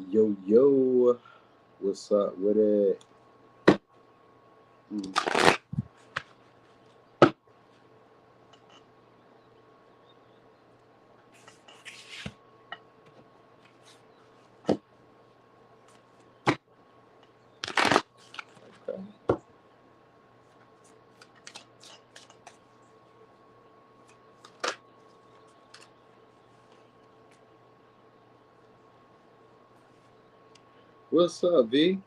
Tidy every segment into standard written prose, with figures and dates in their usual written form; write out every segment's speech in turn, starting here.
Yo, yo, what's up with it? Okay. What's up, V?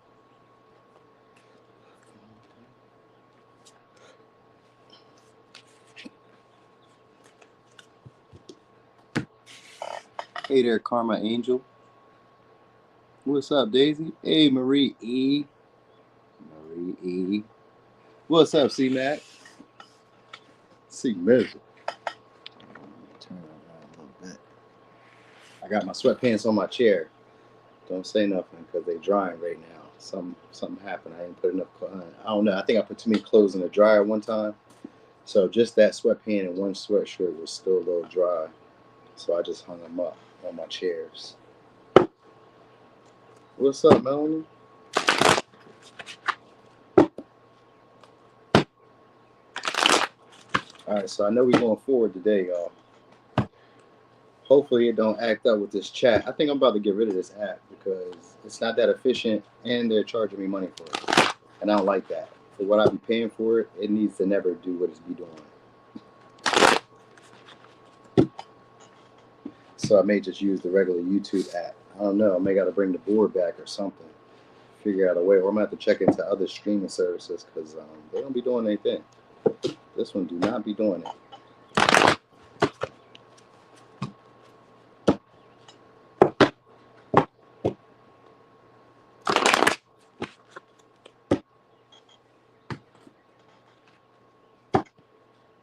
Hey there, Karma Angel. What's up, Daisy? Hey, Marie E. Marie E. What's up, C Mac? C Mizzle. Turn it around a little bit. I got my sweatpants on my chair. Don't say nothing because they drying right now. Something happened. I didn't put enough. I don't know. I think I put too many clothes in the dryer one time. So just that sweatpant and one sweatshirt was still a little dry. So I just hung them up on my chairs. What's up, Melanie? All right, so I know we're going forward today, y'all. Hopefully it don't act up with this chat. I think I'm about to get rid of this app because it's not that efficient and they're charging me money for it. And I don't like that. For what I be paying for it, it needs to never do what it's be doing. So I may just use the regular YouTube app. I don't know. I may got to bring the board back or something. Figure out a way. Or I'm going to have to check into other streaming services because they don't be doing anything. This one do not be doing it.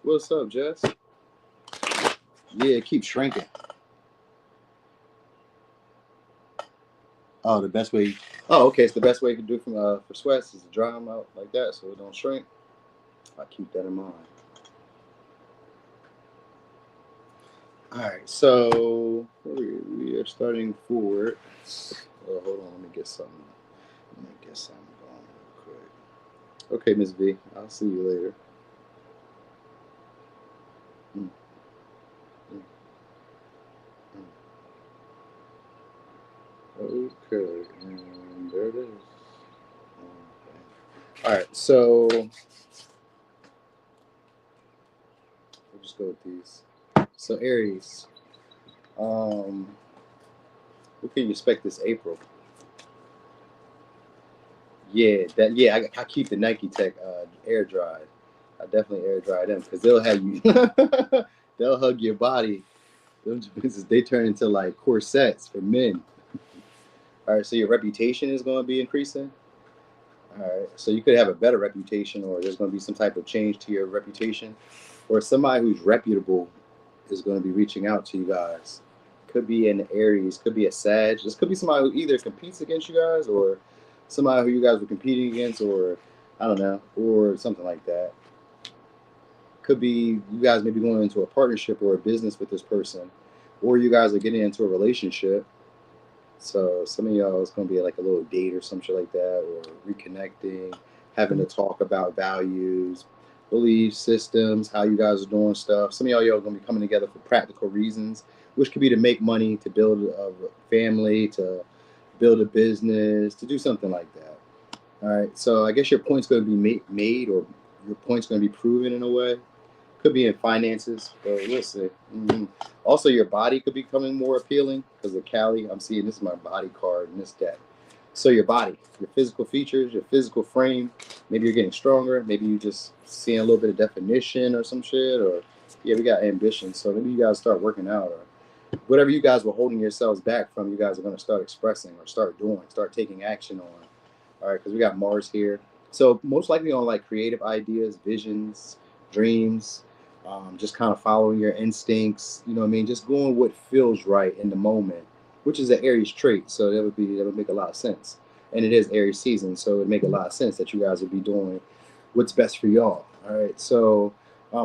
What's up, Jess? Yeah, it keeps shrinking. Oh, the best way. Oh, okay. It's the best way you can do it for sweats is to dry them out like that so it don't shrink. I keep that in mind. All right, so we are starting forward. Oh, hold on, let me get something. Going real quick. Okay, Miss V, I'll see you later. Okay, and there it is. Okay. All right, so we'll just go with these. So Aries, what can you expect this April? Yeah, I keep the Nike Tech air dried. I definitely air dry them because they'll have you, they'll hug your body. They turn into like corsets for men. All right, so your reputation is going to be increasing. All right, so you could have a better reputation, or there's going to be some type of change to your reputation, or somebody who's reputable is going to be reaching out to you guys. Could be an Aries, could be a Sag. This could be somebody who either competes against you guys, or somebody who you guys were competing against, or I don't know, or something like that. Could be you guys maybe going into a partnership or a business with this person, or you guys are getting into a relationship. So some of y'all is going to be like a little date or some shit like that, or reconnecting, having to talk about values, beliefs, systems, how you guys are doing stuff. Some of y'all are going to be coming together for practical reasons, which could be to make money, to build a family, to build a business, to do something like that. All right. So I guess your point's going to be made, or your point's going to be proven in a way. Could be in finances, but we'll see. Also, your body could be becoming more appealing because of Cali. I'm seeing this is my body card in this deck. So your body, your physical features, your physical frame. Maybe you're getting stronger. Maybe you just seeing a little bit of definition or some shit. Or yeah, we got ambition. So maybe you guys start working out, or whatever you guys were holding yourselves back from. You guys are going to start expressing or start doing, start taking action on. All right, because we got Mars here. So most likely on like creative ideas, visions, dreams. Just kind of following your instincts, you know what I mean? Just going what feels right in the moment, which is an Aries trait. So that would make a lot of sense. And it is Aries season, so it would make a lot of sense that you guys would be doing what's best for y'all. All right. So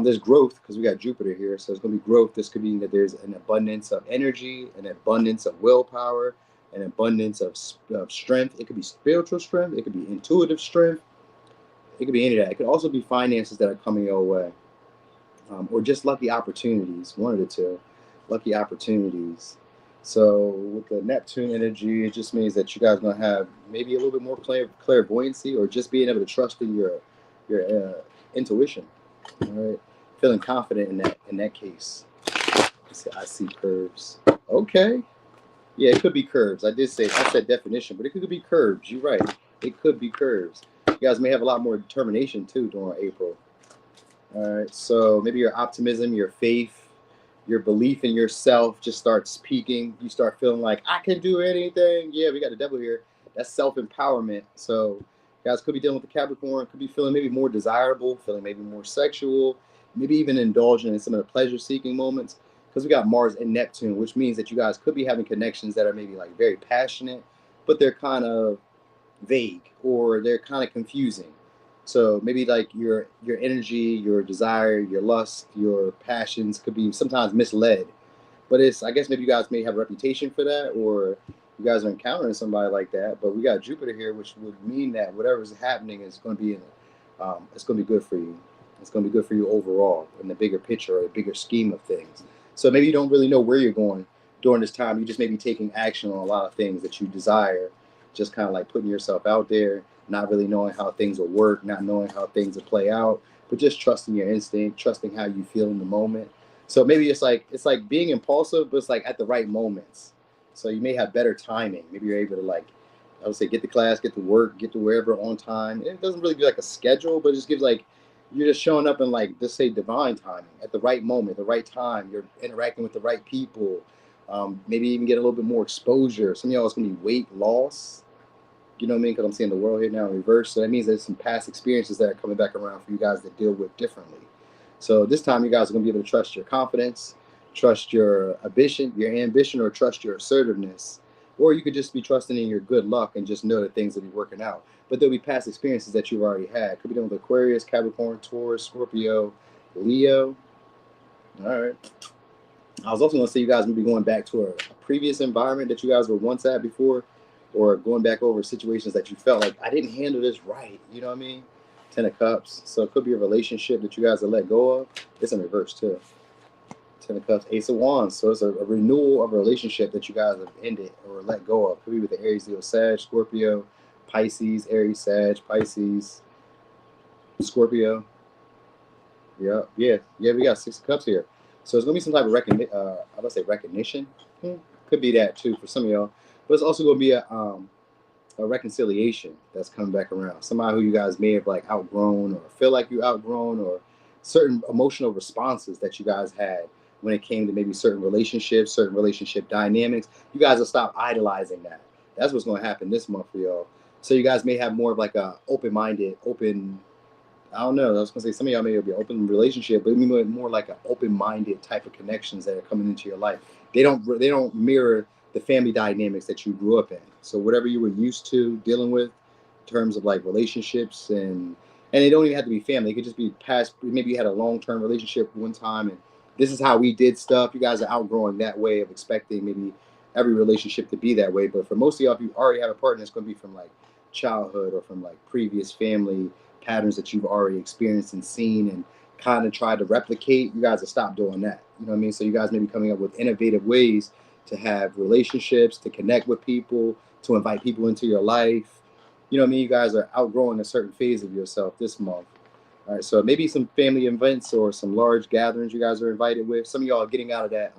there's growth because we got Jupiter here. So it's going to be growth. This could mean that there's an abundance of energy, an abundance of willpower. an abundance of strength. It could be spiritual strength. It could be intuitive strength. It could be any of that. It could also be finances that are coming your way, or just lucky opportunities. One of the two, lucky opportunities. So with the Neptune energy, it just means that you guys are gonna have maybe a little bit more clairvoyancy, or just being able to trust in your intuition. All right, feeling confident in that case. I see curves. Okay. Yeah, it could be curves. I said definition, but it could be curves. You're right. It could be curves. You guys may have a lot more determination too during April. All right. So maybe your optimism, your faith, your belief in yourself just starts peaking. You start feeling like I can do anything. Yeah, we got the devil here. That's self-empowerment. So you guys could be dealing with the Capricorn, could be feeling maybe more desirable, feeling maybe more sexual, maybe even indulging in some of the pleasure-seeking moments. Because we got Mars and Neptune, which means that you guys could be having connections that are maybe like very passionate, but they're kind of vague, or they're kind of confusing. So maybe like your energy, your desire, your lust, your passions could be sometimes misled. But I guess maybe you guys may have a reputation for that, or you guys are encountering somebody like that. But we got Jupiter here, which would mean that whatever's happening is going to be it's going to be good for you. It's going to be good for you overall in the bigger picture, or the bigger scheme of things. So maybe you don't really know where you're going during this time. You just may be taking action on a lot of things that you desire, just kind of like putting yourself out there, not really knowing how things will work, not knowing how things will play out, but just trusting your instinct, trusting how you feel in the moment. So maybe it's like being impulsive, but it's like at the right moments. So you may have better timing. Maybe you're able to, like, I would say, get to class, get to work, get to wherever on time. And it doesn't really give like a schedule, but it just gives like you're just showing up in, like, let's say, divine timing at the right moment, the right time. You're interacting with the right people. Maybe even get a little bit more exposure. Some of y'all is going to be weight loss. You know what I mean? Because I'm seeing the world here now in reverse. So that means there's some past experiences that are coming back around for you guys to deal with differently. So this time you guys are going to be able to trust your confidence, trust your ambition, or trust your assertiveness. Or you could just be trusting in your good luck and just know that things will be working out. But there'll be past experiences that you've already had. Could be done with Aquarius, Capricorn, Taurus, Scorpio, Leo. All right. I was also going to say you guys may be going back to a previous environment that you guys were once at before, or going back over situations that you felt like, I didn't handle this right. You know what I mean? 10 of Cups. So it could be a relationship that you guys have let go of. It's in reverse too. 10 of Cups, Ace of Wands. So it's a renewal of a relationship that you guys have ended or let go of. Could be with the Aries, Leo, Sag, Scorpio, Pisces, Aries, Sag, Pisces, Scorpio. Yeah. We got 6 of Cups here. So it's gonna be some type of recognition. Could be that too for some of y'all. But it's also gonna be a reconciliation that's coming back around. Somebody who you guys may have like outgrown, or feel like you outgrown, or certain emotional responses that you guys had when it came to maybe certain relationships, certain relationship dynamics. You guys will stop idolizing that. That's what's going to happen this month for y'all. So you guys may have more of like a open-minded, I don't know. I was gonna say some of y'all may be open relationship, but it mean more like an open-minded type of connections that are coming into your life. They don't mirror the family dynamics that you grew up in. So whatever you were used to dealing with in terms of like relationships, and it don't even have to be family. It could just be past. Maybe you had a long-term relationship one time, and this is how we did stuff. You guys are outgrowing that way of expecting maybe every relationship to be that way. But for most of y'all, if you already have a partner, it's going to be from like childhood, or from like previous family patterns that you've already experienced and seen and kind of tried to replicate. You guys have stopped doing that. You know what I mean? So you guys may be coming up with innovative ways to have relationships, to connect with people, to invite people into your life. You know what I mean? You guys are outgrowing a certain phase of yourself this month. All right, so maybe some family events or some large gatherings you guys are invited with. Some of y'all are getting out of that,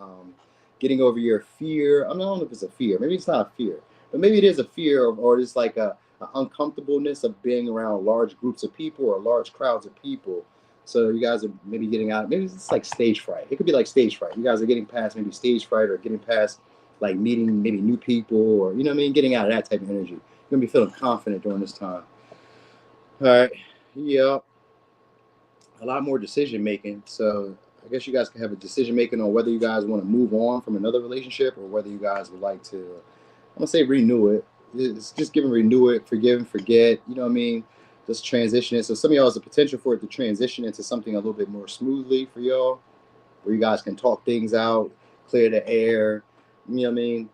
getting over your fear. I don't know if it's a fear. Maybe it's not a fear, but maybe it is a fear, or it's like a uncomfortableness of being around large groups of people or large crowds of people. So you guys are maybe getting out. Maybe it's like stage fright. It could be like stage fright. You guys are getting past maybe stage fright, or getting past like meeting maybe new people, or you know what I mean, getting out of that type of energy. You're gonna be feeling confident during this time. All right. Yeah. A lot more decision making. So I guess you guys can have a decision making on whether you guys want to move on from another relationship, or whether you guys would like to, I'm gonna say, renew it. It's just renew it, forgive and forget. You know what I mean? Just transition it. So some of y'all has the potential for it to transition into something a little bit more smoothly for y'all, where you guys can talk things out, clear the air. You know what I mean?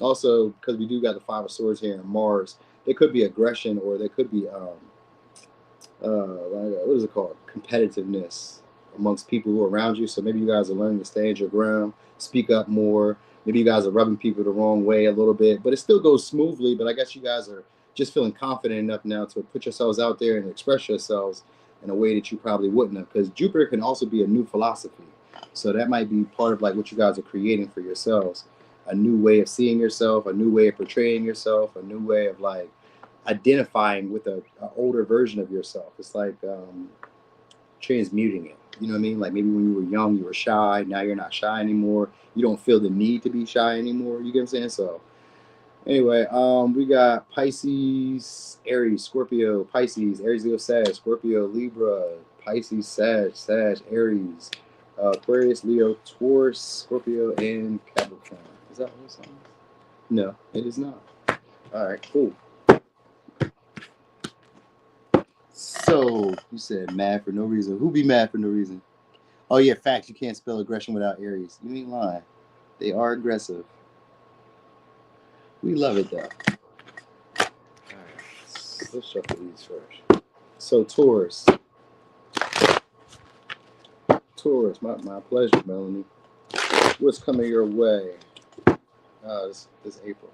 Also, because we do got the Five of Swords here in Mars, there could be aggression, or there could be what is it called? Competitiveness amongst people who are around you. So maybe you guys are learning to stand your ground, speak up more. Maybe you guys are rubbing people the wrong way a little bit, but it still goes smoothly. But I guess you guys are just feeling confident enough now to put yourselves out there and express yourselves in a way that you probably wouldn't have. Because Jupiter can also be a new philosophy. So that might be part of like what you guys are creating for yourselves. A new way of seeing yourself, a new way of portraying yourself, a new way of like identifying with a older version of yourself. It's like transmuting it. You know what I mean? Like maybe when you were young, you were shy. Now you're not shy anymore. You don't feel the need to be shy anymore. You get what I'm saying? So anyway, we got Pisces, Aries, Scorpio, Pisces, Aries, Leo, Sag, Scorpio, Libra, Pisces, Sag, Aries, Aquarius, Leo, Taurus, Scorpio, and Capricorn. Is that what it's on? No, it is not. All right, cool. So, you said mad for no reason. Who be mad for no reason? Oh, yeah, facts. You can't spell aggression without Aries. You ain't lying. They are aggressive. We love it, though. All right, let's shuffle these first. So, Taurus. Taurus, my pleasure, Melanie. What's coming your way? This April.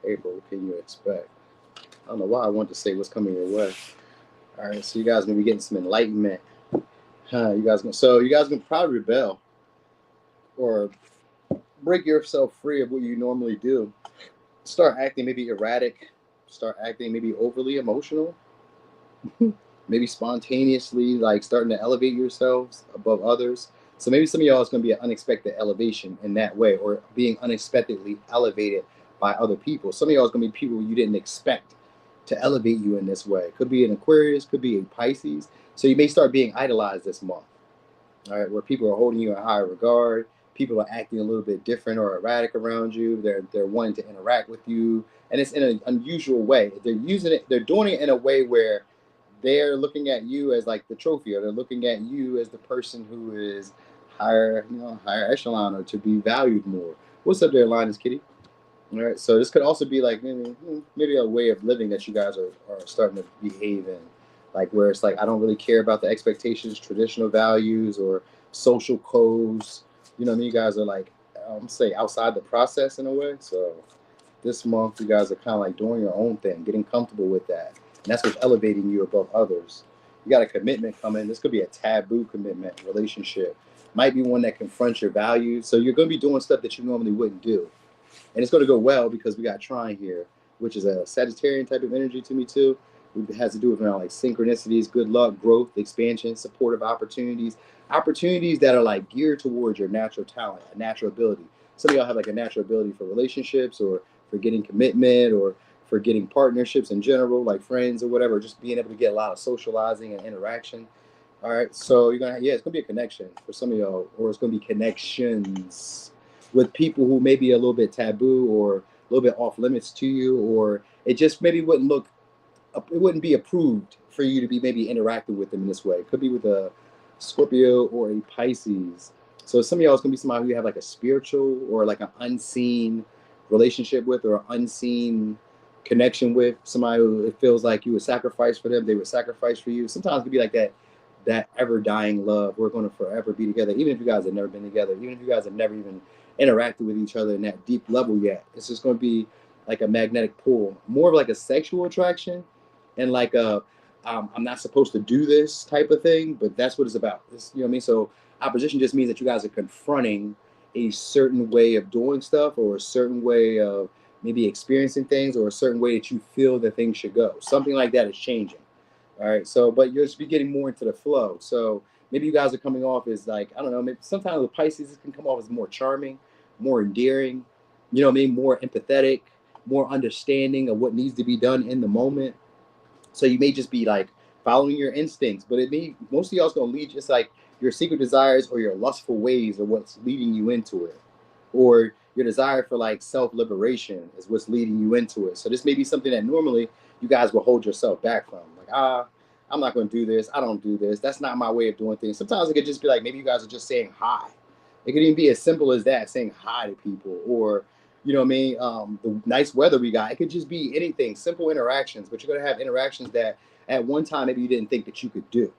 April, what can you expect? I don't know why I want to say what's coming your way. All right, so you guys gonna be getting some enlightenment. You guys gonna probably rebel or break yourself free of what you normally do. Start acting maybe erratic. Start acting maybe overly emotional. Maybe spontaneously, like starting to elevate yourselves above others. So maybe some of y'all is gonna be an unexpected elevation in that way, or being unexpectedly elevated by other people. Some of y'all is gonna be people you didn't expect to elevate you in this way. Could be an Aquarius, could be a Pisces. So you may start being idolized this month. All right, where people are holding you in higher regard. People are acting a little bit different or erratic around you. They're wanting to interact with you, and it's in an unusual way. They're using it. They're doing it in a way where they're looking at you as like the trophy, or they're looking at you as the person who is higher, higher echelon, or to be valued more. What's up there, Linus Kitty? All right, so this could also be like maybe a way of living that you guys are starting to behave in, like where it's like I don't really care about the expectations, traditional values, or social codes. You know what I mean? You guys are like say outside the process in a way. So this month you guys are kind of like doing your own thing, getting comfortable with that, and that's what's elevating you above others. You got a commitment coming. This could be a taboo commitment relationship. Might be one that confronts your values. So you're going to be doing stuff that you normally wouldn't do. And it's going to go well because we got trine here, which is a Sagittarian type of energy to me too. It has to do with like synchronicities, good luck, growth, expansion, supportive opportunities that are like geared towards your natural talent, a natural ability. Some of y'all have like a natural ability for relationships, or for getting commitment, or for getting partnerships in general, like friends or whatever, just being able to get a lot of socializing and interaction. All right, so it's gonna be a connection for some of y'all, or it's gonna be connections with people who may be a little bit taboo or a little bit off limits to you, or it just maybe it wouldn't be approved for you to be maybe interacting with them in this way. It could be with a Scorpio or a Pisces. So some of y'all is gonna be somebody who you have like a spiritual or like an unseen relationship with, or an unseen connection with, somebody who it feels like you would sacrifice for them, they would sacrifice for you. Sometimes it could be like that ever dying love. We're going to forever be together, even if you guys have never been together, even if you guys have never even interacted with each other in that deep level yet. It's just going to be like a magnetic pull, more of like a sexual attraction, and like I'm not supposed to do this type of thing, but that's what it's about. You know what I mean? So opposition just means that you guys are confronting a certain way of doing stuff, or a certain way of maybe experiencing things, or a certain way that you feel that things should go. Something like that is changing. All right. So, but you'll just be getting more into the flow. So maybe you guys are coming off as like, I don't know, maybe sometimes with Pisces, it can come off as more charming, more endearing, you know what I mean? More empathetic, more understanding of what needs to be done in the moment. So you may just be like following your instincts, but most of y'all's going to lead just like your secret desires or your lustful ways are what's leading you into it. Or your desire for like self-liberation is what's leading you into it. So this may be something that normally you guys will hold yourself back from. Like, I'm not going to do this. I don't do this. That's not my way of doing things. Sometimes it could just be like, maybe you guys are just saying hi. It could even be as simple as that, saying hi to people, or You know what I mean? The nice weather we got, it could just be anything, simple interactions, but you're going to have interactions that at one time maybe you didn't think that you could do.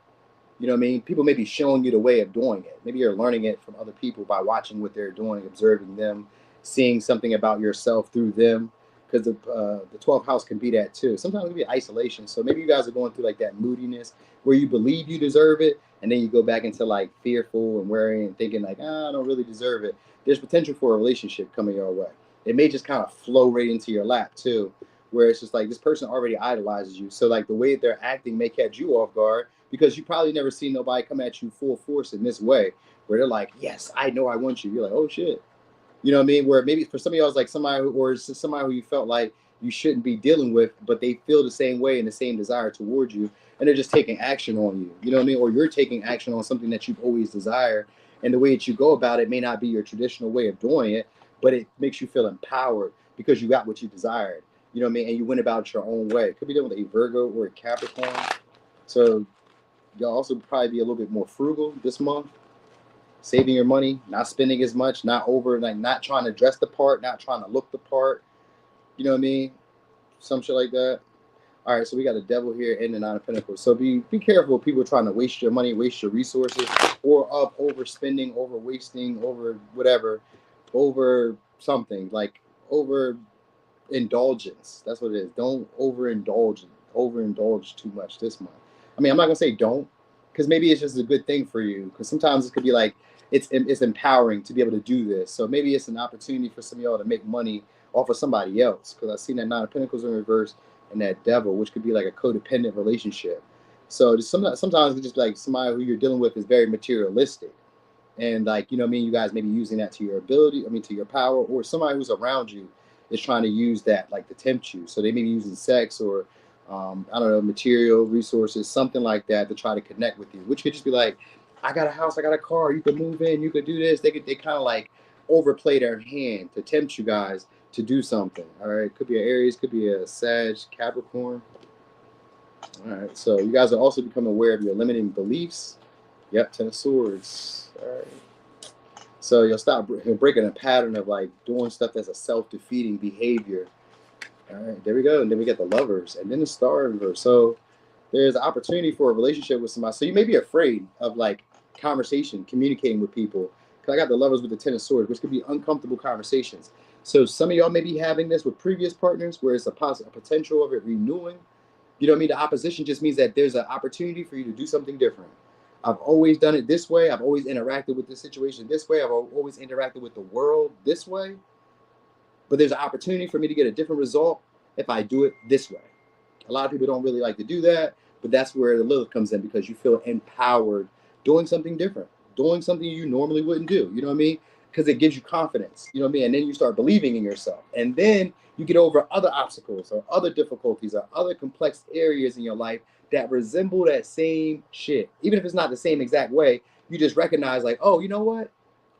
You know what I mean? People may be showing you the way of doing it. Maybe you're learning it from other people by watching what they're doing, observing them, seeing something about yourself through them. Because the 12th house can be that too. Sometimes it can be isolation. So maybe you guys are going through like that moodiness where you believe you deserve it, and then you go back into like fearful and worrying and thinking like, I don't really deserve it. There's potential for a relationship coming your way. It may just kind of flow right into your lap too, where it's just like this person already idolizes you. So like the way they're acting may catch you off guard because you probably never seen nobody come at you full force in this way, where they're like, yes, I know I want you. You're like, oh shit. You know what I mean? Where maybe for some of y'all, it's like somebody or it's just somebody who you felt like you shouldn't be dealing with, but they feel the same way and the same desire towards you, and they're just taking action on you. You know what I mean? Or you're taking action on something that you've always desired, and the way that you go about it may not be your traditional way of doing it, but it makes you feel empowered because you got what you desired. You know what I mean? And you went about it your own way. It could be done with a Virgo or a Capricorn. So y'all also probably be a little bit more frugal this month. Saving your money, not spending as much, not trying to dress the part, not trying to look the part. You know what I mean? Some shit like that. All right, so we got a devil here and the Nine of Pentacles. So be careful of people trying to waste your money, waste your resources, or of overspending, over wasting, over whatever, over something, like over indulgence. That's what it is. Don't overindulge too much this month. I mean, I'm not gonna say don't, because maybe it's just a good thing for you. Because sometimes it could be like it's empowering to be able to do this. So maybe it's an opportunity for some of y'all to make money off of somebody else. Because I've seen that Nine of Pentacles in reverse and that devil, which could be like a codependent relationship. So sometimes it's just like somebody who you're dealing with is very materialistic. And like, you know what I mean? You guys may be using that to your ability, to your power, or somebody who's around you is trying to use that like to tempt you. So they may be using sex or I don't know, material resources, something like that to try to connect with you, which could just be like, I got a house, I got a car, you could move in, you could do this. They kind of like overplay their hand to tempt you guys to do something. All right. Could be an Aries, could be a Sag, Capricorn. All right. So you guys are also becoming aware of your limiting beliefs. Yep. Ten of Swords. All right. So you'll stop breaking a pattern of like doing stuff that's a self-defeating behavior. All right, there we go. And then we get the Lovers and then the Star in reverse. So there's an opportunity for a relationship with somebody. So you may be afraid of like conversation, communicating with people. Because I got the Lovers with the Ten of Swords, which could be uncomfortable conversations. So some of y'all may be having this with previous partners where it's a potential of it renewing. You know what I mean? The opposition just means that there's an opportunity for you to do something different. I've always done it this way. I've always interacted with this situation this way. I've always interacted with the world this way. But there's an opportunity for me to get a different result if I do it this way. A lot of people don't really like to do that, but that's where the Lilith comes in because you feel empowered doing something different, doing something you normally wouldn't do. You know what I mean? Because it gives you confidence. You know what I mean? And then you start believing in yourself. And then you get over other obstacles or other difficulties or other complex areas in your life that resemble that same shit. Even if it's not the same exact way, you just recognize like, oh, you know what?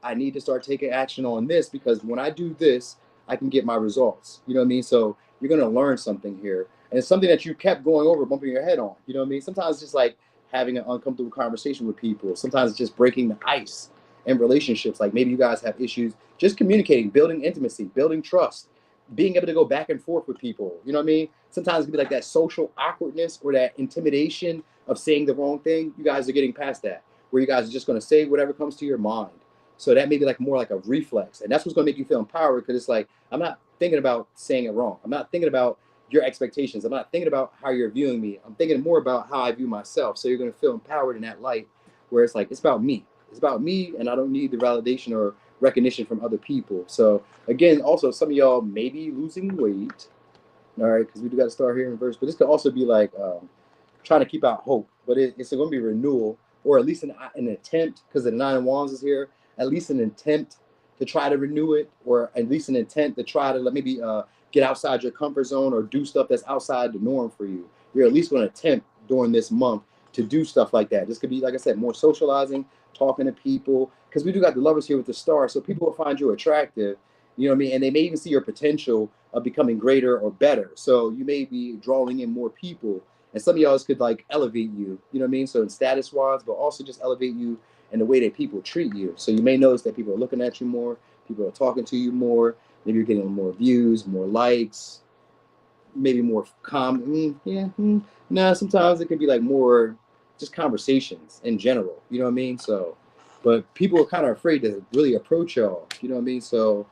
I need to start taking action on this because when I do this, I can get my results. You know what I mean? So you're going to learn something here. And it's something that you kept going over, bumping your head on. You know what I mean? Sometimes it's just like having an uncomfortable conversation with people. Sometimes it's just breaking the ice in relationships. Like maybe you guys have issues just communicating, building intimacy, building trust, being able to go back and forth with people. You know what I mean? Sometimes it can be like that social awkwardness or that intimidation of saying the wrong thing. You guys are getting past that, where you guys are just going to say whatever comes to your mind. So that may be like more like a reflex. And that's what's going to make you feel empowered because it's like, I'm not thinking about saying it wrong. I'm not thinking about your expectations. I'm not thinking about how you're viewing me. I'm thinking more about how I view myself. So you're going to feel empowered in that light where it's like, it's about me. It's about me and I don't need the validation or recognition from other people. So again, also some of y'all may be losing weight. All right, because we do got to start here in reverse. But this could also be like trying to keep out hope. But it's going to be renewal or at least an attempt because the Nine of Wands is here. At least an attempt to try to renew it, or at least an intent to try to maybe get outside your comfort zone or do stuff that's outside the norm for you. You're at least going to attempt during this month to do stuff like that. This could be, like I said, more socializing, talking to people, because we do got the Lovers here with the Star, so people will find you attractive, you know what I mean? And they may even see your potential of becoming greater or better. So you may be drawing in more people, and some of y'all could like elevate you, you know what I mean? So in status-wise, but also just elevate you in the way that people treat you. So you may notice that people are looking at you more, people are talking to you more, Maybe you're getting more views, more likes, maybe more no, sometimes it can be like more just conversations in general, you know what I mean? So, but people are kind of afraid to really approach y'all, you know what I mean? So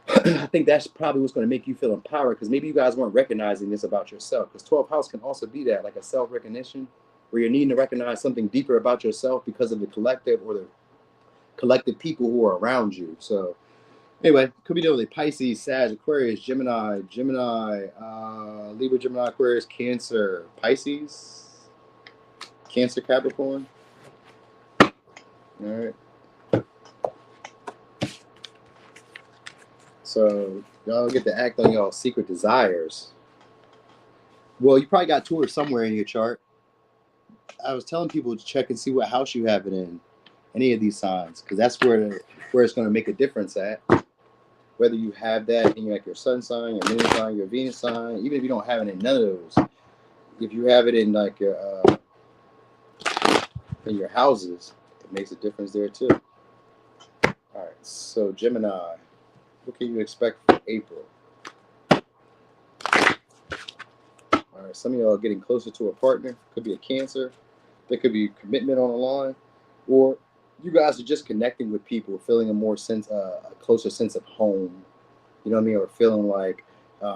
I think that's probably what's going to make you feel empowered, because maybe you guys weren't recognizing this about yourself, because 12th house can also be that, like a self-recognition, where you're needing to recognize something deeper about yourself because of the collective or the collective people who are around you. So anyway, could be dealing with Pisces, Sag, Aquarius, Gemini, Libra, Gemini, Aquarius, Cancer, Pisces, Cancer, Capricorn. All right. So y'all get to act on y'all secret desires. Well, you probably got Taurus somewhere in your chart. I was telling people to check and see what house you have it in, any of these signs, because that's where it's going to make a difference at. Whether you have that in like your sun sign, your moon sign, your Venus sign, even if you don't have it in none of those, if you have it in like your in your houses, it makes a difference there too. All right, so Gemini, what can you expect for April? All right, some of y'all are getting closer to a partner. Could be a Cancer. There could be commitment on the line, or you guys are just connecting with people, feeling a closer sense of home. You know what I mean? Or feeling like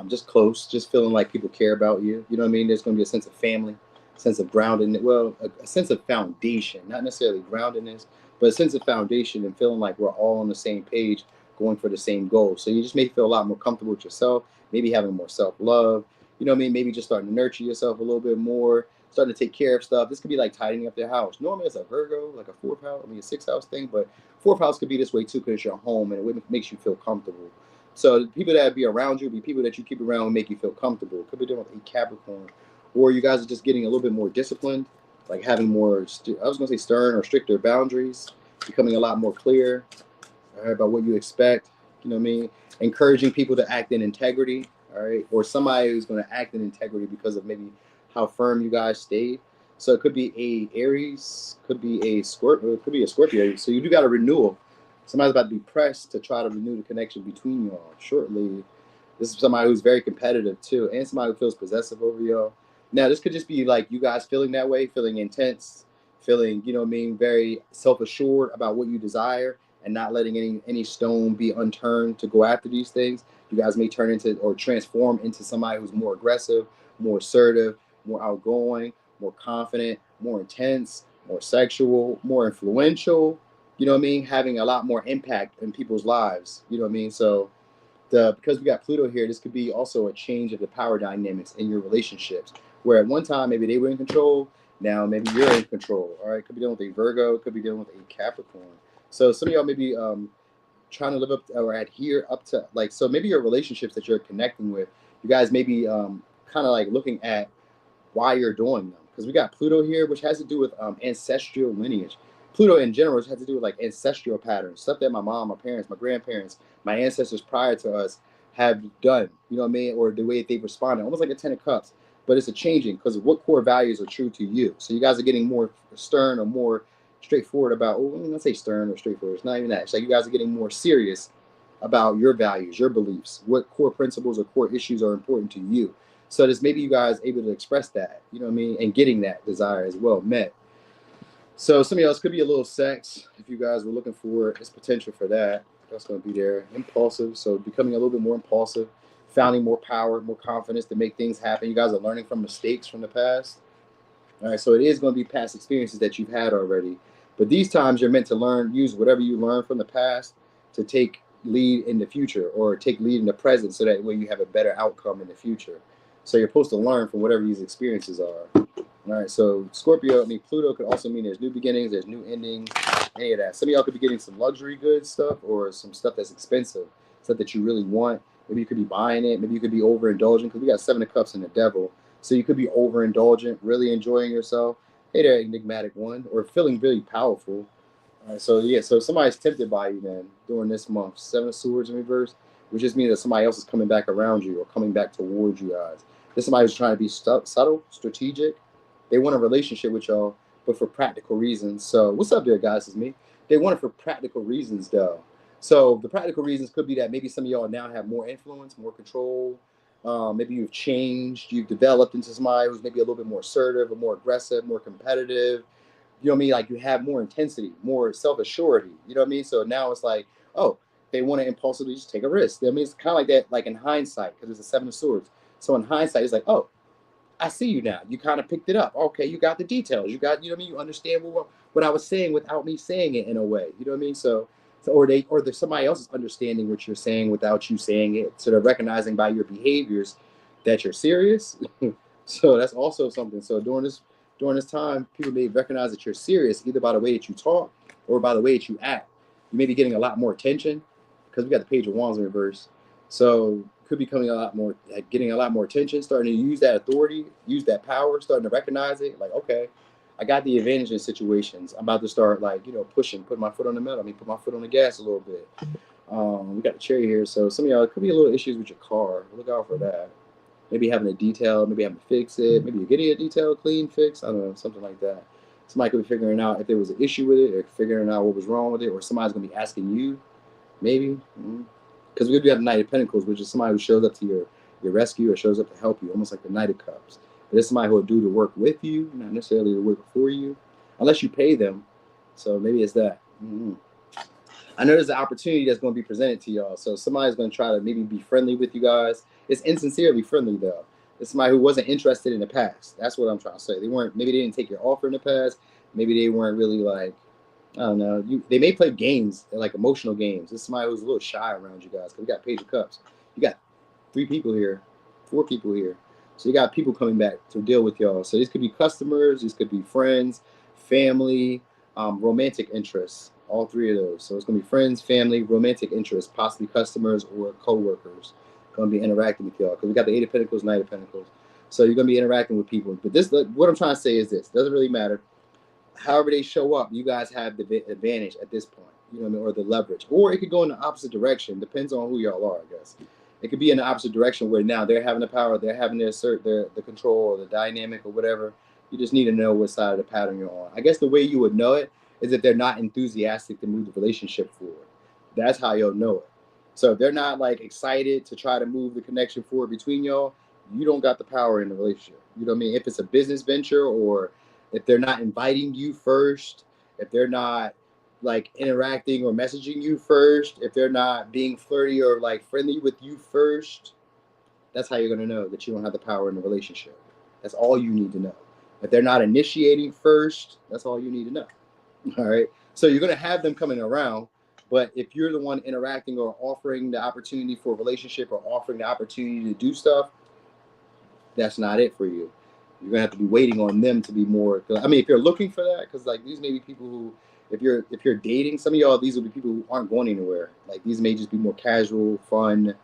just close, just feeling like people care about you. You know what I mean? There's going to be a sense of family, sense of groundedness. Well, a sense of foundation, not necessarily groundedness, but a sense of foundation and feeling like we're all on the same page, going for the same goal. So you just may feel a lot more comfortable with yourself, maybe having more self-love. You know what I mean? Maybe just starting to nurture yourself a little bit more, starting to take care of stuff. This could be like tidying up their house. Normally it's a Virgo, like a fourth house, a sixth house thing, but fourth house could be this way too, because it's your home and it makes you feel comfortable. So the people that be around you be people that you keep around who make you feel comfortable. It could be doing with a Capricorn, or you guys are just getting a little bit more disciplined, like having more, I was going to say stern or stricter boundaries, becoming a lot more clear about what you expect. You know what I mean? Encouraging people to act in integrity, all right? Or somebody who's going to act in integrity because of maybe how firm you guys stayed. So it could be a Aries, could be a Scorpio, it could be a Scorpio. So you do got a renewal. Somebody's about to be pressed to try to renew the connection between y'all shortly. This is somebody who's very competitive too, and somebody who feels possessive over y'all. Now, this could just be like you guys feeling that way, feeling intense, feeling, you know what I mean, very self-assured about what you desire, and not letting any stone be unturned to go after these things. You guys may turn into or transform into somebody who's more aggressive, more assertive, more outgoing, more confident, more intense, more sexual, more influential. You know what I mean? Having a lot more impact in people's lives. You know what I mean? So because we got Pluto here, this could be also a change of the power dynamics in your relationships. Where at one time maybe they were in control, now maybe you're in control. All right, could be dealing with a Virgo, could be dealing with a Capricorn. So some of y'all may be trying to live up to, or adhere up to, like, so maybe your relationships that you're connecting with, you guys may be kind of like looking at why you're doing them, because we got Pluto here, which has to do with ancestral lineage. Pluto in general has to do with like ancestral patterns, stuff that my mom, my parents, my grandparents, my ancestors prior to us have done, you know what I mean, or the way they've responded, almost like a 10 of cups. But it's a changing because of what core values are true to you. So you guys are getting more stern or more straightforward about, well, let's say stern or straightforward, it's not even that. It's like you guys are getting more serious about your values, your beliefs, what core principles or core issues are important to you. So there's maybe you guys able to express that, you know what I mean, and getting that desire as well met. So some of y'all could be a little sex if you guys were looking for its potential for that. That's going to be there. Impulsive, so becoming a little bit more impulsive, finding more power, more confidence to make things happen. You guys are learning from mistakes from the past. All right, so it is going to be past experiences that you've had already. But these times you're meant to learn, use whatever you learned from the past to take lead in the future, or take lead in the present, so that way you have a better outcome in the future. So you're supposed to learn from whatever these experiences are. All right, so Scorpio, Pluto could also mean there's new beginnings, there's new endings, any of that. Some of y'all could be getting some luxury goods stuff, or some stuff that's expensive, stuff that you really want. Maybe you could be buying it. Maybe you could be overindulging, because we got 7 of Cups and the Devil. So you could be overindulgent, really enjoying yourself. Hey there, enigmatic one, or feeling really powerful. All right, so yeah, so if somebody's tempted by you then during this month, 7 of Swords in reverse, which just means that somebody else is coming back around you or coming back towards you guys. There's somebody who's trying to be subtle, strategic. They want a relationship with y'all, but for practical reasons. So what's up there, guys? It's me. They want it for practical reasons, though. So the practical reasons could be that maybe some of y'all now have more influence, more control. Maybe you've changed, you've developed into somebody who's maybe a little bit more assertive or more aggressive, more competitive. You know what I mean? Like you have more intensity, more self-assurity. You know what I mean? So now it's like, oh, they want to impulsively just take a risk. I mean, it's kind of like that, like in hindsight, because it's a Seven of Swords. So in hindsight, it's like, oh, I see you now. You kind of picked it up. Okay, you got the details. You got, you know what I mean? You understand what I was saying without me saying it in a way. You know what I mean? So or there's somebody else is understanding what you're saying without you saying it. So they're recognizing by your behaviors that you're serious. So that's also something. So during this time, people may recognize that you're serious either by the way that you talk or by the way that you act. You may be getting a lot more attention because we got the Page of Wands in reverse. So could be coming a lot more, like getting a lot more attention, starting to use that authority, use that power, starting to recognize it. Like, okay, I got the advantage in situations. I'm about to start, like, you know, pushing, put my foot on the metal. I mean, put my foot on the gas a little bit. We got the cherry here. So some of y'all, it could be a little issues with your car. Look out for that. Maybe having a detail, maybe having to fix it. Maybe you're getting a detail, clean, fix. I don't know, something like that. Somebody could be figuring out if there was an issue with it or figuring out what was wrong with it, or somebody's going to be asking you, maybe. Because we do have the Knight of Pentacles, which is somebody who shows up to your rescue or shows up to help you, almost like the Knight of Cups. But it's somebody who will do the work with you, not necessarily the work for you, unless you pay them. So maybe it's that. I know there's an opportunity that's going to be presented to y'all. So somebody's going to try to maybe be friendly with you guys. It's insincerely friendly, though. It's somebody who wasn't interested in the past. That's what I'm trying to say. Maybe they didn't take your offer in the past. Maybe they weren't really like, I don't know. They may play games, like emotional games. It's somebody who's a little shy around you guys. Because we got Page of Cups. You got 3 people here, 4 people here. So you got people coming back to deal with y'all. So these could be customers. These could be friends, family, romantic interests. All 3 of those. So it's going to be friends, family, romantic interests, possibly customers or co-workers going to be interacting with y'all. Because we got the 8 of Pentacles, Knight of Pentacles. So you're going to be interacting with people. But this, what I'm trying to say is this. It doesn't really matter. However they show up, you guys have the advantage at this point, you know what I mean, or the leverage. Or it could go in the opposite direction. Depends on who y'all are, I guess. It could be in the opposite direction where now they're having the power, they're having to assert the control or the dynamic or whatever. You just need to know what side of the pattern you're on. I guess the way you would know it is if they're not enthusiastic to move the relationship forward. That's how you'll know it. So if they're not like excited to try to move the connection forward between y'all, you don't got the power in the relationship. You know what I mean? If it's a business venture or if they're not inviting you first, if they're not like interacting or messaging you first, if they're not being flirty or like friendly with you first, that's how you're going to know that you don't have the power in the relationship. That's all you need to know. If they're not initiating first, that's all you need to know. All right. So you're going to have them coming around, but if you're the one interacting or offering the opportunity for a relationship or offering the opportunity to do stuff, that's not it for you. You're gonna have to be waiting on them to be more. I mean, if you're looking for that, because like these may be people who, if you're dating, some of y'all, these will be people who aren't going anywhere. Like these may just be more casual, fun,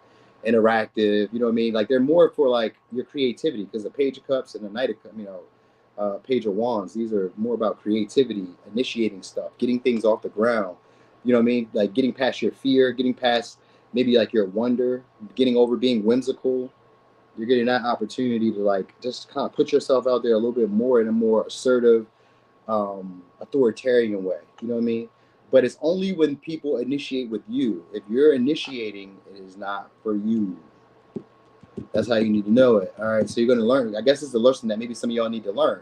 interactive. You know what I mean? Like they're more for like your creativity, because the Page of Cups and the Knight of, Page of Wands. These are more about creativity, initiating stuff, getting things off the ground. You know what I mean? Like getting past your fear, getting past maybe like your wonder, getting over being whimsical. You're getting that opportunity to like just kind of put yourself out there a little bit more in a more assertive, authoritarian way. You know what I mean? But it's only when people initiate with you. If you're initiating, it is not for you. That's how you need to know it. All right. So you're going to learn. I guess it's the lesson that maybe some of y'all need to learn,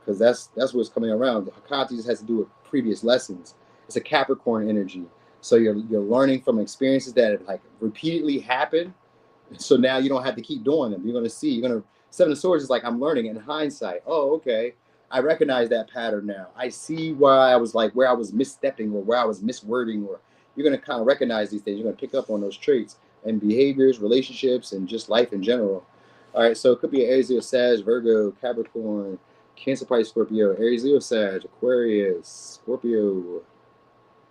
because that's what's coming around. The Hecate just has to do with previous lessons. It's a Capricorn energy. So you're learning from experiences that have like repeatedly happened. So now you don't have to keep doing them. You're going to see, Seven of Swords is like, I'm learning in hindsight. Oh, okay. I recognize that pattern now. I see why I was like, where I was misstepping or where I was miswording, or you're going to kind of recognize these things. You're going to pick up on those traits and behaviors, relationships, and just life in general. All right. So it could be Aries, Leo, Sag, Virgo, Capricorn, Cancer, Pisces, Scorpio, Aries, Leo, Sag, Aquarius, Scorpio,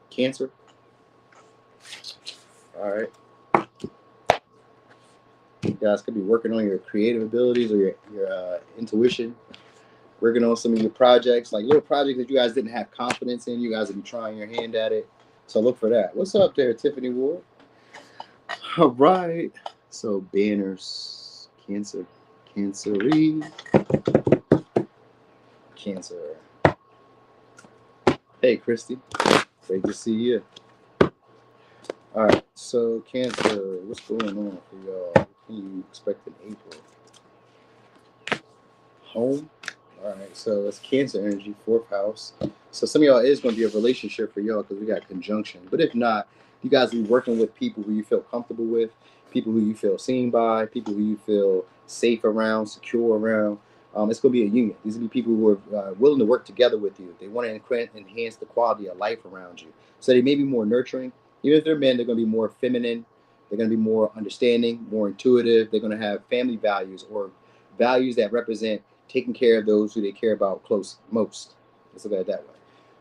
Cancer. All right. You guys could be working on your creative abilities or your intuition, working on some of your projects, like little projects that you guys didn't have confidence in. You guys will be trying your hand at it. So look for that. What's up there, Tiffany Ward? All right. So banners, Cancer, Cancer-y, Cancer. Hey, Christy. Great to see you. All right, so Cancer, what's going on for y'all? What can you expect in April? Home. All right, so it's Cancer energy, fourth house. So some of y'all is going to be a relationship for y'all because we got conjunction. But if not, you guys will be working with people who you feel comfortable with, people who you feel seen by, people who you feel safe around, secure around. It's going to be a union. These will be people who are willing to work together with you. They want to enhance the quality of life around you. So they may be more nurturing. Even if they're men, they're going to be more feminine. They're going to be more understanding, more intuitive. They're going to have family values or values that represent taking care of those who they care about close most. Let's look at it that way.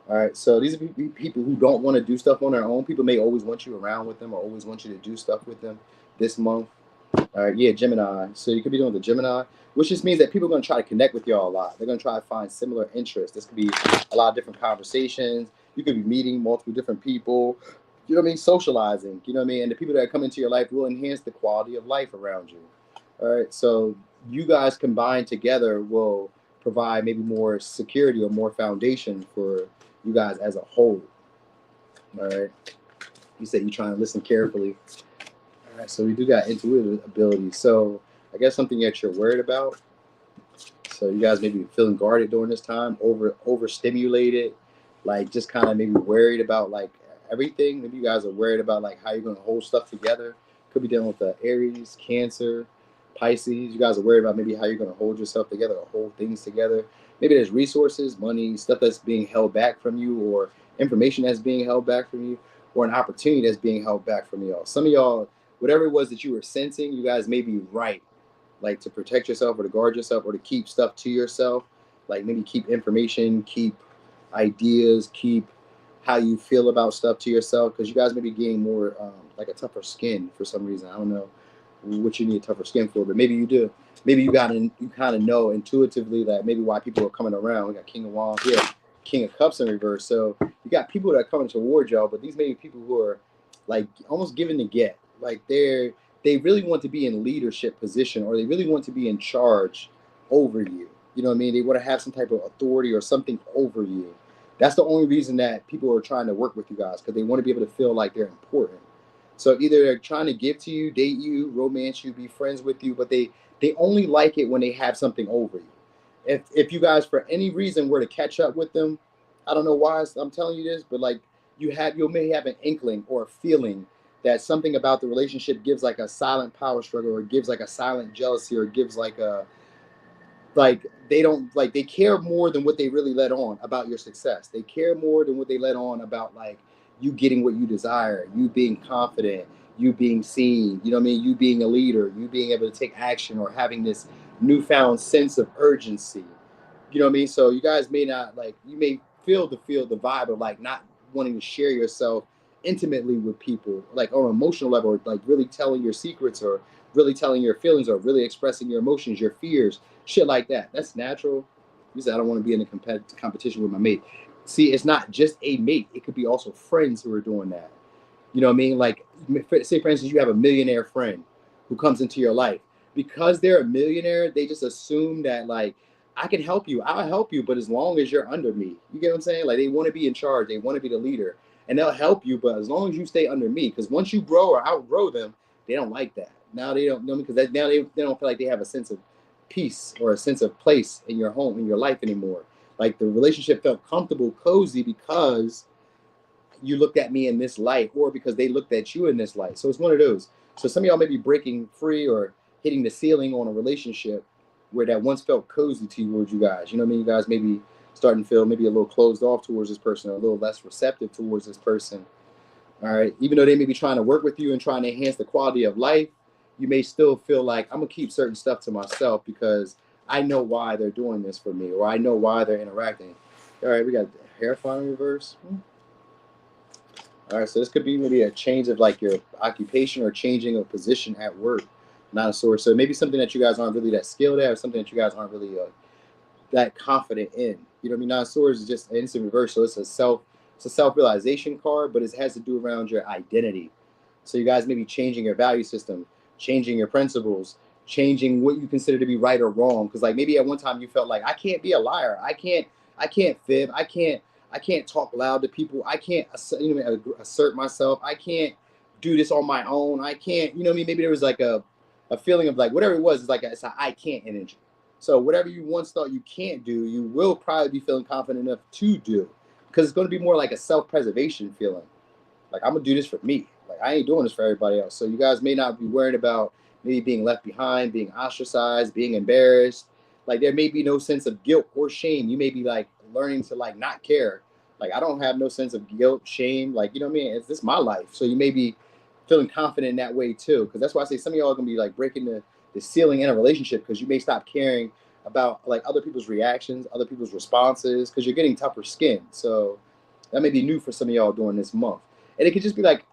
All right, so these are people who don't want to do stuff on their own. People may always want you around with them or always want you to do stuff with them this month. All right, yeah, Gemini. So you could be doing the Gemini, which just means that people are going to try to connect with y'all a lot. They're going to try to find similar interests. This could be a lot of different conversations. You could be meeting multiple different people. You know what I mean? Socializing. You know what I mean? And the people that come into your life will enhance the quality of life around you. All right, so you guys combined together will provide maybe more security or more foundation for you guys as a whole. All right, you said you're trying to listen carefully. All right, so we do got intuitive ability. So I guess something that you're worried about. So you guys may be feeling guarded during this time, overstimulated, like just kind of maybe worried about like everything. Maybe you guys are worried about like how you're going to hold stuff together. Could be dealing with the Aries, Cancer, Pisces. You guys are worried about maybe how you're going to hold yourself together or hold things together. Maybe there's resources, money, stuff that's being held back from you, or information that's being held back from you, or an opportunity that's being held back from y'all. Some of y'all, whatever it was that you were sensing, you guys may be right, like to protect yourself or to guard yourself or to keep stuff to yourself, like maybe keep information, keep ideas, keep how you feel about stuff to yourself, because you guys may be getting more like a tougher skin for some reason. I don't know what you need tougher skin for, but maybe you do. Maybe you kind of know intuitively that maybe why people are coming around. We got King of Wands here, King of Cups in reverse. So you got people that are coming toward y'all, but these may be people who are like almost giving to get. Like they really want to be in leadership position, or they really want to be in charge over you. You know what I mean? They want to have some type of authority or something over you. That's the only reason that people are trying to work with you guys, because they want to be able to feel like they're important. So either they're trying to give to you, date you, romance you, be friends with you, but they only like it when they have something over you. If you guys for any reason were to catch up with them, I don't know why I'm telling you this, but like you may have an inkling or a feeling that something about the relationship gives like a silent power struggle, or gives like a silent jealousy, or gives like a like they don't like they care more than what they really let on about your success. They care more than what they let on about like you getting what you desire, you being confident, you being seen, you know what I mean, you being a leader, you being able to take action, or having this newfound sense of urgency. You know what I mean? So you guys may not like, you may feel the vibe of like not wanting to share yourself intimately with people, like on an emotional level, or like really telling your secrets, or really telling your feelings, or really expressing your emotions, your fears, shit like that. That's natural. You said I don't want to be in a competition with my mate. See, it's not just a mate. It could be also friends who are doing that. You know what I mean? Like, say for instance, you have a millionaire friend who comes into your life. Because they're a millionaire, they just assume that like I can help you, I'll help you, but as long as you're under me. You get what I'm saying? Like they want to be in charge, they want to be the leader, and they'll help you, but as long as you stay under me. Because once you grow or outgrow them, they don't like that. Now they don't know me, because now they don't feel like they have a sense of peace or a sense of place in your home, in your life anymore. Like the relationship felt comfortable, cozy, because you looked at me in this light, or because they looked at you in this light. So it's one of those. So some of y'all may be breaking free or hitting the ceiling on a relationship where that once felt cozy towards you guys. You know what I mean? You guys may be starting to feel maybe a little closed off towards this person, or a little less receptive towards this person. All right. Even though they may be trying to work with you and trying to enhance the quality of life, you may still feel like I'm going to keep certain stuff to myself because I know why they're doing this for me, or I know why they're interacting. All right. We got hair fine reverse. All right, so this could be maybe a change of like your occupation, or changing of position at work, not a source. So maybe something that you guys aren't really that skilled at, or something that you guys aren't really that confident in. You know what I mean? Nine Swords is just an instant reverse, so it's a self-realization card, but it has to do around your identity. So you guys may be changing your value system, changing your principles, changing what you consider to be right or wrong. Because like maybe at one time you felt like I can't be a liar, I can't fib, I can't talk loud to people, I can't assert myself, I can't do this on my own. I can't, you know what I mean? Maybe there was like a feeling of like, whatever it was, it's like, it's a I can't energy. So whatever you once thought you can't do, you will probably be feeling confident enough to do, because it's going to be more like a self-preservation feeling. Like, I'm going to do this for me. Like, I ain't doing this for everybody else. So you guys may not be worried about maybe being left behind, being ostracized, being embarrassed. Like, there may be no sense of guilt or shame. You may be like learning to like not care. Like, I don't have no sense of guilt, shame. Like, you know what I mean? It's this my life. So you may be feeling confident in that way too. Because that's why I say some of y'all are going to be like breaking the ceiling in a relationship, because you may stop caring about like other people's reactions, other people's responses, because you're getting tougher skin. So that may be new for some of y'all during this month. And it could just be like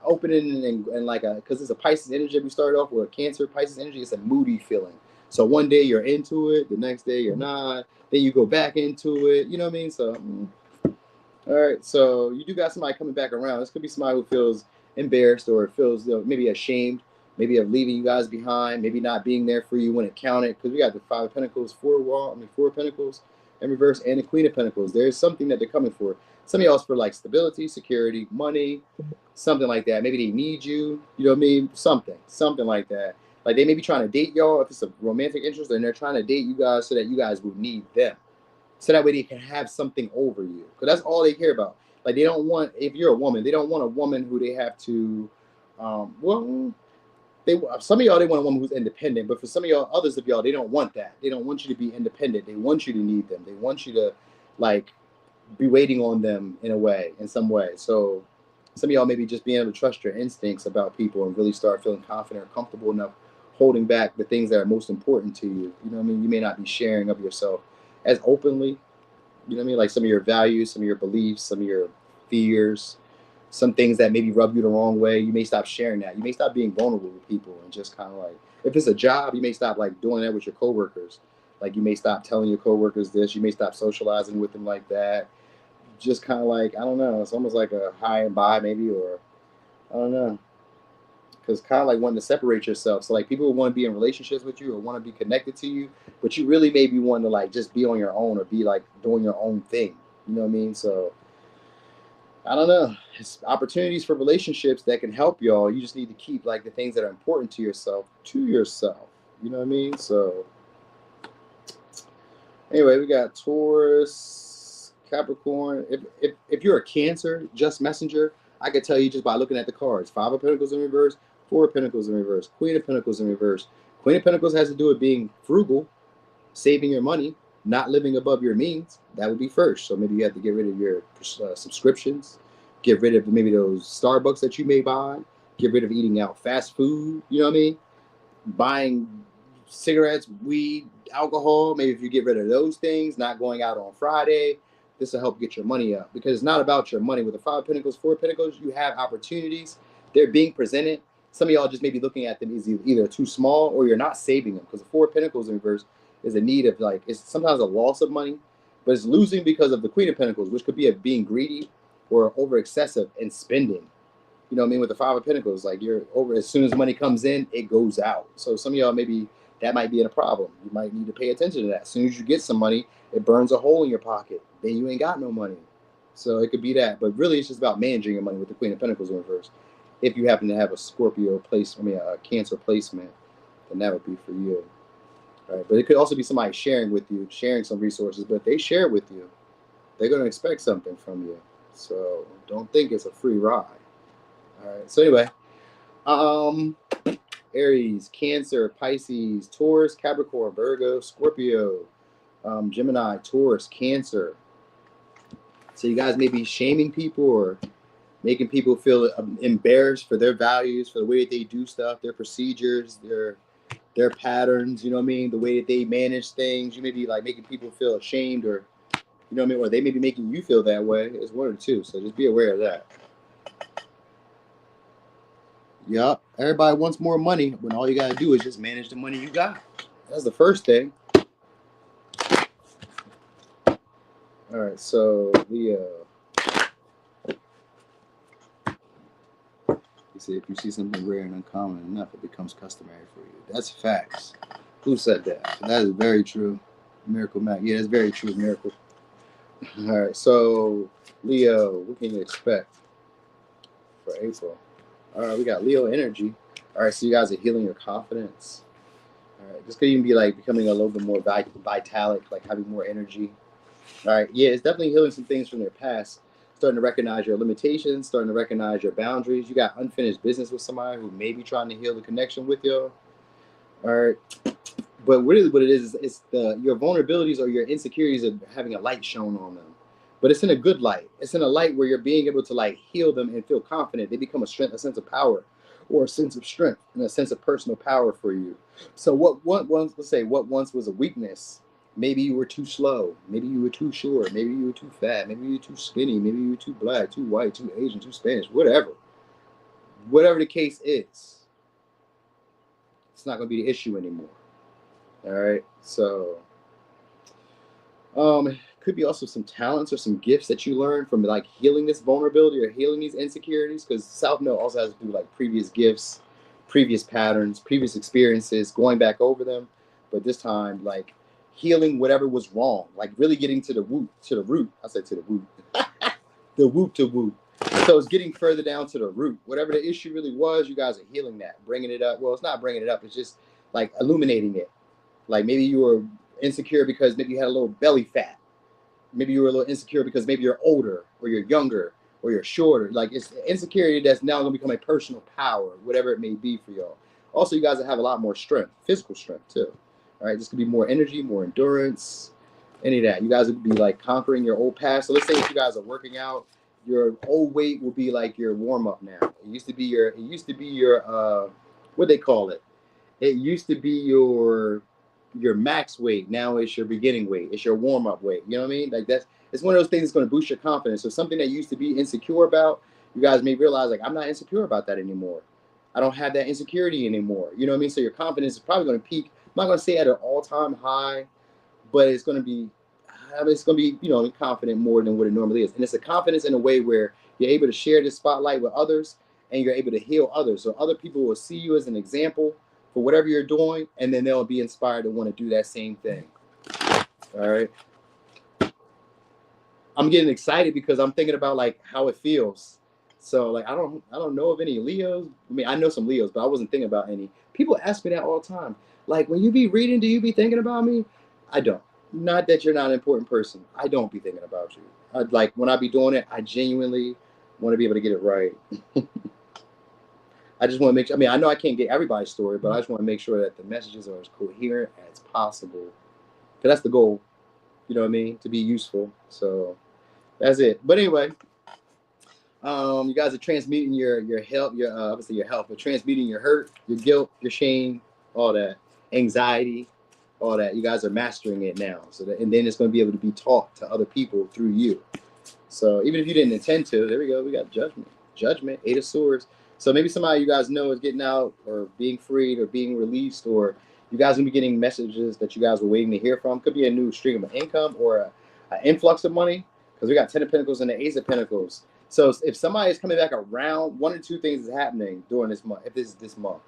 opening and like because it's a Pisces energy. We started off with a Cancer Pisces energy. It's a moody feeling. So one day you're into it, the next day you're not. Then you go back into it. You know what I mean? So, all right. So you do got somebody coming back around. This could be somebody who feels embarrassed or feels, you know, maybe ashamed, maybe of leaving you guys behind, maybe not being there for you when it counted. Because we got the Five of Pentacles, Four of Pentacles in reverse, and the Queen of Pentacles. There's something that they're coming for. Some of y'all for like stability, security, money, something like that. Maybe they need you. You know what I mean? Something like that. Like they may be trying to date y'all if it's a romantic interest, and they're trying to date you guys so that you guys will need them. So that way they can have something over you. Because that's all they care about. Like they don't want, if you're a woman, they don't want a woman who they have to, some of y'all, they want a woman who's independent. But for some of y'all, others of y'all, they don't want that. They don't want you to be independent. They want you to need them. They want you to like be waiting on them in some way. So some of y'all maybe just being able to trust your instincts about people and really start feeling confident or comfortable enough holding back the things that are most important to you. You know what I mean? You may not be sharing of yourself as openly, you know what I mean? Like some of your values, some of your beliefs, some of your fears, some things that maybe rub you the wrong way. You may stop sharing that. You may stop being vulnerable with people and just kind of like, if it's a job, you may stop like doing that with your coworkers. Like you may stop telling your coworkers this. You may stop socializing with them like that. Just kind of like, I don't know. It's almost like a high and by maybe, or I don't know. Because kind of like wanting to separate yourself. So like people who want to be in relationships with you or want to be connected to you, but you really maybe want to like just be on your own or be like doing your own thing. You know what I mean? So I don't know. It's opportunities for relationships that can help y'all. You just need to keep like the things that are important to yourself. You know what I mean? So anyway, we got Taurus, Capricorn. If you're a Cancer, just messenger, I could tell you just by looking at the cards. Five of Pentacles in reverse, Four of Pentacles in reverse, Queen of Pentacles in reverse. Queen of Pentacles has to do with being frugal, saving your money, not living above your means. That would be first. So maybe you have to get rid of your subscriptions, get rid of maybe those Starbucks that you may buy, get rid of eating out fast food, you know what I mean? Buying cigarettes, weed, alcohol. Maybe if you get rid of those things, not going out on Friday, this will help get your money up, because it's not about your money. With the Five of Pentacles, Four of Pentacles, you have opportunities. They're being presented. Some of y'all just maybe looking at them as either too small or you're not saving them, because the Four of Pentacles in reverse is a need of like, it's sometimes a loss of money, but it's losing because of the Queen of Pentacles, which could be of being greedy or over excessive in spending. You know what I mean? With the Five of Pentacles, like you're over, as soon as money comes in, it goes out. So some of y'all maybe that might be a problem. You might need to pay attention to that. As soon as you get some money, it burns a hole in your pocket. Then you ain't got no money. So it could be that. But really, it's just about managing your money with the Queen of Pentacles in reverse. If you happen to have a Scorpio a Cancer placement, then that would be for you. All right. But it could also be somebody sharing with you, sharing some resources. But if they share with you, they're going to expect something from you. So don't think it's a free ride. All right. So anyway, Aries, Cancer, Pisces, Taurus, Capricorn, Virgo, Scorpio, Gemini, Taurus, Cancer. So you guys may be shaming people or making people feel embarrassed for their values, for the way that they do stuff, their procedures, their patterns, you know what I mean? The way that they manage things. You may be like making people feel ashamed, or, you know what I mean? Or they may be making you feel that way. It's one or two. So just be aware of that. Yup. Everybody wants more money when all you got to do is just manage the money you got. That's the first thing. All right. So Leo. You see, if you see something rare and uncommon enough, it becomes customary for you. That's facts. Who said that? That is very true. Miracle Mac. Yeah, that's very true. Miracle. All right. So Leo, what can you expect for April? All right, we got Leo energy. All right, so you guys are healing your confidence. All right, this could even be like becoming a little bit more vitalic, like having more energy. All right, yeah, it's definitely healing some things from their past. Starting to recognize your limitations, starting to recognize your boundaries. You got unfinished business with somebody who may be trying to heal the connection with you. All right, but really what it is it's the your vulnerabilities or your insecurities of having a light shown on them. But it's in a good light. It's in a light where you're being able to like heal them and feel confident. They become a strength, a sense of power, or a sense of strength and a sense of personal power for you. So what once let's say what once was a weakness, maybe you were too slow, maybe you were too short, maybe you were too fat, maybe you were too skinny, maybe you were too black, too white, too Asian, too Spanish, whatever. Whatever the case is, it's not going to be the issue anymore. All right. So could be also some talents or some gifts that you learn from like healing this vulnerability or healing these insecurities, because South Node also has to do like previous gifts, previous patterns, previous experiences, going back over them. But this time, like healing whatever was wrong, like really getting to the root. I said to the root, the whoop to whoop. So it's getting further down to the root. Whatever the issue really was, you guys are healing that, bringing it up. Well, it's not bringing it up. It's just like illuminating it. Like maybe you were insecure because maybe you had a little belly fat. Maybe you were a little insecure because maybe you're older or you're younger or you're shorter. Like it's insecurity that's now going to become a personal power, whatever it may be for y'all. Also, you guys have a lot more strength, physical strength too. All right, this could be more energy, more endurance, any of that. You guys would be like conquering your old past. So let's say if you guys are working out, your old weight will be like your warm up now. It used to be your what they call it. It used to be your max weight. Now it's your beginning weight. It's your warm up weight. You know what I mean? Like it's one of those things that's going to boost your confidence. So something that you used to be insecure about, you guys may realize like I'm not insecure about that anymore. I don't have that insecurity anymore. You know what I mean? So your confidence is probably going to peak. I'm not going to say at an all-time high, but it's going to be confident more than what it normally is. And it's a confidence in a way where you're able to share this spotlight with others and you're able to heal others. So other people will see you as an example for whatever you're doing, and then they'll be inspired to want to do that same thing. All right. I'm getting excited because I'm thinking about like how it feels. So like I don't know of any Leos. I mean, I know some Leos, but I wasn't thinking about any. People ask me that all the time. Like when you be reading, do you be thinking about me? I don't. Not that you're not an important person. I don't be thinking about you. Like when I be doing it, I genuinely want to be able to get it right. I just want to make sure. I mean, I know I can't get everybody's story, but I just want to make sure that the messages are as coherent as possible. Because that's the goal. You know what I mean? To be useful. So that's it. But anyway, you guys are transmuting your health, obviously your health, but transmuting your hurt, your guilt, your shame, all that, anxiety, all that. You guys are mastering it now. And then it's going to be able to be taught to other people through you. So even if you didn't intend to, there we go. We got judgment, 8 of Swords. So maybe somebody you guys know is getting out or being freed or being released, or you guys will be getting messages that you guys were waiting to hear from. Could be a new stream of income or an influx of money, because we got 10 of Pentacles and the Ace of Pentacles. So if somebody is coming back around, one or two things is happening during this month. If this is this month,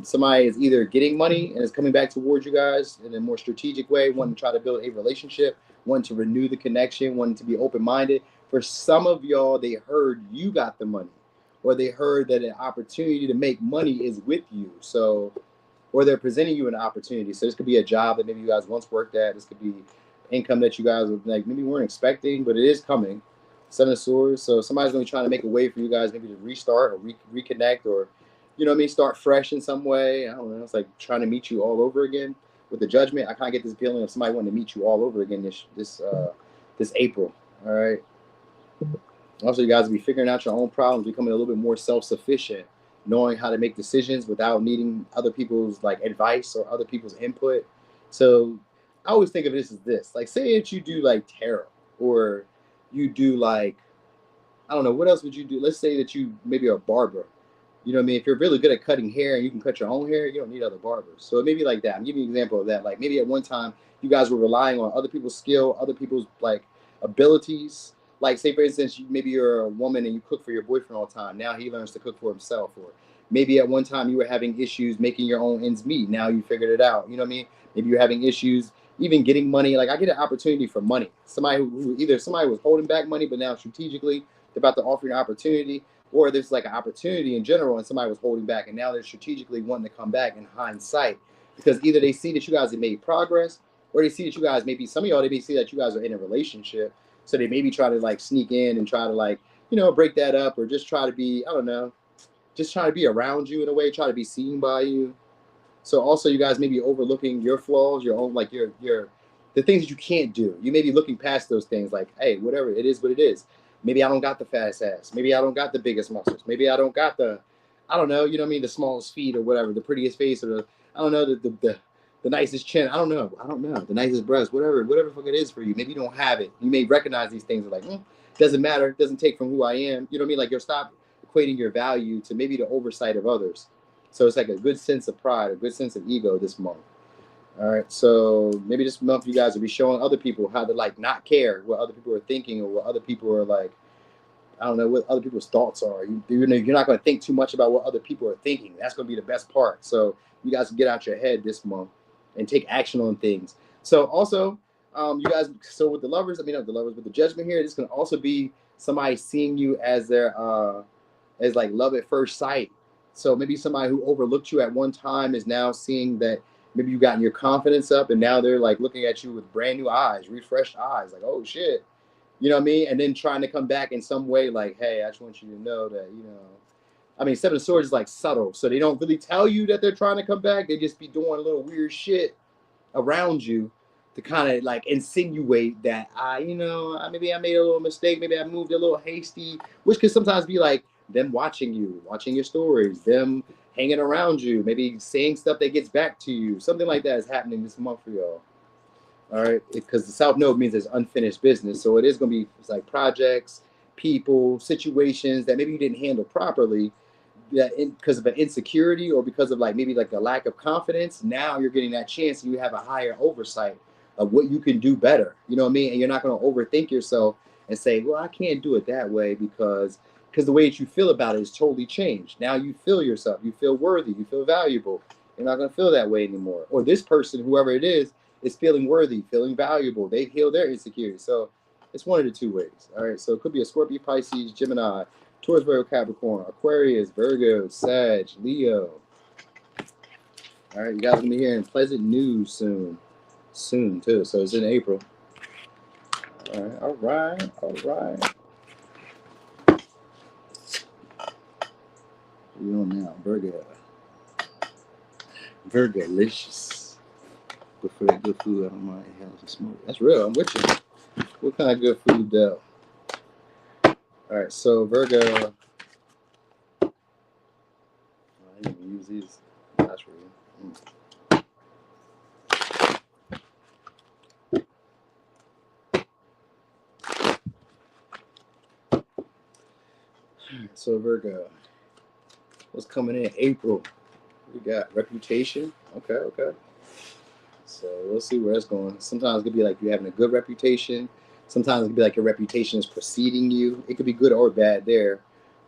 somebody is either getting money and is coming back towards you guys in a more strategic way, wanting to try to build a relationship, wanting to renew the connection, wanting to be open-minded. For some of y'all, they heard you got the money, or they heard that an opportunity to make money is with you. So, or they're presenting you an opportunity. So this could be a job that maybe you guys once worked at. This could be income that you guys like maybe weren't expecting, but it is coming. 7 of Swords. So somebody's going to be trying to make a way for you guys maybe to restart or reconnect, or, you know what I mean, start fresh in some way. I don't know. It's like trying to meet you all over again. With the Judgment, I kind of get this feeling of somebody wanting to meet you all over again this April. All right. Also, you guys will be figuring out your own problems, becoming a little bit more self-sufficient, knowing how to make decisions without needing other people's like advice or other people's input. So I always think of this. Like, say that you do like tarot, or you do like, I don't know, what else would you do? Let's say that you maybe are a barber. You know what I mean? If you're really good at cutting hair and you can cut your own hair, you don't need other barbers. So it may be like that. I'm giving you an example of that. Like maybe at one time you guys were relying on other people's skill, other people's like abilities. Like say for instance, maybe you're a woman and you cook for your boyfriend all the time. Now he learns to cook for himself. Or maybe at one time you were having issues making your own ends meet. Now you figured it out. You know what I mean? Maybe you're having issues even getting money. Like I get an opportunity for money. Somebody who either somebody was holding back money, but now strategically they're about to offer you an opportunity. or there's like an opportunity in general and somebody was holding back and now they're strategically wanting to come back in hindsight, because either they see that you guys have made progress, or they see that you guys, maybe some of y'all, they may see that you guys are in a relationship, so they maybe try to like sneak in and try to like, you know, break that up, or just try to be, I don't know, just try to be around you in a way, try to be seen by you. So also you guys may be overlooking your flaws, your own, like your the things that you can't do. You may be looking past those things, like, hey, whatever, it is what it is. Maybe I don't got the fast ass. Maybe I don't got the biggest muscles. Maybe I don't got the, I don't know, you know what I mean, the smallest feet or whatever, the prettiest face, or the, I don't know, the nicest chin. I don't know, the nicest breast, whatever fuck it is for you. Maybe you don't have it. You may recognize these things like, doesn't matter, doesn't take from who I am. You know what I mean? Like, you'll stop equating your value to maybe the oversight of others. So it's like a good sense of pride, a good sense of ego this month. All right, so maybe this month you guys will be showing other people how to like not care what other people are thinking, or what other people are like, I don't know, what other people's thoughts are. You're not going to think too much about what other people are thinking. That's going to be the best part. So you guys can get out your head this month and take action on things. So also, you guys, so with the lovers, I mean, not the lovers, but the judgment here, this can also be somebody seeing you as their, as like love at first sight. So maybe somebody who overlooked you at one time is now seeing that maybe you've gotten your confidence up, and now they're like looking at you with brand new eyes, refreshed eyes, like, oh shit, you know what I mean? And then trying to come back in some way like, hey, I just want you to know that, you know, I mean, Seven of Swords is like subtle. So they don't really tell you that they're trying to come back. They just be doing a little weird shit around you to kind of like insinuate that maybe I made a little mistake. Maybe I moved a little hasty, which could sometimes be like them watching you, watching your stories, them hanging around you, maybe saying stuff that gets back to you. Something like that is happening this month for y'all. All right, because the South Node means there's unfinished business. So it is going to be like projects, people, situations that maybe you didn't handle properly, because of an insecurity, or because of like maybe like a lack of confidence. Now you're getting that chance and you have a higher oversight of what you can do better. You know what I mean? And you're not going to overthink yourself and say, well, I can't do it that way, because the way that you feel about it is totally changed. Now you feel yourself, you feel worthy, you feel valuable. You're not going to feel that way anymore. Or this person, whoever it is feeling worthy, feeling valuable. They heal their insecurity. So it's one of the two ways. All right. So it could be a Scorpio, Pisces, Gemini, Taurus, Virgo, Capricorn, Aquarius, Virgo, Sag, Leo. All right. You guys are going to be hearing pleasant news soon. Soon, too. So it's in April. All right. All right. All right. What are you on now? Virgo. Virgo-licious. But for that good food, I don't mind having some smoke. That's real. I'm with you. What kind of good food, though? All right. So, Virgo. I didn't even use these. That's real. So, Virgo. What's coming in April? We got reputation. Okay. So we'll see where it's going. Sometimes it could be like you're having a good reputation. Sometimes it could be like your reputation is preceding you. It could be good or bad there.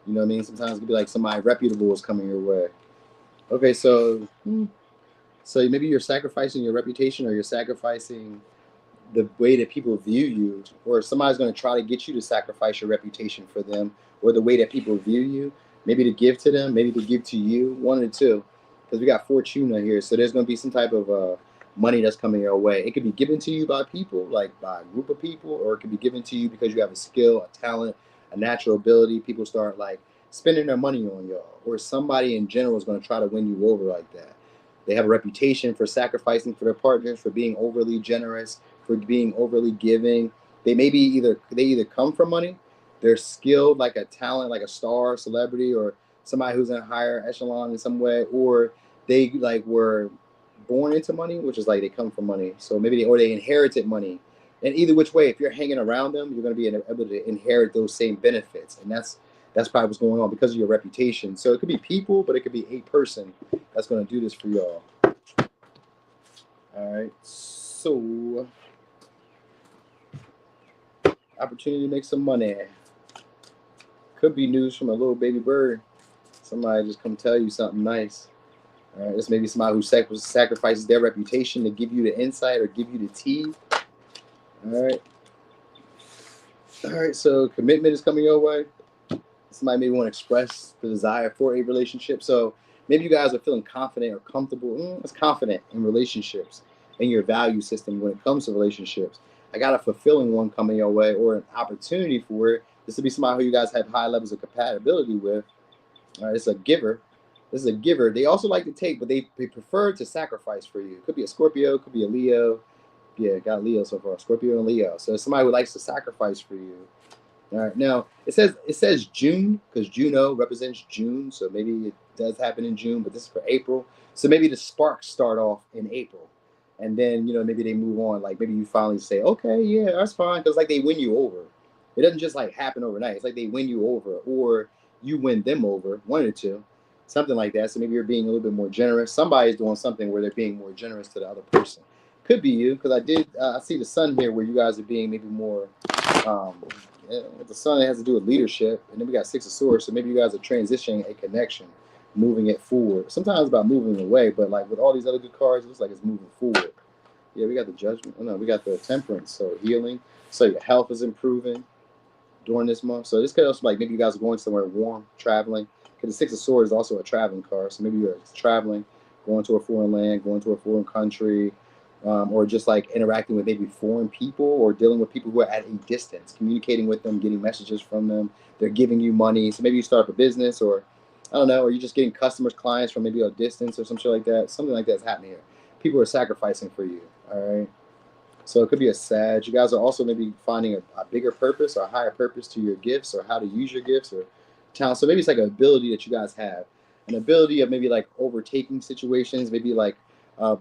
You know what I mean? Sometimes it could be like somebody reputable is coming your way. Okay, so maybe you're sacrificing your reputation, or you're sacrificing the way that people view you, or somebody's going to try to get you to sacrifice your reputation for them, or the way that people view you, maybe to give to them, maybe to give to you, one of the two. Because we got Fortuna here, so there's going to be some type of money that's coming your way. It could be given to you by people, like by a group of people, or it could be given to you because you have a skill, a talent, a natural ability. People start like spending their money on y'all, or somebody in general is going to try to win you over like that. They have a reputation for sacrificing for their partners, for being overly generous, for being overly giving. They either come from money, they're skilled, like a talent, like a star, celebrity, or somebody who's in a higher echelon in some way, or they like were born into money, which is like they come from money. So maybe they inherited money. And either which way, if you're hanging around them, you're going to be able to inherit those same benefits. And that's probably what's going on because of your reputation. So it could be people, but it could be a person that's going to do this for y'all. All right. So opportunity to make some money. Could be news from a little baby bird. Somebody just come tell you something nice. All right, this may be somebody who sacrifices their reputation to give you the insight or give you the tea. All right. So commitment is coming your way. Somebody maybe want to express the desire for a relationship. So maybe you guys are feeling confident or comfortable. It's confident in relationships and your value system when it comes to relationships. I got a fulfilling one coming your way or an opportunity for it. This would be somebody who you guys have high levels of compatibility with. All right, it's a giver. This is a giver. They also like to take, but they prefer to sacrifice for you. It could be a Scorpio, it could be a Leo. Yeah, got Leo so far. Scorpio and Leo. So it's somebody who likes to sacrifice for you. All right. Now it says June because Juno represents June, so maybe it does happen in June, but this is for April. So maybe the sparks start off in April, and then maybe they move on. Like maybe you finally say, okay, yeah, that's fine, because like they win you over. It doesn't just like happen overnight. It's like they win you over, or you win them over, one or two, something like that. So maybe you're being a little bit more generous. Somebody's doing something where they're being more generous to the other person. Could be you, because I see the sun here where you guys are being maybe more. With the sun, it has to do with leadership, and then we got Six of Swords. So maybe you guys are transitioning a connection, moving it forward. Sometimes it's about moving away, but like with all these other good cards, it looks like it's moving forward. Yeah, we got the Judgment. Oh, no, we got the Temperance. So healing. So your health is improving during this month. So this could also like maybe you guys are going somewhere warm, traveling. Because the Six of Swords is also a traveling card. So maybe you're traveling, going to a foreign land, going to a foreign country. Or just like interacting with maybe foreign people or dealing with people who are at a distance, communicating with them, getting messages from them. They're giving you money. So maybe you start up a business, or I don't know, or you're just getting customers, clients from maybe a distance or some shit like that. Something like that's happening here. People are sacrificing for you. All right. So it could be a Sag. You guys are also maybe finding a bigger purpose or a higher purpose to your gifts or how to use your gifts or talent. So maybe it's like an ability that you guys have, an ability of maybe like overtaking situations, maybe like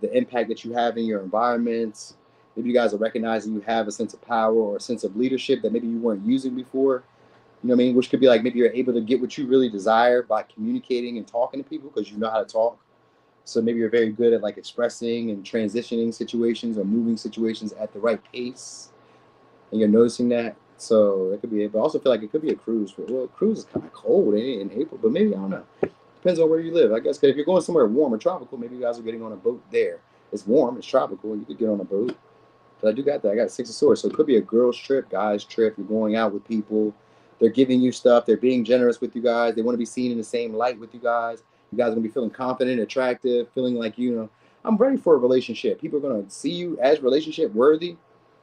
the impact that you have in your environments. Maybe you guys are recognizing you have a sense of power or a sense of leadership that maybe you weren't using before. You know what I mean? Which could be like maybe you're able to get what you really desire by communicating and talking to people because you know how to talk. So maybe you're very good at like expressing and transitioning situations or moving situations at the right pace, and you're noticing that. So it could be, but I also feel like it could be a cruise. Well, cruise is kind of cold in April, but maybe I don't know. Depends on where you live, I guess. Because if you're going somewhere warm or tropical, maybe you guys are getting on a boat there. It's warm, it's tropical. You could get on a boat. But I do got that. I got Six of Swords, so it could be a girls' trip, guys' trip. You're going out with people. They're giving you stuff. They're being generous with you guys. They want to be seen in the same light with you guys. You guys are gonna be feeling confident, attractive, feeling like I'm ready for a relationship. People are gonna see you as relationship worthy.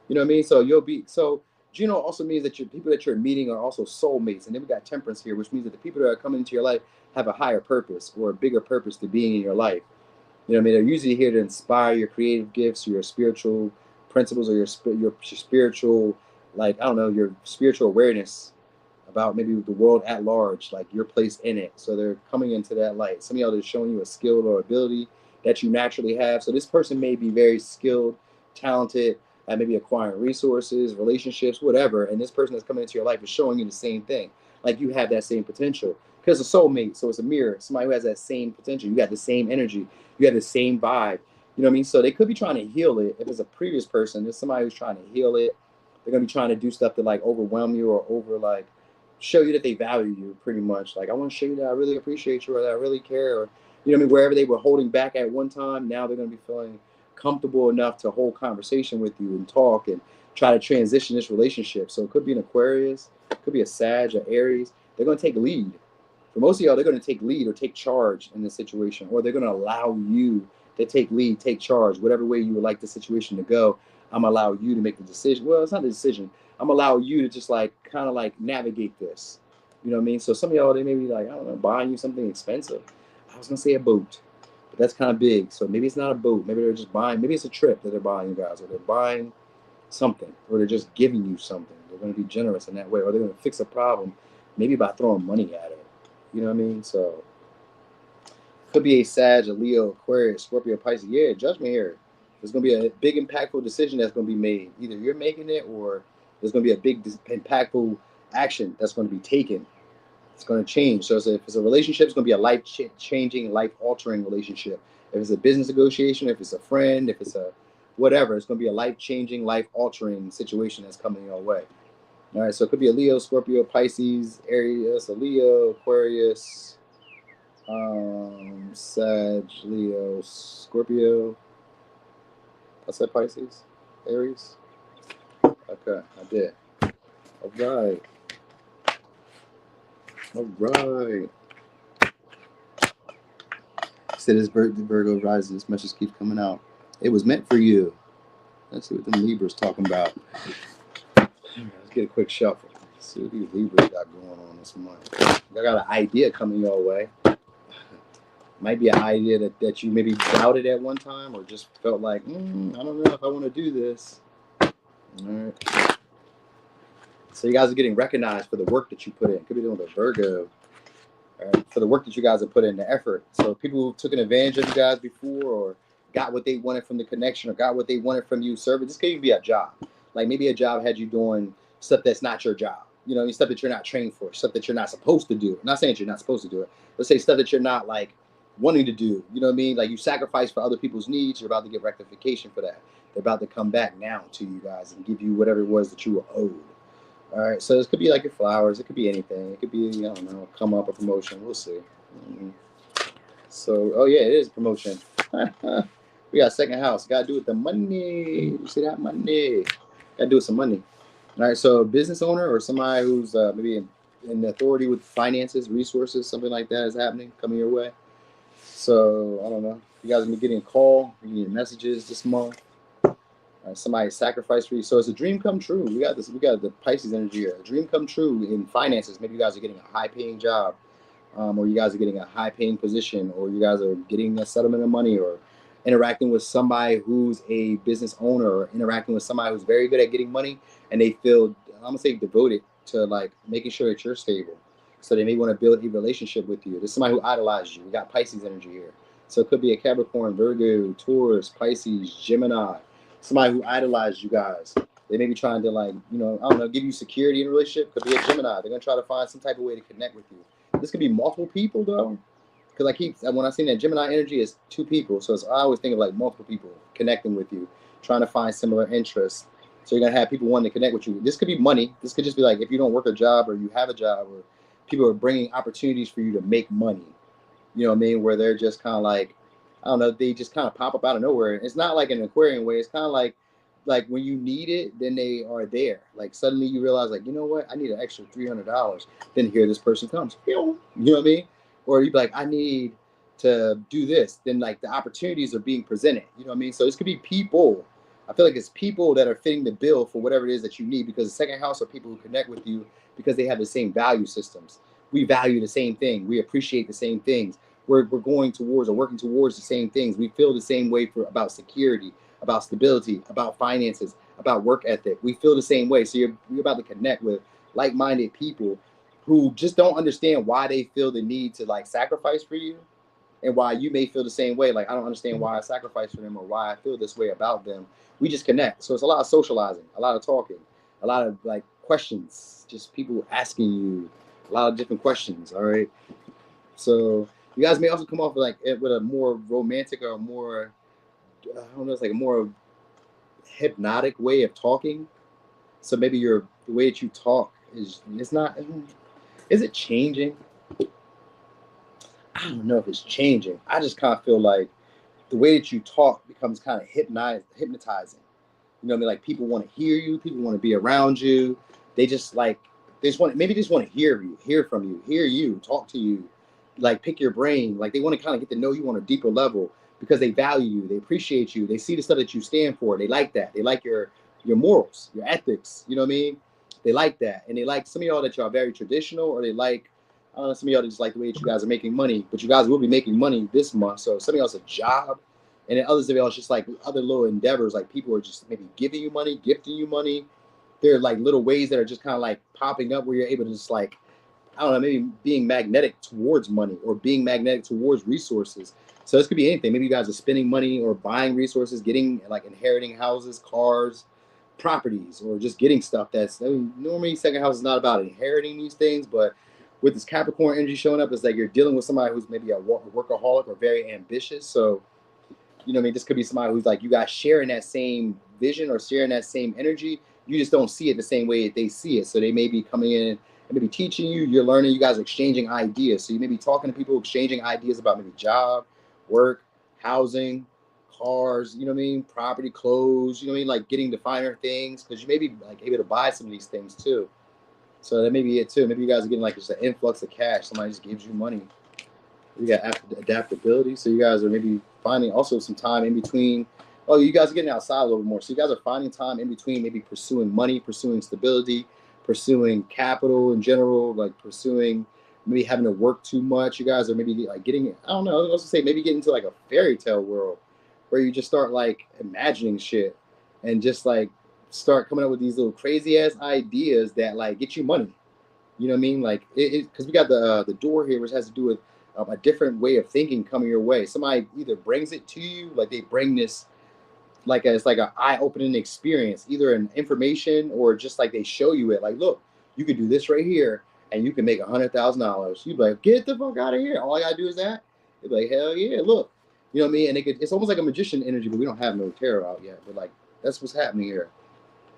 You know what I mean? So you'll be so. Juno also means that your people that you're meeting are also soulmates, and then we got Temperance here, which means that the people that are coming into your life have a higher purpose or a bigger purpose to being in your life. You know what I mean? They're usually here to inspire your creative gifts, your spiritual principles, or your spiritual, like I don't know, your spiritual awareness about maybe the world at large, like your place in it. So they're coming into that light. Some of y'all are showing you a skill or ability that you naturally have. So this person may be very skilled, talented, at maybe acquiring resources, relationships, whatever. And this person that's coming into your life is showing you the same thing. Like you have that same potential. Because it's a soulmate, so it's a mirror. Somebody who has that same potential. You got the same energy. You have the same vibe. You know what I mean? So they could be trying to heal it. If it's a previous person, there's somebody who's trying to heal it. They're gonna be trying to do stuff to like overwhelm you or over like show you that they value you pretty much. Like I want to show you that I really appreciate you or that I really care, or you know what I mean, wherever they were holding back at one time, now they're gonna be feeling comfortable enough to hold conversation with you and talk and try to transition this relationship. So it could be an Aquarius, it could be a Sag, an Aries. They're gonna take lead. For most of y'all, they're gonna take lead or take charge in this situation, or they're gonna allow you to take lead, take charge, whatever way you would like the situation to go. I'm gonna allow you to make the decision. Well, it's not the decision. I'm gonna allow you to just like kind of like navigate this. You know what I mean? So some of y'all, they may be like, I don't know, buying you something expensive. I was gonna say a boat, but that's kind of big. So maybe it's not a boat. Maybe they're just buying. Maybe it's a trip that they're buying you guys, or they're buying something, or they're just giving you something. They're gonna be generous in that way, or they're gonna fix a problem, maybe by throwing money at it. You know what I mean? So could be a Sag, a Leo, Aquarius, Scorpio, Pisces. Yeah, judgment here. There's going to be a big impactful decision that's going to be made. Either you're making it or there's going to be a big impactful action that's going to be taken. It's going to change. So if it's a relationship, it's going to be a life-changing, life-altering relationship. If it's a business negotiation, if it's a friend, if it's a whatever, it's going to be a life-changing, life-altering situation that's coming your way. All right, so it could be a Leo, Scorpio, Pisces, Aries, a Leo, Aquarius, Sag, Leo, Scorpio. I said Pisces, Aries. Okay, I did. All right. All right. Said this Virgo rises. This message keeps coming out. It was meant for you. Let's see what the Libra's talking about. Let's get a quick shuffle. Let's see what these Libras got going on this month. I got an idea coming your way. Might be an idea that you maybe doubted at one time or just felt like, I don't know if I want to do this. All right. So you guys are getting recognized for the work that you put in. Could be doing the Virgo. For the work that you guys have put in, the effort. So people who took an advantage of you guys before or got what they wanted from the connection or got what they wanted from you service. This could even be a job. Like maybe a job had you doing stuff that's not your job. You know, stuff that you're not trained for, stuff that you're not supposed to do. I'm not saying that you're not supposed to do it. Let's say stuff that you're not like wanting to do. You know what I mean? Like you sacrifice for other people's needs. You're about to get rectification for that. They're about to come back now to you guys and give you whatever it was that you were owed. All right, so this could be like your flowers. It could be anything. It could be, I don't know, come up a promotion. We'll see. So, oh yeah, it is promotion. We got second house. Got to do with the money. You see that money? Got to do with some money. All right, so a business owner or somebody who's maybe in authority with finances, resources, something like that is happening, coming your way. So, I don't know. You guys are going to be getting a call, getting messages this month. Somebody sacrificed for you. So it's a dream come true. We got this. We got the Pisces energy here. A dream come true in finances. Maybe you guys are getting a high paying job, or you guys are getting a high paying position, or you guys are getting a settlement of money, or interacting with somebody who's a business owner, or interacting with somebody who's very good at getting money, and they feel, I'm gonna say, devoted to like making sure that you're stable. So they may want to build a relationship with you. There's somebody who idolizes you. We got Pisces energy here. So it could be a Capricorn, Virgo, Taurus, Pisces, Gemini. Somebody who idolizes you guys. They may be trying to, like, I don't know, give you security in a relationship. Could be a Gemini. They're going to try to find some type of way to connect with you. This could be multiple people, though. Because when I see that Gemini energy is two people. So I always think of, like, multiple people connecting with you, trying to find similar interests. So you're going to have people wanting to connect with you. This could be money. This could just be, like, if you don't work a job or you have a job or people are bringing opportunities for you to make money. You know what I mean? Where they're just kind of like, I don't know, they just kind of pop up out of nowhere. It's not like an Aquarian way. It's kind of like when you need it, then they are there. Like suddenly you realize, like, you know what? I need an extra $300. Then here this person comes. You know what I mean? Or you'd be like, I need to do this. Then like the opportunities are being presented. You know what I mean? So this could be people. I feel like it's people that are fitting the bill for whatever it is that you need, because the second house are people who connect with you because they have the same value systems. We value the same thing. We appreciate the same things. We're going towards or working towards the same things. We feel the same way about security, about stability, about finances, about work ethic. We feel the same way. So you're about to connect with like-minded people who just don't understand why they feel the need to like sacrifice for you, and why you may feel the same way. Like, I don't understand why I sacrifice for them or why I feel this way about them. We just connect. So it's a lot of socializing, a lot of talking, a lot of like questions, just people asking you a lot of different questions. All right. So you guys may also come off with a more romantic or more, I don't know, it's like a more hypnotic way of talking. So maybe the way that you talk is it changing? I don't know if it's changing. I just kind of feel like the way that you talk becomes kind of hypnotizing. You know what I mean? Like people want to hear you, people want to be around you. They just want to hear from you, hear you, talk to you, like pick your brain. Like they want to kind of get to know you on a deeper level because they value you, they appreciate you, they see the stuff that you stand for. They like that. They like your morals, your ethics. You know what I mean? They like that, and they like some of y'all that y'all very traditional, or they like. I don't know, some of y'all just like the way that you guys are making money, but you guys will be making money this month. So some of y'all's a job, and then others of y'all just like other little endeavors. Like people are just maybe giving you money, gifting you money. There are like little ways that are just kind of like popping up where you're able to just like, I don't know, maybe being magnetic towards money or being magnetic towards resources. So this could be anything. Maybe you guys are spending money or buying resources, getting like inheriting houses, cars, properties, or just getting stuff normally second house is not about inheriting these things, but with this Capricorn energy showing up, it's like you're dealing with somebody who's maybe a workaholic or very ambitious. So, you know what I mean? This could be somebody who's like, you guys sharing that same vision or sharing that same energy. You just don't see it the same way that they see it. So they may be coming in and maybe teaching you, you're learning, you guys are exchanging ideas. So you may be talking to people, exchanging ideas about maybe job, work, housing, cars, you know what I mean? Property, clothes, you know what I mean? Like getting the finer things, because you may be like able to buy some of these things too. So that may be it too. Maybe you guys are getting like just an influx of cash. Somebody just gives you money. You got adaptability. So you guys are maybe finding also some time in between. Oh, you guys are getting outside a little bit more. So you guys are finding time in between, maybe pursuing money, pursuing stability, pursuing capital in general, like pursuing maybe having to work too much. You guys are maybe like getting, I don't know, I was going to say maybe getting into like a fairy tale world where you just start like imagining shit and just like start coming up with these little crazy ass ideas that like get you money. You know what I mean? Like because we got the door here, which has to do with a different way of thinking coming your way. Somebody either brings it to you, like they bring this like it's like an eye-opening experience, either an information or just like they show you it. Like, look, you could do this right here, and you can make $100,000. You'd be like, get the fuck out of here! All I gotta do is that. You'd be like, hell yeah, look, you know what I mean? And it's almost like a magician energy, but we don't have no tarot out yet. But like, that's what's happening here.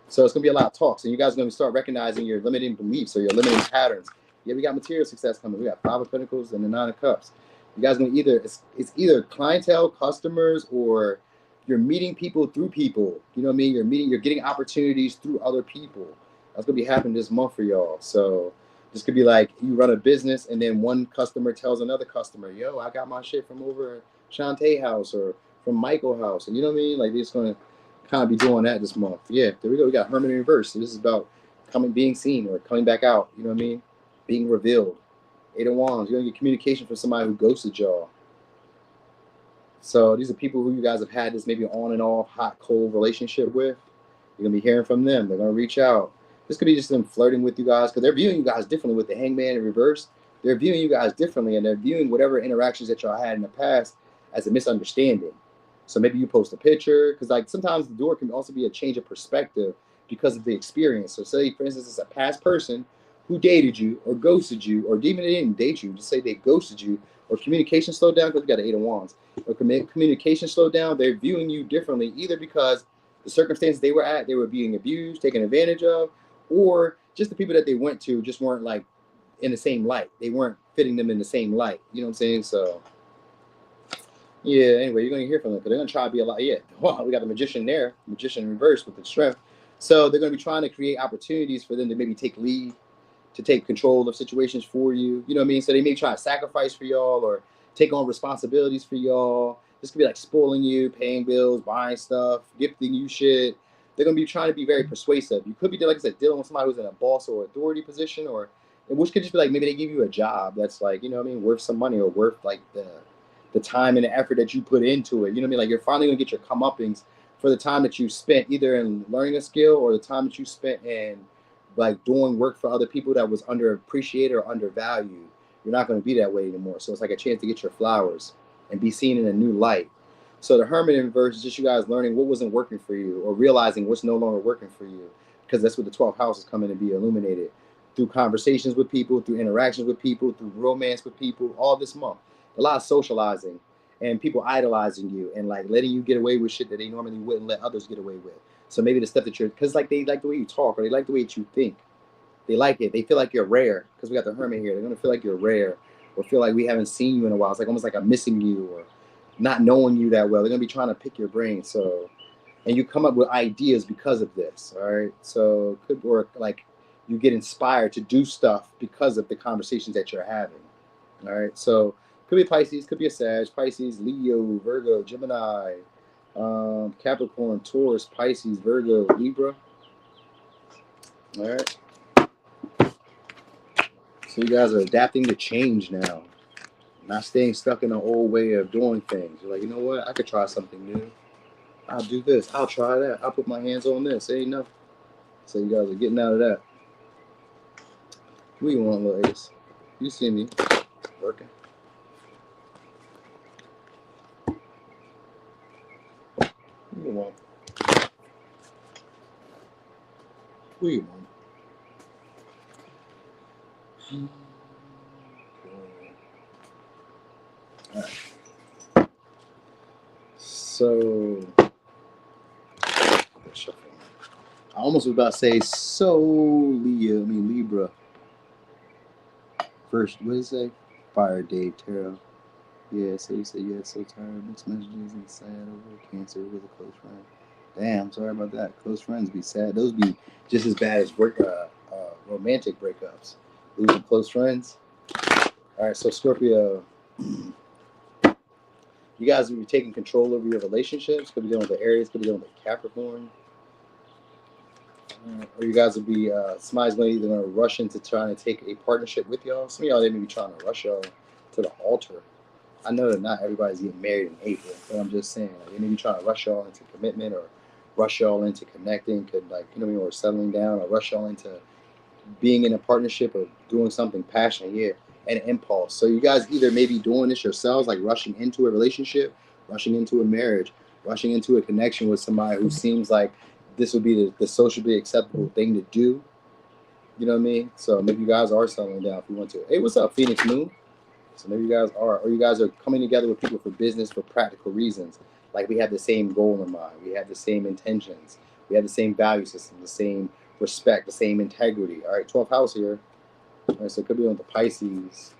So it's gonna be a lot of talks, and you guys are gonna start recognizing your limiting beliefs or your limiting patterns. Yeah, we got material success coming. We got Five of Pentacles and the Nine of Cups. You guys gonna either it's either clientele, customers, or you're meeting people through people. You know what I mean? You're getting opportunities through other people. That's gonna be happening this month for y'all. So this could be like you run a business, and then one customer tells another customer, "Yo, I got my shit from over at Shantae house or from Michael house," and you know what I mean? Like they're just gonna kind of be doing that this month. Yeah, there we go. We got Hermit in reverse. So this is about being seen or coming back out. You know what I mean? Being revealed. Eight of Wands. You're gonna get communication from somebody who ghosted y'all. So these are people who you guys have had this maybe on and off, hot, cold relationship with. You're gonna be hearing from them. They're gonna reach out. This could be just them flirting with you guys because they're viewing you guys differently with the Hangman in reverse. They're viewing you guys differently, and they're viewing whatever interactions that y'all had in the past as a misunderstanding. So maybe you post a picture because like sometimes the door can also be a change of perspective because of the experience. So say, for instance, it's a past person who dated you or ghosted you, or even they didn't date you, just say they ghosted you, or communication slowed down because we got the Eight of Wands. Or communication slowed down, they're viewing you differently, either because the circumstances they were at, they were being abused, taken advantage of, or just the people that they went to just weren't like in the same light. They weren't fitting them in the same light. You know what I'm saying? So yeah, anyway, you're going to hear from them because they're going to try to be a lot. Yeah, wow, we got the Magician there, Magician in reverse with the strength. So they're going to be trying to create opportunities for them to maybe take lead, to take control of situations for you. You know what I mean? So they may try to sacrifice for y'all or take on responsibilities for y'all. This could be like spoiling you, paying bills, buying stuff, gifting you shit. They're going to be trying to be very persuasive. You could be, like I said, dealing with somebody who's in a boss or authority position, or which could just be like maybe they give you a job that's like, you know what I mean, worth some money or worth like the time and the effort that you put into it. You know what I mean? Like you're finally going to get your comeuppings for the time that you spent either in learning a skill or the time that you spent in like doing work for other people that was underappreciated or undervalued. You're not going to be that way anymore. So it's like a chance to get your flowers and be seen in a new light. So the Hermit in reverse is just you guys learning what wasn't working for you or realizing what's no longer working for you, because that's what the 12th house is coming to be illuminated through conversations with people, through interactions with people, through romance with people, all this month. A lot of socializing and people idolizing you and like letting you get away with shit that they normally wouldn't let others get away with. So maybe the stuff that you're, because like they like the way you talk or they like the way that you think. They like it. They feel like you're rare because we got the Hermit here. They're going to feel like you're rare or feel like we haven't seen you in a while. It's like almost like I'm missing you or not knowing you that well. They're going to be trying to pick your brain. So, and you come up with ideas because of this. All right. So it could work like you get inspired to do stuff because of the conversations that you're having. All right. So could be Pisces, could be a Sag, Pisces, Leo, Virgo, Gemini, Capricorn, Taurus, Pisces, Virgo, Libra. All right. So you guys are adapting to change now, not staying stuck in the old way of doing things. You're like, you know what? I could try something new. I'll do this. I'll try that. I'll put my hands on this. Ain't nothing. So you guys are getting out of that. What do you want, little Ace? You see me working. What do you want? What do you want? All right. So, I almost was about to say Libra. First, what did it say? Fire Dave Tarot. Yeah, so you said you had so tired, mixed messages and sad over cancer with a close friend. Damn, sorry about that. Close friends be sad. Those be just as bad as work, romantic breakups, losing close friends. All right, so Scorpio, you guys will be taking control over your relationships. Could be dealing with the Aries, could be dealing with the Capricorn. Or you guys will be, somebody's going to rush into trying to take a partnership with y'all. Some of y'all, they may be trying to rush y'all to the altar. I know that not everybody's getting married in April, but I'm just saying, like, they may be trying to rush y'all into commitment or rush y'all into connecting, or settling down, or rush y'all into being in a partnership or doing something passionate, an impulse. So you guys either may be doing this yourselves, like rushing into a relationship, rushing into a marriage, rushing into a connection with somebody who seems like this would be the socially acceptable thing to do. You know what I mean? So maybe you guys are settling down if you want to. Hey, what's up, Phoenix Moon? So maybe you guys are, or you guys are coming together with people for business for practical reasons. Like we have the same goal in mind. We have the same intentions. We have the same value system, the same respect, the same integrity. All right, 12th house here. All right, so it could be on the Pisces.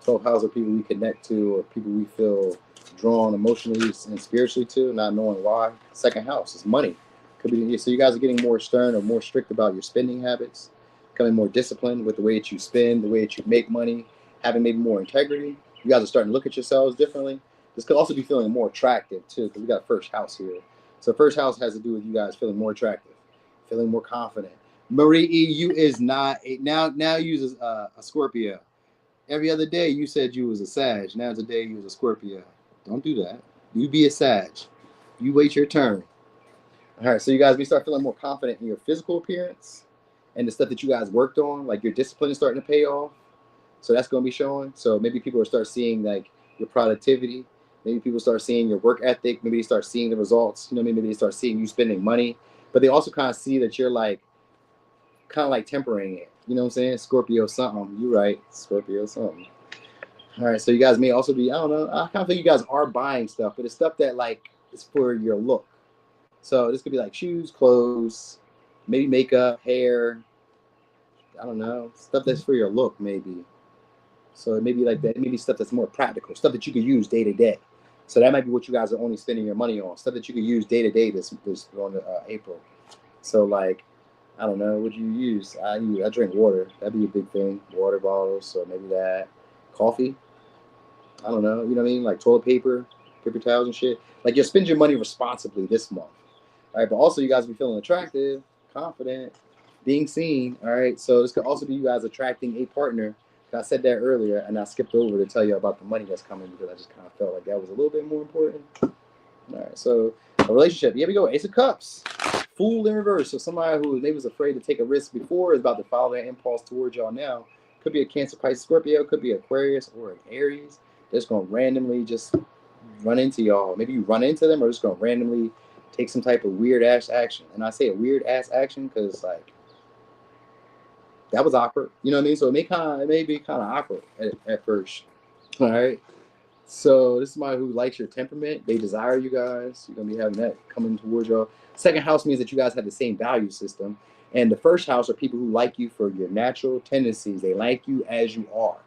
12th house are people we connect to or people we feel drawn emotionally and spiritually to, not knowing why. Second house is money. Could be, so you guys are getting more stern or more strict about your spending habits, becoming more disciplined with the way that you spend, the way that you make money, having maybe more integrity. You guys are starting to look at yourselves differently. This could also be feeling more attractive too, because we got first house here. So first house has to do with you guys feeling more attractive, feeling more confident. Marie E, you is not now you a Scorpio. Every other day you said you was a Sag. Now today you was a Scorpio. Don't do that. You be a Sag. You wait your turn. All right, so you guys, we start feeling more confident in your physical appearance and the stuff that you guys worked on, like your discipline is starting to pay off. So that's going to be showing. So maybe people will start seeing like your productivity. Maybe people start seeing your work ethic. Maybe they start seeing the results. You know, maybe they start seeing you spending money. But they also kind of see that you're like, kind of like tempering it. You know what I'm saying? Scorpio something. You're right. Scorpio something. All right, so you guys may also be, I don't know, I kind of think you guys are buying stuff, but it's stuff that like is for your look. So this could be like shoes, clothes, maybe makeup, hair. I don't know, stuff that's for your look, maybe. So it may be like that. Maybe stuff that's more practical, stuff that you could use day to day. So that might be what you guys are only spending your money on, stuff that you could use day to day. This on April. So like, I don't know, what do you use? I drink water. That'd be a big thing. Water bottles. So maybe that. Coffee. I don't know. You know what I mean? Like toilet paper, paper towels and shit. Like you'll spend your money responsibly this month. All right, but also you guys be feeling attractive, confident, being seen. All right, so this could also be you guys attracting a partner. I said that earlier, and I skipped over to tell you about the money that's coming because I just kind of felt like that was a little bit more important. All right, so a relationship. Here we go. Ace of Cups. Fool in reverse. So somebody who maybe was afraid to take a risk before is about to follow their impulse towards y'all now. Could be a Cancer, Pisces, Scorpio. Could be Aquarius or an Aries. They're just going to randomly just run into y'all. Maybe you run into them or just going to randomly take some type of weird-ass action. And I say a weird-ass action because, like, that was awkward. You know what I mean? So it may be kind of awkward at first. All right? So this is somebody who likes your temperament. They desire you guys. You're going to be having that coming towards y'all. Second house means that you guys have the same value system. And the first house are people who like you for your natural tendencies. They like you as you are.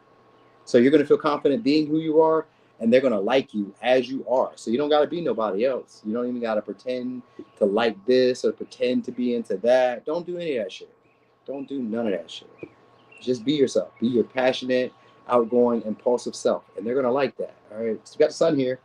So you're going to feel confident being who you are, and they're going to like you as you are. So you don't got to be nobody else. You don't even got to pretend to like this or pretend to be into that. Don't do any of that shit. Don't do none of that shit. Just be yourself. Be your passionate, outgoing, impulsive self. And they're going to like that. All right. So you got the sun here.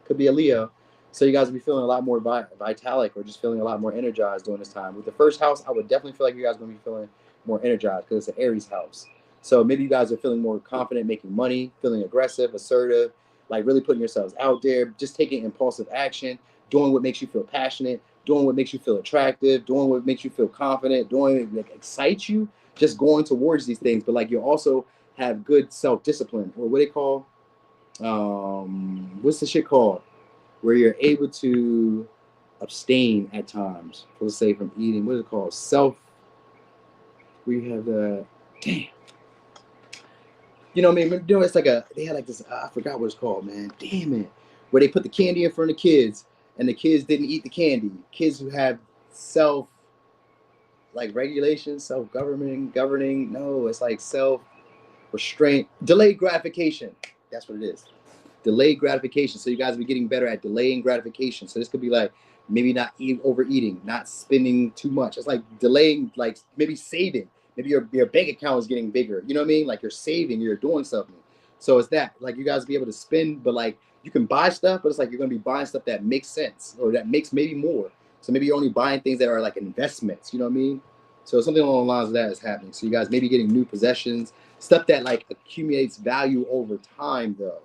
Could be a Leo. So you guys will be feeling a lot more vitalic or just feeling a lot more energized during this time. With the first house, I would definitely feel like you guys are going to be feeling more energized because it's an Aries house. So maybe you guys are feeling more confident, making money, feeling aggressive, assertive, like really putting yourselves out there, just taking impulsive action, doing what makes you feel passionate, doing what makes you feel attractive, doing what makes you feel confident, doing what excites you, just going towards these things. But like you also have good self-discipline, or what they call, what's the shit called? Where you're able to abstain at times, let's say from eating. What is it called? We have the, damn. You know what I mean? You know, it's like they had like this, I forgot what it's called, man. Damn it. Where they put the candy in front of kids and the kids didn't eat the candy. Kids who have regulation, governing. No, it's like self-restraint. Delayed gratification. That's what it is. Delayed gratification. So you guys will be getting better at delaying gratification. So this could be like maybe not overeating, not spending too much. It's like delaying, like maybe saving. Maybe your bank account is getting bigger. You know what I mean? Like you're saving, you're doing something. So it's that, like, you guys be able to spend, but like you can buy stuff, but it's like you're gonna be buying stuff that makes sense or that makes maybe more. So maybe you're only buying things that are like investments. You know what I mean? So something along the lines of that is happening. So you guys maybe getting new possessions, stuff that like accumulates value over time, though.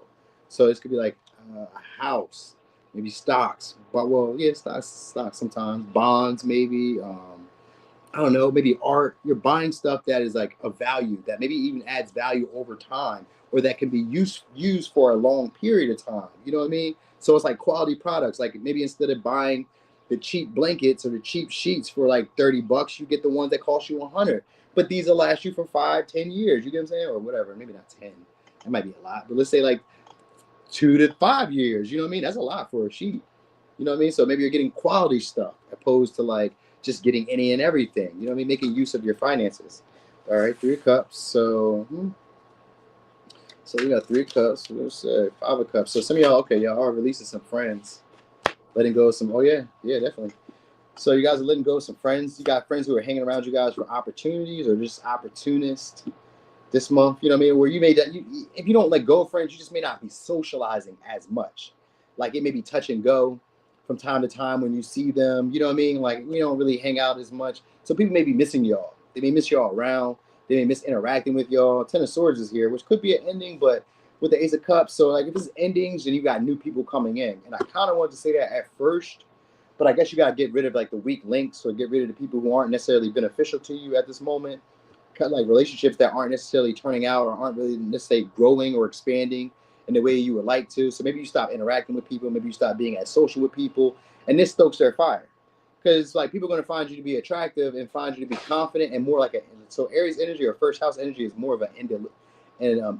So this could be like a house, maybe stocks, but well, yeah, stocks sometimes, bonds, maybe. I don't know, maybe art. You're buying stuff that is like of value, that maybe even adds value over time, or that can be used for a long period of time. You know what I mean? So it's like quality products. Like maybe instead of buying the cheap blankets or the cheap sheets for like $30, you get the ones that cost you 100. But these will last you for 5, 10 years. You get what I'm saying? Or whatever. Maybe not 10. That might be a lot. But let's say like 2 to 5 years. You know what I mean? That's a lot for a sheet. You know what I mean? So maybe you're getting quality stuff opposed to like just getting any and everything. You know what I mean? Making use of your finances. All right, 3 cups. So we got 3 cups. Let's say 5 of cups. So some of y'all, okay, y'all are releasing some friends, letting go of some. Oh yeah, definitely. So you guys are letting go of some friends. You got friends who are hanging around you guys for opportunities or just opportunists this month. You know what I mean? Where you may that if you don't let go of friends, you just may not be socializing as much. Like it may be touch and go from time to time when you see them. You know what I mean? Like we don't really hang out as much. So people may be missing y'all. They may miss y'all around. They may miss interacting with y'all. 10 of Swords is here, which could be an ending, but with the Ace of Cups, so like if it's endings, then you got new people coming in. And I kind of wanted to say that at first, but I guess you got to get rid of like the weak links or get rid of the people who aren't necessarily beneficial to you at this moment. Kind of like relationships that aren't necessarily turning out or aren't really necessarily growing or expanding in the way you would like to. So maybe you stop interacting with people. Maybe you stop being as social with people. And this stokes their fire. Because like people are going to find you to be attractive and find you to be confident and more like a. So Aries energy or first house energy is more of an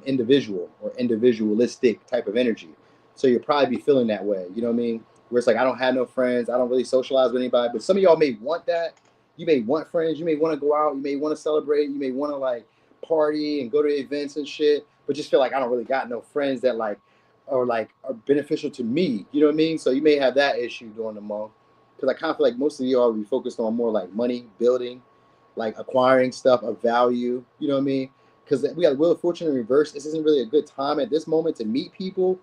individual or individualistic type of energy. So you'll probably be feeling that way. You know what I mean? Where it's like, I don't have no friends. I don't really socialize with anybody. But some of y'all may want that. You may want friends. You may want to go out. You may want to celebrate. You may want to like party and go to events and shit. But just feel like I don't really got no friends that like are beneficial to me. You know what I mean? So you may have that issue during the month. Because I kind of feel like most of you are be focused on more like money, building, like acquiring stuff of value. You know what I mean? Because we got Wheel of Fortune in reverse. This isn't really a good time at this moment to meet people.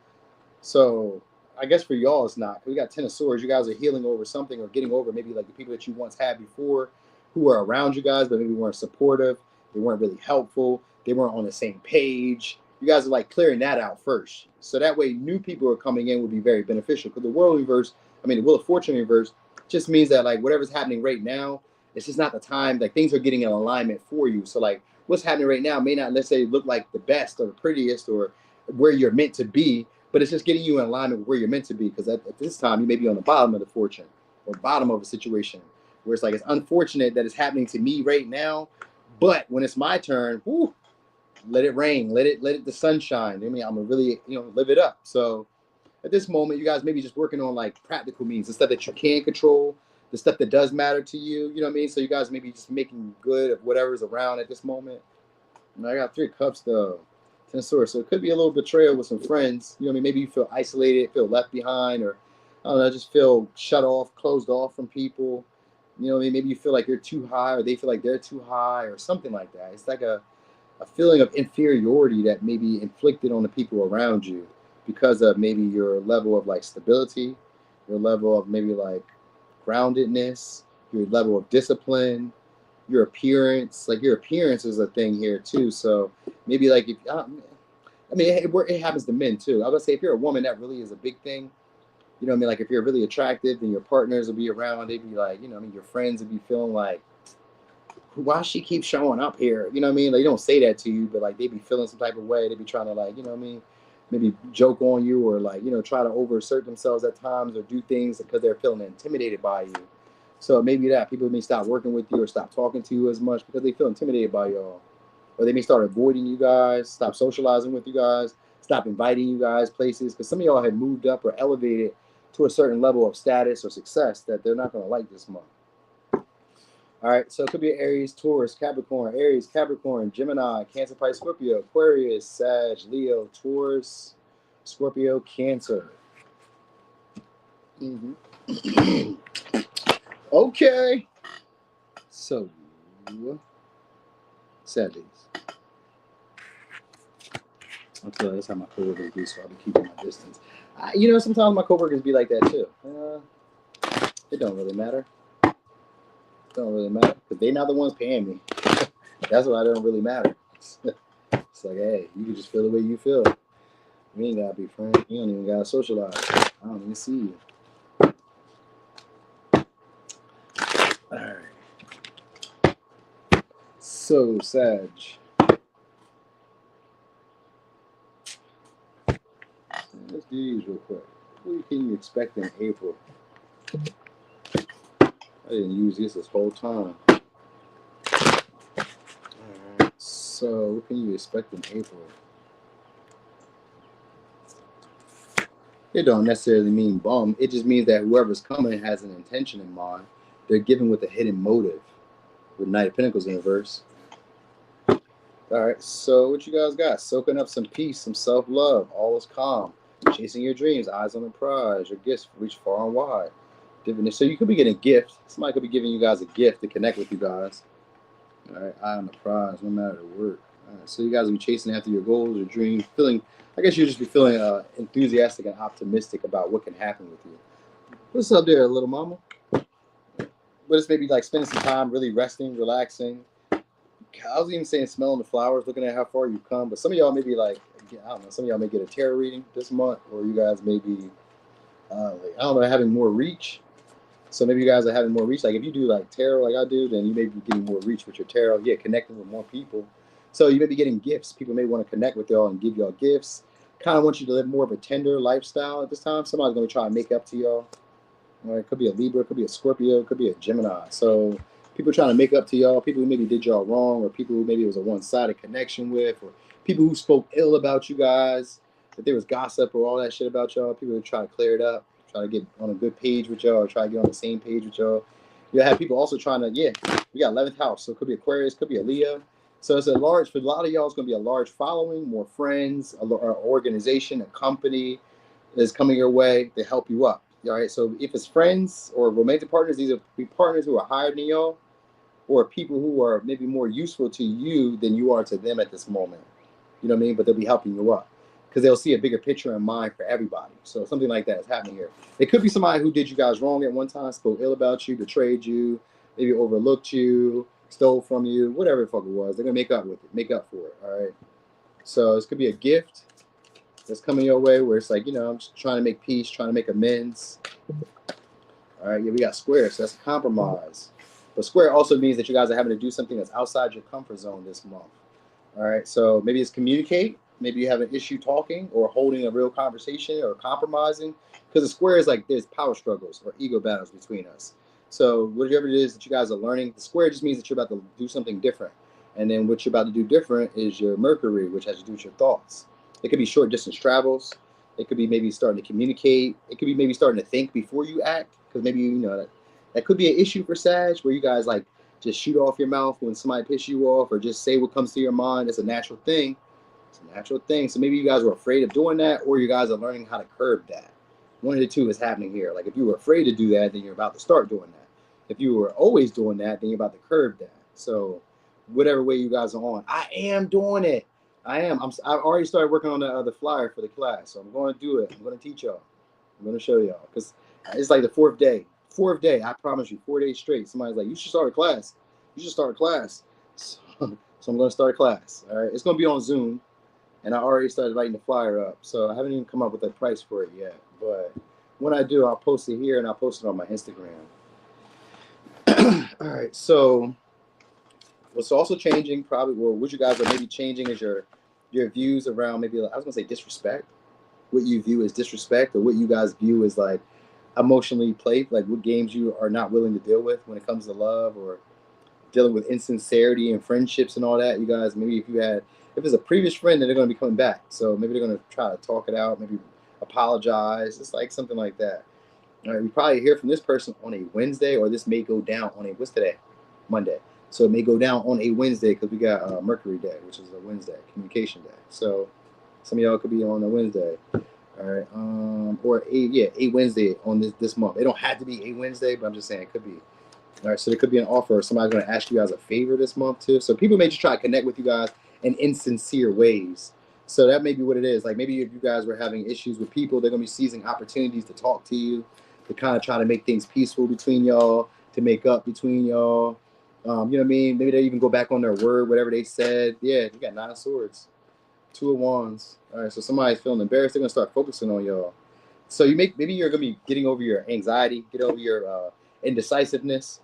So I guess for y'all it's not. We got 10 of Swords. You guys are healing over something or getting over maybe like the people that you once had before who were around you guys, but maybe weren't supportive. They weren't really helpful. They weren't on the same page. You guys are like clearing that out first. So that way new people are coming in will be very beneficial. Because the World reverse, the Wheel of Fortune reverse just means that like whatever's happening right now, it's just not the time. Like things are getting in alignment for you. So like what's happening right now may not necessarily look like the best or the prettiest or where you're meant to be, but it's just getting you in alignment with where you're meant to be. Because at this time, you may be on the bottom of the fortune or bottom of a situation where it's like, it's unfortunate that it's happening to me right now, but when it's my turn, whoo, let it rain, let it the sun shine. I'm gonna really, live it up. So at this moment, you guys may be just working on like practical means, the stuff that you can control, the stuff that does matter to you. You know what I mean? So you guys may be just making good of whatever's around at this moment. And I got 3 cups though. 10 of Swords. So it could be a little betrayal with some friends. You know what I mean? Maybe you feel isolated, feel left behind, or I don't know, just feel shut off, closed off from people. You know what I mean? Maybe you feel like you're too high or they feel like they're too high or something like that. It's like a feeling of inferiority that may be inflicted on the people around you because of maybe your level of like stability, your level of maybe like groundedness, your level of discipline, your appearance. Like your appearance is a thing here too. So maybe like if it happens to men too. I was gonna say if you're a woman, that really is a big thing. You know what I mean? Like if you're really attractive, then your partners will be around. They'd be like, your friends would be feeling like, why she keeps showing up here? You know what I mean? Like, they don't say that to you, but like they be feeling some type of way. They be trying to like, you know what I mean? Maybe joke on you or like, try to overassert themselves at times or do things because they're feeling intimidated by you. So maybe that people may stop working with you or stop talking to you as much because they feel intimidated by y'all. Or they may start avoiding you guys, stop socializing with you guys, stop inviting you guys places because some of y'all have moved up or elevated to a certain level of status or success that they're not going to like this month. All right, so it could be Aries, Taurus, Capricorn, Aries, Capricorn, Gemini, Cancer, Pisces, Scorpio, Aquarius, Sag, Leo, Taurus, Scorpio, Cancer. Okay. So, Saggies. I feel like that's how my coworkers be, so I'll be keeping my distance. You know, sometimes my coworkers be like that too. It don't really matter. It don't really matter because they're not the ones paying me. That's why it don't really matter. It's like, hey, you can just feel the way you feel. We ain't gotta be friends. You don't even gotta socialize. I don't even see you. All right. So, Sag. Let's do these real quick. What can you expect in April? I didn't use this whole time. Alright, so what can you expect in April? It don't necessarily mean bum. It just means that whoever's coming has an intention in mind. They're given with a hidden motive. With Knight of Pentacles in reverse. Alright, so what you guys got? Soaking up some peace, some self-love. All is calm. Chasing your dreams, eyes on the prize. Your gifts reach far and wide. So you could be getting a gift. Somebody could be giving you guys a gift to connect with you guys. All right, eye on the prize, no matter the work. All right, so you guys will be chasing after your goals, your dreams, feeling. I guess you'll just be feeling enthusiastic and optimistic about what can happen with you. What's up there, little mama? But it's maybe like spending some time really resting, relaxing. I was even saying smelling the flowers, looking at how far you've come. But some of y'all may be like, I don't know, some of y'all may get a tarot reading this month, or you guys may be, I don't know, having more reach. So maybe you guys are having more reach. Like if you do like tarot like I do, then you may be getting more reach with your tarot. Yeah, connecting with more people. So you may be getting gifts. People may want to connect with y'all and give y'all gifts. Kind of want you to live more of a tender lifestyle at this time. Somebody's going to try and make up to y'all. All right, it could be a Libra, it could be a Scorpio, it could be a Gemini. So people trying to make up to y'all, people who maybe did y'all wrong, or people who maybe it was a one-sided connection with, or people who spoke ill about you guys, if there was gossip or all that shit about y'all, people who try to clear it up, try to get on a good page with y'all, or try to get on the same page with y'all. You have people also trying to, we got 11th house, so it could be Aquarius, could be a Leo. So it's a large, for a lot of y'all, it's going to be a large following, more friends, an organization, a company is coming your way to help you up. All right, so if it's friends or romantic partners, these are partners who are higher than y'all, or people who are maybe more useful to you than you are to them at this moment. You know what I mean? But they'll be helping you up because they'll see a bigger picture in mind for everybody. So something like that is happening here. It could be somebody who did you guys wrong at one time, spoke ill about you, betrayed you, maybe overlooked you, stole from you, whatever the fuck it was. They're gonna make up with it, make up for it. All right. So this could be a gift that's coming your way where it's like, you know, I'm just trying to make peace, trying to make amends. All right, yeah, we got square, so that's a compromise. But square also means that you guys are having to do something that's outside your comfort zone this month. All right, so maybe it's communicate. Maybe you have an issue talking or holding a real conversation or compromising. Because the square is like there's power struggles or ego battles between us. So whatever it is that you guys are learning, the square just means that you're about to do something different. And then what you're about to do different is your Mercury, which has to do with your thoughts. It could be short distance travels. It could be maybe starting to communicate. It could be maybe starting to think before you act. Because maybe, you know, that could be an issue for Sag where you guys like just shoot off your mouth when somebody pisses you off or just say what comes to your mind. It's a natural thing. It's a natural thing. So maybe you guys were afraid of doing that, or you guys are learning how to curb that. One of the two is happening here. Like if you were afraid to do that, then you're about to start doing that. If you were always doing that, then you're about to curb that. So whatever way you guys are on, I am doing it. I am. I've already started working on the flyer for the class. So I'm going to do it. I'm going to teach y'all. I'm going to show y'all because it's like the fourth day. Fourth day, I promise you, 4 days straight. Somebody's like, you should start a class. You should start a class. So I'm going to start a class. All right. It's going to be on Zoom. And I already started writing the flyer up. So I haven't even come up with a price for it yet. But when I do, I'll post it here and I'll post it on my Instagram. All right. So what's also changing probably, well, what you guys are maybe changing is your views around maybe, I was going to say disrespect. What you view as disrespect or what you guys view as like emotionally played, like what games you are not willing to deal with when it comes to love or dealing with insincerity and friendships and all that. You guys, maybe if it's a previous friend, then they're going to be coming back. So maybe they're going to try to talk it out, maybe apologize. It's like something like that. All right, we probably hear from this person on a Wednesday, or this may go down on what's today? Monday. So it may go down on a Wednesday because we got Mercury Day, which is a Wednesday, communication day. So some of y'all could be on a Wednesday. All right, or a Wednesday on this month. It don't have to be a Wednesday, but I'm just saying it could be. All right, so there could be an offer, or somebody's going to ask you guys a favor this month too. So people may just try to connect with you guys in insincere ways. So that may be what it is. Like maybe if you guys were having issues with people, they're going to be seizing opportunities to talk to you, to kind of try to make things peaceful between y'all, to make up between y'all. You know what I mean? Maybe they even go back on their word, whatever they said. Yeah, you got 9 of Swords, 2 of Wands. All right, so somebody's feeling embarrassed. They're going to start focusing on y'all. So maybe you're going to be getting over your anxiety, get over your indecisiveness.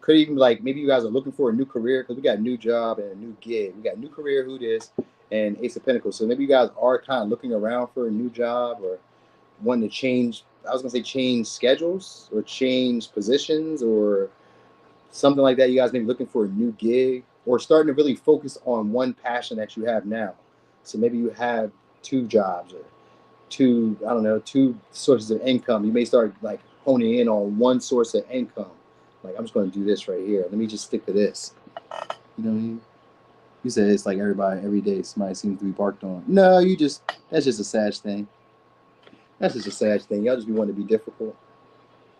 Could even like maybe you guys are looking for a new career because we got a new job and a new gig. We got new career, who this, and Ace of Pentacles. So maybe you guys are kind of looking around for a new job or wanting to change. I was gonna say change schedules or change positions or something like that. You guys may be looking for a new gig or starting to really focus on one passion that you have now. So maybe you have 2 jobs or 2, I don't know, 2 sources of income. You may start like honing in on one source of income. Like, I'm just going to do this right here. Let me just stick to this. You know what I mean? You said it's like every day somebody seems to be barked on. No, that's just a Sag thing. That's just a Sag thing. Y'all just be wanting to be difficult.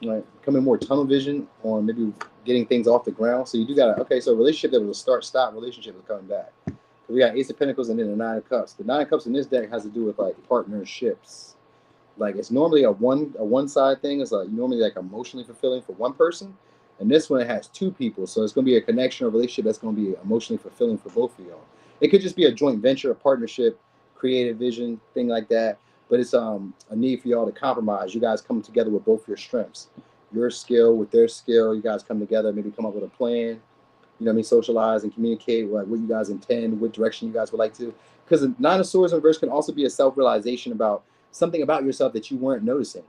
Like, becoming more tunnel vision on maybe getting things off the ground. So you do got to, okay, so a relationship that was a start-stop relationship is coming back. So we got Ace of Pentacles and then the 9 of Cups. The 9 of Cups in this deck has to do with, like, partnerships. Like, it's normally a one-side thing. It's like normally, like, emotionally fulfilling for one person. And this one, it has 2 people. So it's going to be a connection or relationship that's going to be emotionally fulfilling for both of y'all. It could just be a joint venture, a partnership, creative vision, thing like that. But it's a need for y'all to compromise. You guys come together with both your strengths. Your skill with their skill. You guys come together, maybe come up with a plan. You know what I mean? Socialize and communicate like what you guys intend, what direction you guys would like to. Because the 9 of Swords in reverse can also be a self-realization about something about yourself that you weren't noticing.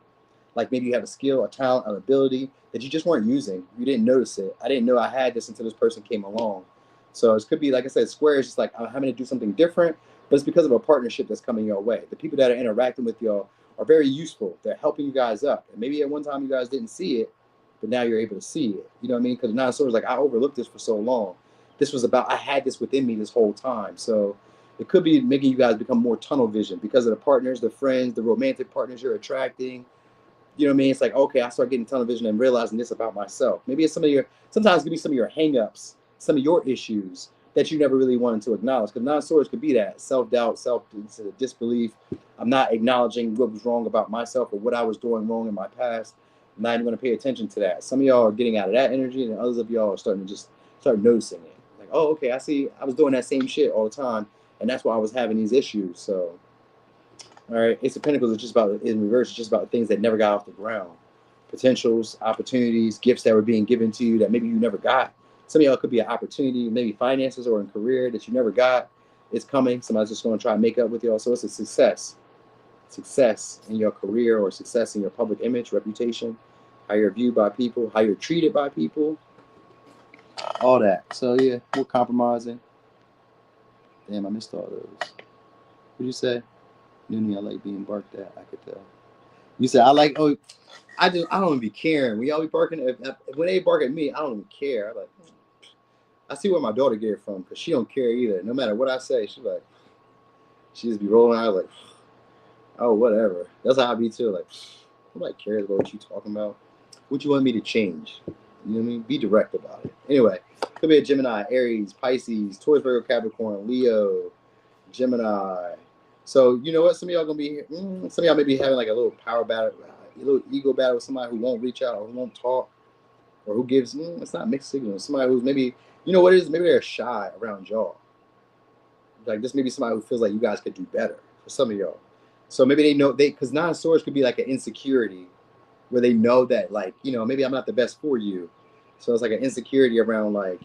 Like maybe you have a skill, a talent, an ability that you just weren't using. You didn't notice it. I didn't know I had this until this person came along. So it could be, like I said, square is just like I'm having to do something different, but it's because of a partnership that's coming your way. The people that are interacting with y'all are very useful. They're helping you guys up. And maybe at one time you guys didn't see it, but now you're able to see it. You know what I mean? Because 9 of Swords, like I overlooked this for so long. This was about, I had this within me this whole time. So it could be making you guys become more tunnel vision because of the partners, the friends, the romantic partners you're attracting. You know what I mean? It's like, okay, I start getting tunnel vision and realizing this about myself. Maybe it's sometimes it could be some of your hangups, some of your issues that you never really wanted to acknowledge. Because 9 of Swords could be that self-doubt, disbelief. I'm not acknowledging what was wrong about myself or what I was doing wrong in my past. I'm not even going to pay attention to that. Some of y'all are getting out of that energy, and others of y'all are starting to just start noticing it. Like, oh, okay, I see. I was doing that same shit all the time, and that's why I was having these issues. So. All right, Ace of Pentacles is just about, in reverse, it's just about things that never got off the ground. Potentials, opportunities, gifts that were being given to you that maybe you never got. Some of y'all could be an opportunity, maybe finances or in career that you never got. It's coming. Somebody's just going to try and make up with y'all. So it's a success. Success in your career or success in your public image, reputation, how you're viewed by people, how you're treated by people. All that. So yeah, more compromising. Damn, I missed all those. What'd you say? Nuni, I like being barked at. I could tell. You said I like. Oh, I don't even be caring. When y'all be barking, when they bark at me, I don't even care. I like. I see where my daughter get it from because she don't care either. No matter what I say, she just be rolling out like, oh whatever. That's how I be too. Like, nobody cares about what you talking about. What you want me to change? You know what I mean? Be direct about it. Anyway, could be a Gemini, Aries, Pisces, Taurus, Virgo, Capricorn, Leo, Gemini. So you know what? Some of y'all gonna be. Some of y'all may be having like a little power battle, a little ego battle with somebody who won't reach out or who won't talk, or who gives. It's not mixed signals. Somebody who's maybe, you know what it is? Maybe they're shy around y'all. Like this may be somebody who feels like you guys could do better for some of y'all. So maybe they know because 9 of Swords could be like an insecurity, where they know that like maybe I'm not the best for you. So it's like an insecurity around like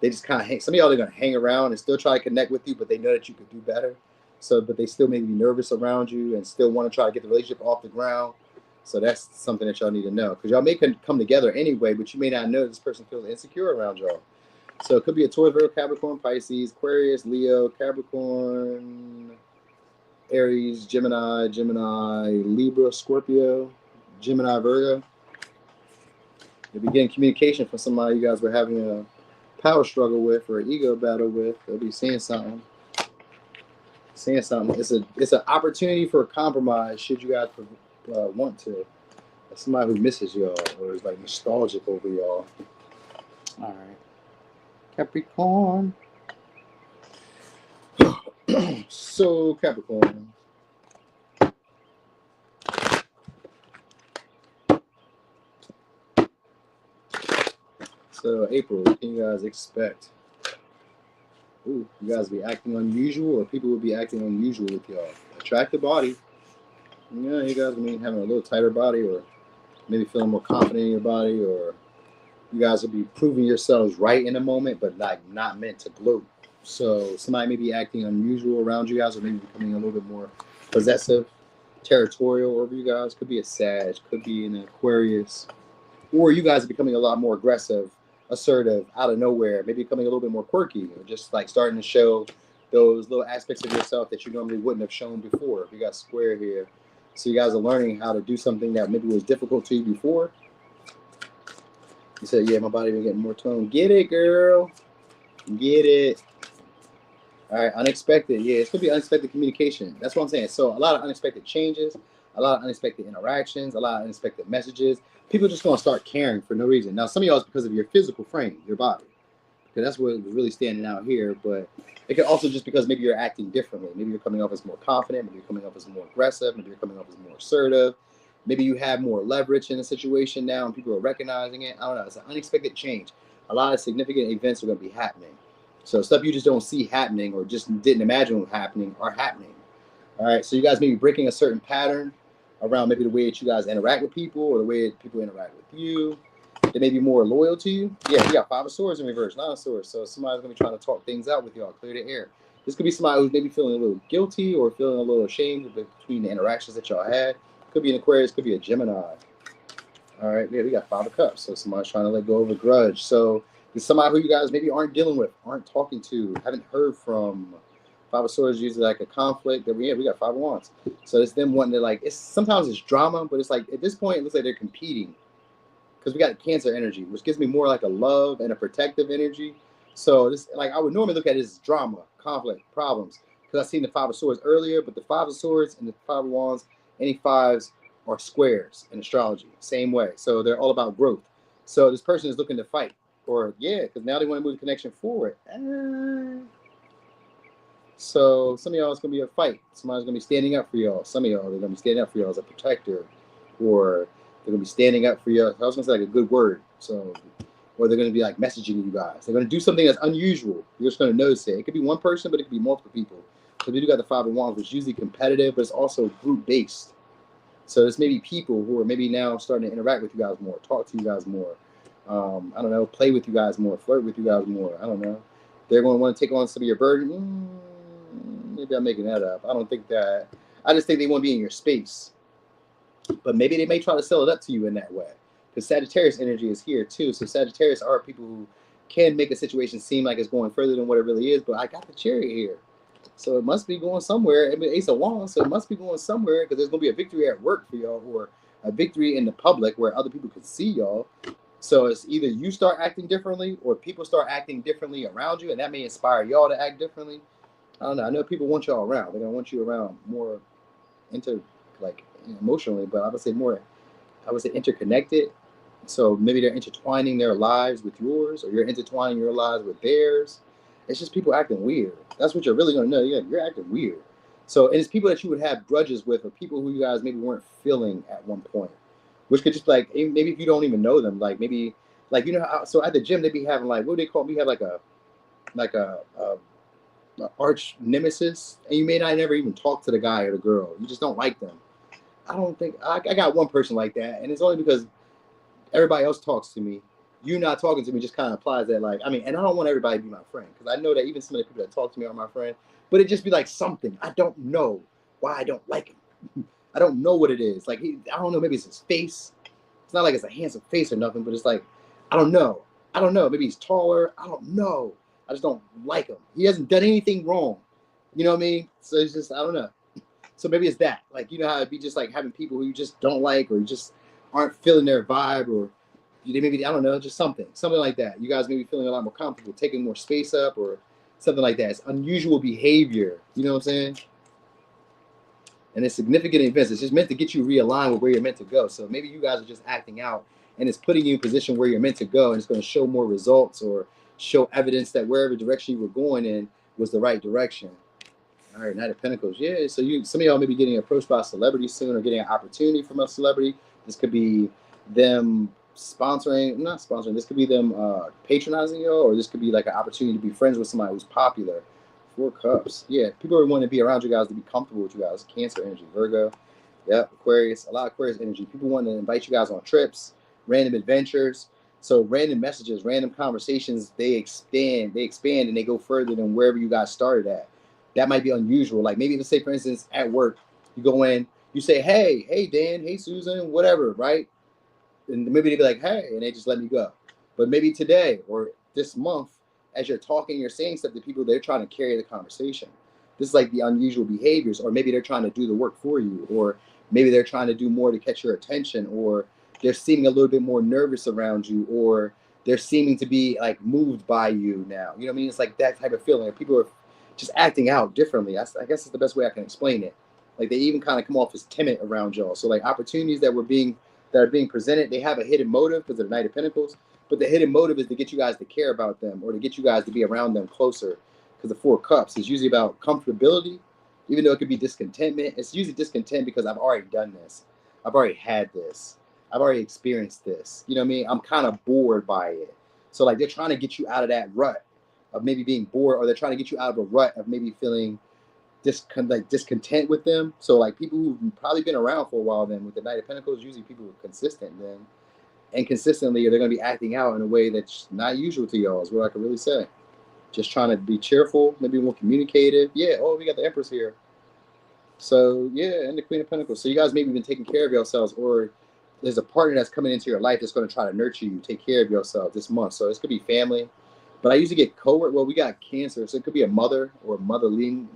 they just kind of hang. Some of y'all are gonna hang around and still try to connect with you, but they know that you could do better. So, but they still may be nervous around you and still want to try to get the relationship off the ground. So that's something that y'all need to know because y'all may come together anyway, but you may not know this person feels insecure around y'all. So it could be a Taurus, Virgo, Capricorn, Pisces, Aquarius, Leo, Capricorn, Aries, Gemini, Libra, Scorpio, Gemini, Virgo. You'll be getting communication from somebody you guys were having a power struggle with or an ego battle with. They'll be saying something. It's an opportunity for a compromise should you guys want to. That's somebody who misses y'all or is like nostalgic over y'all. All right. Capricorn. So Capricorn. So April, what can you guys expect? Ooh, you guys be acting unusual, or people will be acting unusual with y'all. Attractive body. Yeah, you guys will be having a little tighter body, or maybe feeling more confident in your body, or you guys will be proving yourselves right in a moment, but like not meant to gloat. So somebody may be acting unusual around you guys, or maybe becoming a little bit more possessive, territorial over you guys. Could be a Sag, could be an Aquarius, or you guys are becoming a lot more aggressive, assertive, out of nowhere, maybe becoming a little bit more quirky, or just like starting to show those little aspects of yourself that you normally wouldn't have shown before. We got square here. So you guys are learning how to do something that maybe was difficult to you before. You said, yeah, my body been getting more tone. Get it, girl. Get it. All right, unexpected. Yeah, it's going to be unexpected communication. That's what I'm saying. So a lot of unexpected changes, a lot of unexpected interactions, a lot of unexpected messages. People just going to start caring for no reason. Now, some of y'all is because of your physical frame, your body. Because that's what was really standing out here. But it could also just because maybe you're acting differently. Maybe you're coming off as more confident. Maybe you're coming off as more aggressive. Maybe you're coming off as more assertive. Maybe you have more leverage in a situation now and people are recognizing it. I don't know. It's an unexpected change. A lot of significant events are going to be happening. So stuff you just don't see happening or just didn't imagine happening are happening. All right. So you guys may be breaking a certain pattern around maybe the way that you guys interact with people or the way that people interact with you. They may be more loyal to you. Yeah, we got 5 of Swords in reverse, 9 of Swords. So somebody's going to be trying to talk things out with y'all, clear the air. This could be somebody who's maybe feeling a little guilty or feeling a little ashamed between the interactions that y'all had. Could be an Aquarius, could be a Gemini. All right, yeah, we got 5 of Cups. So somebody's trying to let go of a grudge. So it's somebody who you guys maybe aren't dealing with, aren't talking to, haven't heard from. 5 of Swords is usually like a conflict. That we got 5 of Wands. So it's them wanting to like, sometimes it's drama, but it's like at this point, it looks like they're competing. Because we got Cancer energy, which gives me more like a love and a protective energy. So this, like, I would normally look at it as drama, conflict, problems. Because I've seen the 5 of Swords earlier, but the 5 of Swords and the 5 of Wands, any 5s are squares in astrology, same way. So they're all about growth. So this person is looking to fight, or yeah, because now they want to move the connection forward. So some of y'all it's gonna be a fight. Somebody's gonna be standing up for y'all. Some of y'all they're gonna be standing up for y'all as a protector, or they're gonna be standing up for you. I was gonna say like a good word. So, or they're gonna be like messaging you guys. They're gonna do something that's unusual. You're just gonna notice it. It could be one person, but it could be multiple people. So we do got the 5 of Wands, which is usually competitive, but it's also group based. So there's maybe people who are maybe now starting to interact with you guys more, talk to you guys more. I don't know, play with you guys more, flirt with you guys more. I don't know. They're going to want to take on some of your burden. Maybe I'm making that up. I don't think that. I just think they want to be in your space. But maybe they may try to sell it up to you in that way. Because Sagittarius energy is here too. So Sagittarius are people who can make a situation seem like it's going further than what it really is. But I got the Chariot here. So it must be going somewhere. I mean, Ace of Wands, so it must be going somewhere because there's going to be a victory at work for y'all or a victory in the public where other people can see y'all. So it's either you start acting differently or people start acting differently around you, and that may inspire y'all to act differently. I don't know. I know people want y'all around. They're going to want you around more emotionally, but I would say interconnected. So maybe they're intertwining their lives with yours, or you're intertwining your lives with theirs. It's just people acting weird. That's what you're really going to know. You're acting weird. So, and it's people that you would have grudges with, or people who you guys maybe weren't feeling at one point, which could just like, maybe if you don't even know them, like maybe, like, you know, so at the gym, they be having like, what do they call it? We have like a arch nemesis, and you may not never even talk to the guy or the girl. You just don't like them. I don't think, I got one person like that, and it's only because everybody else talks to me. You not talking to me just kind of applies that, like, I mean, and I don't want everybody to be my friend, because I know that even some of the people that talk to me are my friend, but it just be like something. I don't know why I don't like him. I don't know what it is. Like, I don't know, maybe it's his face. It's not like it's a handsome face or nothing, but it's like, I don't know. Maybe he's taller. I don't know. I just don't like him. He hasn't done anything wrong. You know what I mean? So it's just, I don't know. So maybe it's that. Like, you know how it'd be just like having people who you just don't like, or you just aren't feeling their vibe, or maybe, I don't know, just something like that. You guys may be feeling a lot more comfortable, taking more space up, or something like that. It's unusual behavior. You know what I'm saying? And it's significant events. It's just meant to get you realigned with where you're meant to go. So maybe you guys are just acting out, and it's putting you in a position where you're meant to go, and it's going to show more results or show evidence that wherever direction you were going in was the right direction. All right, Knight of Pentacles. Yeah, so some of y'all may be getting approached by a celebrity soon, or getting an opportunity from a celebrity. This could be them sponsoring, not sponsoring. This could be them patronizing you, or this could be like an opportunity to be friends with somebody who's popular. Four Cups. Yeah, people are wanting to be around you guys, to be comfortable with you guys. Cancer energy, Virgo. Yep, Aquarius. A lot of Aquarius energy. People want to invite you guys on trips, random adventures. So random messages, random conversations, they expand, and they go further than wherever you guys started at. That might be unusual. Like maybe let's say, for instance, at work, you go in, you say, hey Dan, hey Susan, whatever, right? And maybe they'd be like, hey, and they just let me go. But maybe today or this month, as you're talking, you're saying stuff to people, they're trying to carry the conversation. This is like the unusual behaviors, or maybe they're trying to do the work for you, or maybe they're trying to do more to catch your attention, or they're seeming a little bit more nervous around you, or they're seeming to be like moved by you now. You know what I mean? It's like that type of feeling. People are just acting out differently. I guess it's the best way I can explain it. Like they even kind of come off as timid around y'all. So like opportunities that are being presented, they have a hidden motive because of the Knight of Pentacles. But the hidden motive is to get you guys to care about them, or to get you guys to be around them closer. Because the Four Cups is usually about comfortability, even though it could be discontentment. It's usually discontent because I've already done this. I've already had this. I've already experienced this. You know what I mean? I'm kind of bored by it. So like they're trying to get you out of that rut of maybe being bored, or they're trying to get you out of a rut of maybe feeling discontent with them. So like people who've probably been around for a while, then with the Knight of Pentacles, usually people who are consistent then. And consistently, they're going to be acting out in a way that's not usual to y'all, is what I can really say. Just trying to be cheerful, maybe more communicative. Yeah, oh, we got the Empress here. So, yeah, and the Queen of Pentacles. So you guys maybe been taking care of yourselves, or there's a partner that's coming into your life that's going to try to nurture you, take care of yourself this month. So this could be family. But I usually get cohort. Well, we got Cancer, so it could be a mother or motherly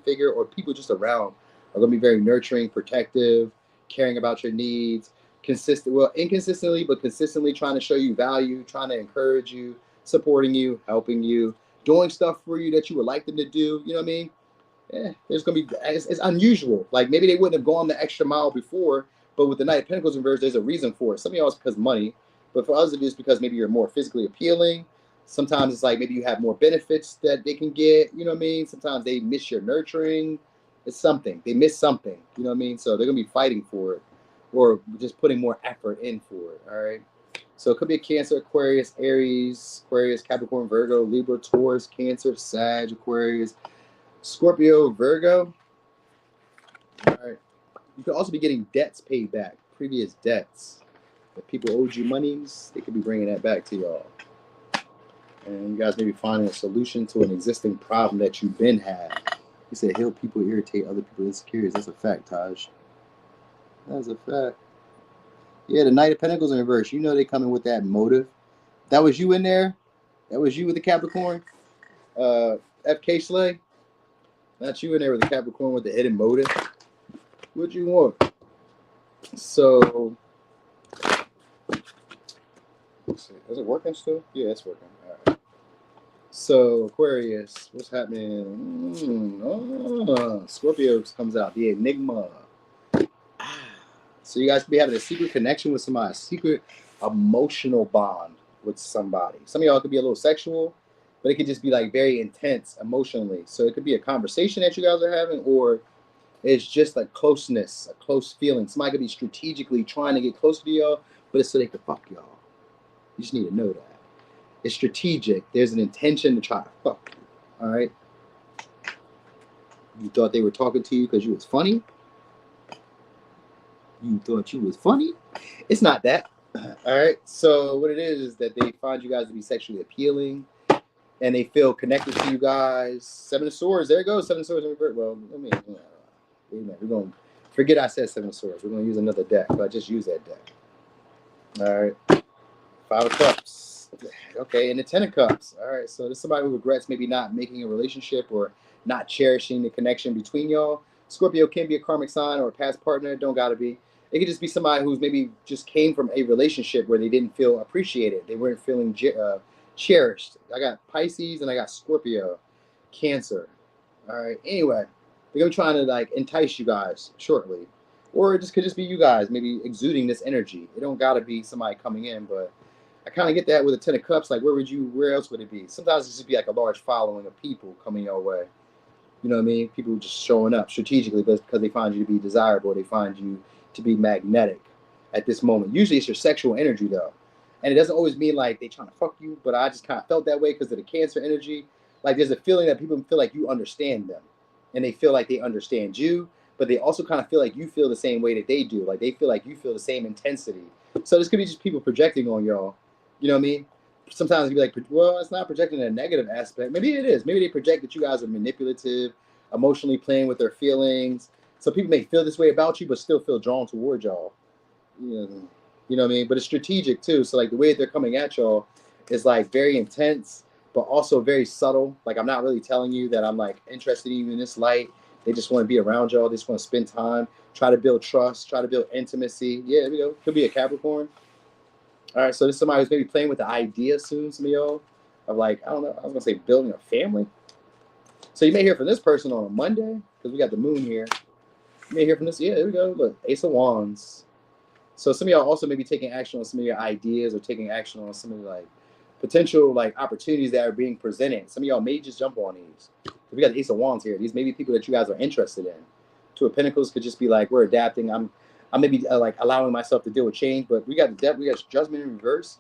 figure, or people just around are going to be very nurturing, protective, caring about your needs. Inconsistently, but consistently trying to show you value, trying to encourage you, supporting you, helping you, doing stuff for you that you would like them to do. You know what I mean? There's gonna be, it's unusual. Like maybe they wouldn't have gone the extra mile before, but with the Knight of Pentacles reverse, there's a reason for it. Some of y'all it's because money, but for others it is because maybe you're more physically appealing. Sometimes it's like maybe you have more benefits that they can get. You know what I mean? Sometimes they miss your nurturing. It's something. They miss something. You know what I mean? So they're gonna be fighting for it, or just putting more effort in for it. All right. So it could be a Cancer, Aquarius, Aries, Aquarius, Capricorn, Virgo, Libra, Taurus, Cancer, Sag, Aquarius, Scorpio, Virgo. All right. You could also be getting debts paid back, previous debts. If people owed you monies, they could be bringing that back to y'all. And you guys may be finding a solution to an existing problem that you've been had. He said, heal people, irritate other people, insecurities. That's a fact, Taj. That's a fact. Yeah, the Knight of Pentacles in reverse. You know they coming with that motive. That was you in there? That was you with the Capricorn? FK Slay? Not you in there with the Capricorn with the hidden motive. What you want? So, let's see. Is it working still? Yeah, it's working. All right. So, Aquarius, what's happening? Scorpio comes out. The Enigma. So you guys could be having a secret connection with somebody, a secret emotional bond with somebody. Some of y'all could be a little sexual, but it could just be like very intense emotionally. So it could be a conversation that you guys are having, or it's just a closeness, a close feeling. Somebody could be strategically trying to get closer to y'all, but it's so they can fuck y'all. You just need to know that. It's strategic. There's an intention to try to fuck you. All right? You thought they were talking to you because you was funny? You thought you was funny? It's not that. All right. So what it is that they find you guys to be sexually appealing, and they feel connected to you guys. Seven of Swords. There it goes. Seven of Swords. Well, we're going to forget I said Seven of Swords. We're going to use another deck, but I just use that deck. All right. Five of Cups. Okay. And the Ten of Cups. All right. So this is somebody who regrets maybe not making a relationship or not cherishing the connection between y'all. Scorpio can be a karmic sign or a past partner. Don't got to be. It could just be somebody who's maybe just came from a relationship where they didn't feel appreciated. They weren't feeling cherished. I got Pisces and I got Scorpio, Cancer. All right. Anyway, They're gonna be trying to like entice you guys shortly, or it just could just be you guys maybe exuding this energy. It don't gotta be somebody coming in, but I kind of get that with a 10 of cups. Like, where else would it be? Sometimes it just be like a large following of people coming your way. You know what I mean? People just showing up strategically because they find you to be desirable. They find you to be magnetic at this moment. Usually it's your sexual energy though. And it doesn't always mean like they trying to fuck you, but I just kind of felt that way because of the Cancer energy. Like there's a feeling that people feel like you understand them and they feel like they understand you, but they also kind of feel like you feel the same way that they do. Like they feel like you feel the same intensity. So this could be just people projecting on y'all. You know what I mean? Sometimes you'd be like, well, it's not projecting in a negative aspect. Maybe it is. Maybe they project that you guys are manipulative, emotionally playing with their feelings. So people may feel this way about you, but still feel drawn towards y'all. You know what I mean? But it's strategic too. So like the way that they're coming at y'all is like very intense, but also very subtle. Like I'm not really telling you that I'm like interested in you in this light. They just want to be around y'all. They just want to spend time, try to build trust, try to build intimacy. Yeah, there we go. Could be a Capricorn. All right, so this is somebody who's maybe playing with the idea soon, some of y'all, of like, I don't know, I was gonna say building a family. So you may hear from this person on a Monday, because we got the moon here. You may hear from this, yeah, there we go, look, Ace of Wands. So some of y'all also may be taking action on some of your ideas or taking action on some of the like potential like opportunities that are being presented. Some of y'all may just jump on these. We got the Ace of Wands here. These may be people that you guys are interested in. Two of Pentacles could just be like, we're adapting. I'm maybe like allowing myself to deal with change, but we got the depth, we got Judgment in reverse.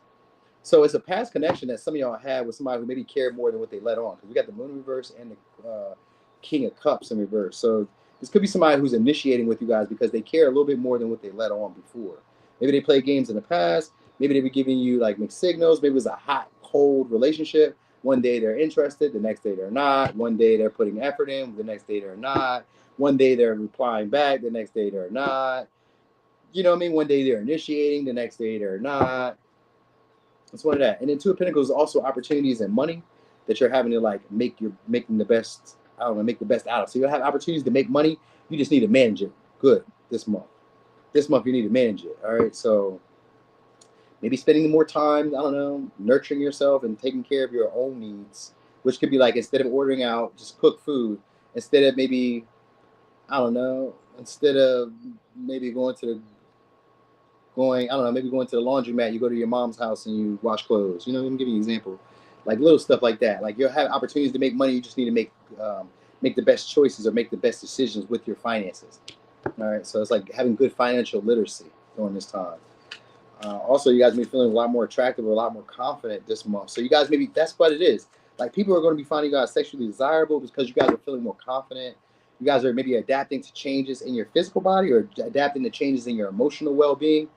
So it's a past connection that some of y'all had with somebody who maybe cared more than what they let on. Because we got the Moon in reverse and the King of Cups in reverse. So this could be somebody who's initiating with you guys because they care a little bit more than what they let on before. Maybe they played games in the past. Maybe they were giving you like mixed signals. Maybe it was a hot, cold relationship. One day they're interested, the next day they're not. One day they're putting effort in, the next day they're not. One day they're replying back, the next day they're not. You know what I mean? One day they're initiating, the next day they're not. It's one of that. And then Two of Pentacles is also opportunities and money that you're having to like making the best, I don't know, make the best out of. So you'll have opportunities to make money. You just need to manage it good this month. This month you need to manage it. All right. So maybe spending more time, I don't know, nurturing yourself and taking care of your own needs, which could be like instead of ordering out, just cook food. Instead of maybe, I don't know, instead of maybe I don't know, maybe going to the laundromat, you go to your mom's house and you wash clothes. You know, let me give you an example. Like little stuff like that. Like you'll have opportunities to make money. You just need to make the best choices or make the best decisions with your finances. All right. So it's like having good financial literacy during this time. Also, you guys may be feeling a lot more attractive or a lot more confident this month. So you guys maybe, that's what it is. Like people are going to be finding you guys sexually desirable because you guys are feeling more confident. You guys are maybe adapting to changes in your physical body or adapting to changes in your emotional well-being.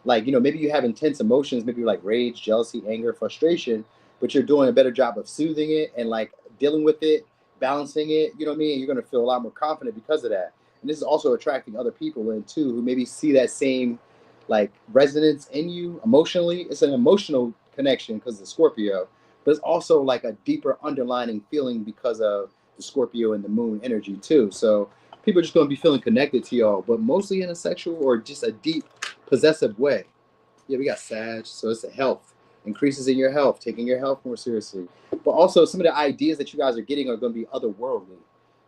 Like, you know, maybe you have intense emotions, maybe like rage, jealousy, anger, frustration, but you're doing a better job of soothing it and like dealing with it, balancing it, you know what I mean? And you're going to feel a lot more confident because of that. And this is also attracting other people in too, who maybe see that same like resonance in you emotionally. It's an emotional connection because of the Scorpio, but it's also like a deeper underlining feeling because of the Scorpio and the moon energy too. So people are just going to be feeling connected to y'all, but mostly in a sexual or just a deep possessive way. Yeah, we got Sag, so it's a health. Increases in your health, taking your health more seriously. But also some of the ideas that you guys are getting are going to be otherworldly,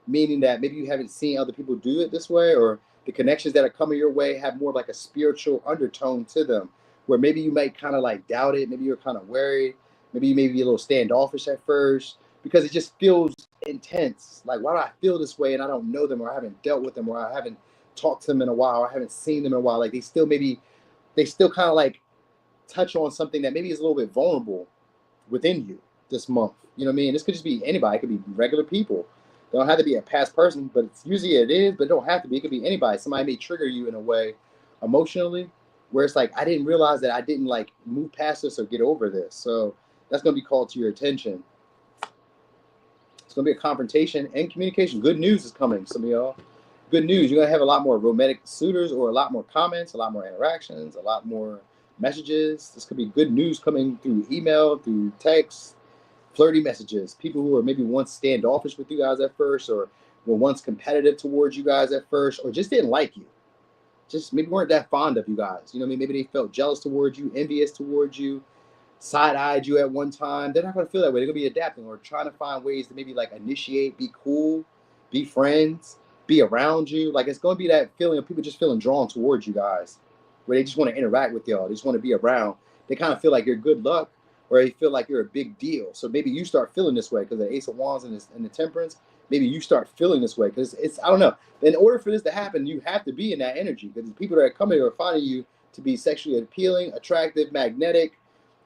meaning that maybe you haven't seen other people do it this way, or the connections that are coming your way have more like a spiritual undertone to them, where maybe you might kind of like doubt it, maybe you're kind of worried, maybe you may be a little standoffish at first, because it just feels intense. Like, why do I feel this way and I don't know them, or I haven't dealt with them, or I haven't talked to them in a while, or I haven't seen them in a while. Like they still kind of like touch on something that maybe is a little bit vulnerable within you this month. You know what I mean? This could just be anybody. It could be regular people. They don't have to be a past person, but it's usually it is, but it don't have to be. It could be anybody. Somebody may trigger you in a way emotionally where it's like, I didn't realize that I didn't like move past this or get over this. So that's going to be called to your attention. It's going to be a confrontation and communication. Good news is coming, some of y'all. Good news. You're going to have a lot more romantic suitors or a lot more comments, a lot more interactions, a lot more messages. This could be good news coming through email, through text, flirty messages. People who are maybe once standoffish with you guys at first, or were once competitive towards you guys at first, or just didn't like you. Just maybe weren't that fond of you guys. You know what I mean? Maybe they felt jealous towards you, envious towards you, side-eyed you at one time. They're not going to feel that way. They're going to be adapting or trying to find ways to maybe like initiate, be cool, be friends. be around you. Like, it's going to be that feeling of people just feeling drawn towards you guys, where they just want to interact with y'all. They just want to be around. They kind of feel like you're good luck, or they feel like you're a big deal. So maybe you start feeling this way because the Ace of Wands and the Temperance. Maybe you start feeling this way because it's, I don't know. In order for this to happen, you have to be in that energy, because the people that are coming are finding you to be sexually appealing, attractive, magnetic,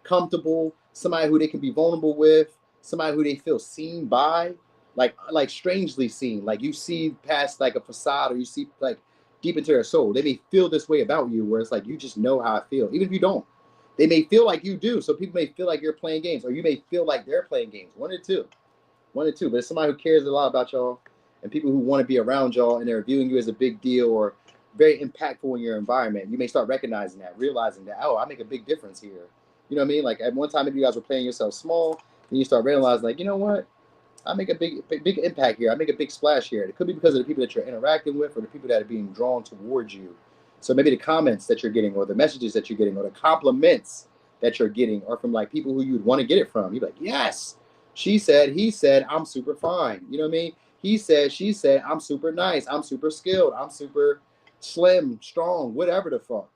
comfortable, somebody who they can be vulnerable with, somebody who they feel seen by, like strangely seen. Like, you see past like a facade, or you see like deep into their soul. They may feel this way about you, where it's like, you just know how I feel, even if you don't. They may feel like you do. So people may feel like you're playing games, or you may feel like they're playing games. One or two. But it's somebody who cares a lot about y'all, and people who want to be around y'all, and they're viewing you as a big deal or very impactful in your environment. You may start recognizing that, realizing that, oh, I make a big difference here. You know what I mean? Like, at one time, if you guys were playing yourself small, then you start realizing, like, you know what? I make a big impact here. I make a big splash here. It could be because of the people that you're interacting with, or the people that are being drawn towards you. So maybe the comments that you're getting, or the messages that you're getting, or the compliments that you're getting are from like people who you'd want to get it from. You'd be like, yes, she said, he said, I'm super fine. You know what I mean? He said, she said, I'm super nice. I'm super skilled. I'm super slim, strong, whatever the fuck.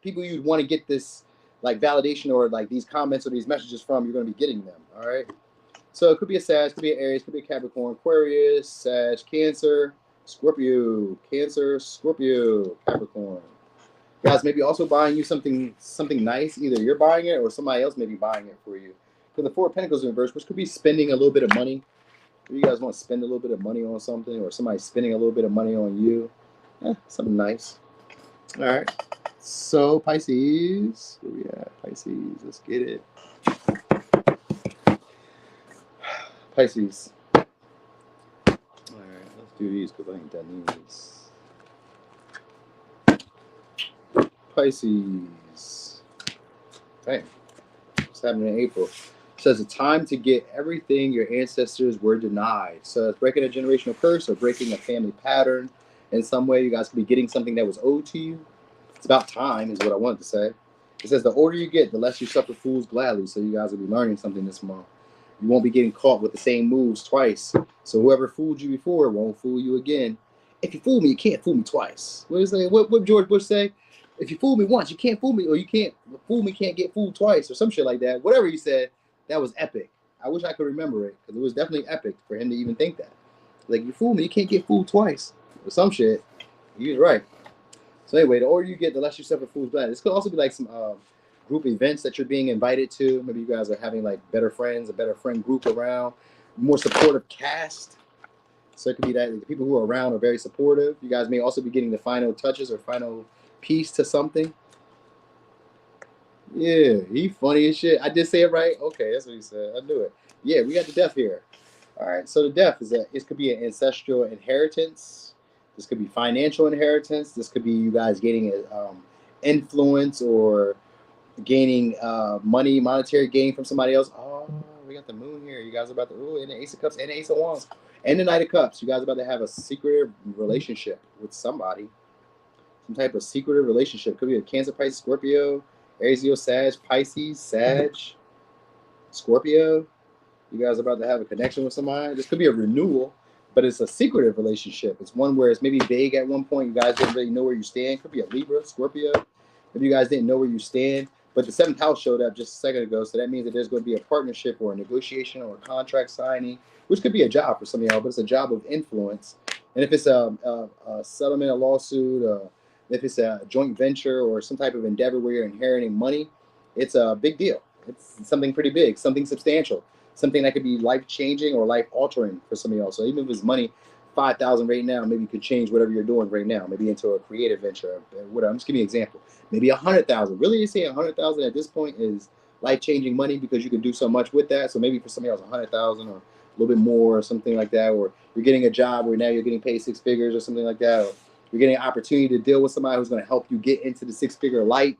People you'd want to get this like validation, or like these comments or these messages from, you're going to be getting them. All right. So it could be a Sag, could be an Aries, could be a Capricorn, Aquarius, Sag, Cancer, Scorpio, Cancer, Scorpio, Capricorn. Guys, maybe also buying you something nice. Either you're buying it, or somebody else may be buying it for you. For the Four of Pentacles in reverse, which could be spending a little bit of money. If you guys want to spend a little bit of money on something, or somebody spending a little bit of money on you. Something nice. All right. So Pisces, where we at? Pisces, let's get it. Pisces. All right, let's do these because I ain't done these. Pisces. Hey, what's happening in April? It says a time to get everything your ancestors were denied. So it's breaking a generational curse, or breaking a family pattern in some way. You guys could be getting something that was owed to you. It's about time, is what I wanted to say. It says the older you get, the less you suffer fools gladly. So you guys will be learning something this month. You won't be getting caught with the same moves twice. So whoever fooled you before won't fool you again. If you fool me, you can't fool me twice. What George Bush say? If you fool me once, you can't fool me, or you can't fool me, can't get fooled twice, or some shit like that. Whatever he said, that was epic. I wish I could remember it, because it was definitely epic for him to even think that. Like, you fool me, you can't get fooled twice, or some shit. He was right. So anyway, the older you get, the less you suffer fools gladly. This could also be like some group events that you're being invited to. Maybe you guys are having like better friends, a better friend group around, more supportive cast. So it could be that the people who are around are very supportive. You guys may also be getting the final touches or final piece to something. Yeah, he funny as shit. I did say it right? Okay, that's what he said. I knew it. Yeah, we got the death here. All right, so the death is that it could be an ancestral inheritance. This could be financial inheritance. This could be you guys getting influence, or gaining money, monetary gain from somebody else. Oh, we got the moon here. You guys are about to, and the Ace of Cups, and the Ace of Wands, and the Knight of Cups. You guys are about to have a secretive relationship with somebody. Some type of secretive relationship. Could be a Cancer, Pisces, Scorpio, Aries, Leo, Sag, Pisces, Sag, Scorpio. You guys are about to have a connection with somebody. This could be a renewal, but it's a secretive relationship. It's one where it's maybe vague at one point. You guys didn't really know where you stand. Could be a Libra, Scorpio. Maybe you guys didn't know where you stand. But the 7th house showed up just a second ago, so that means that there's going to be a partnership, or a negotiation, or a contract signing, which could be a job for some of y'all, but it's a job of influence. And if it's a settlement, a lawsuit, if it's a joint venture, or some type of endeavor where you're inheriting money, it's a big deal. It's something pretty big, something substantial, something that could be life-changing or life-altering for some of y'all. So even if it's money, $5,000 right now, maybe you could change whatever you're doing right now, maybe into a creative venture, whatever. I'm just giving you an example. Maybe $100,000. Really, you say $100,000 at this point is life-changing money, because you can do so much with that. So maybe for somebody else, $100,000 or a little bit more, or something like that. Or you're getting a job where now you're getting paid 6 figures or something like that. Or you're getting an opportunity to deal with somebody who's going to help you get into the 6-figure light.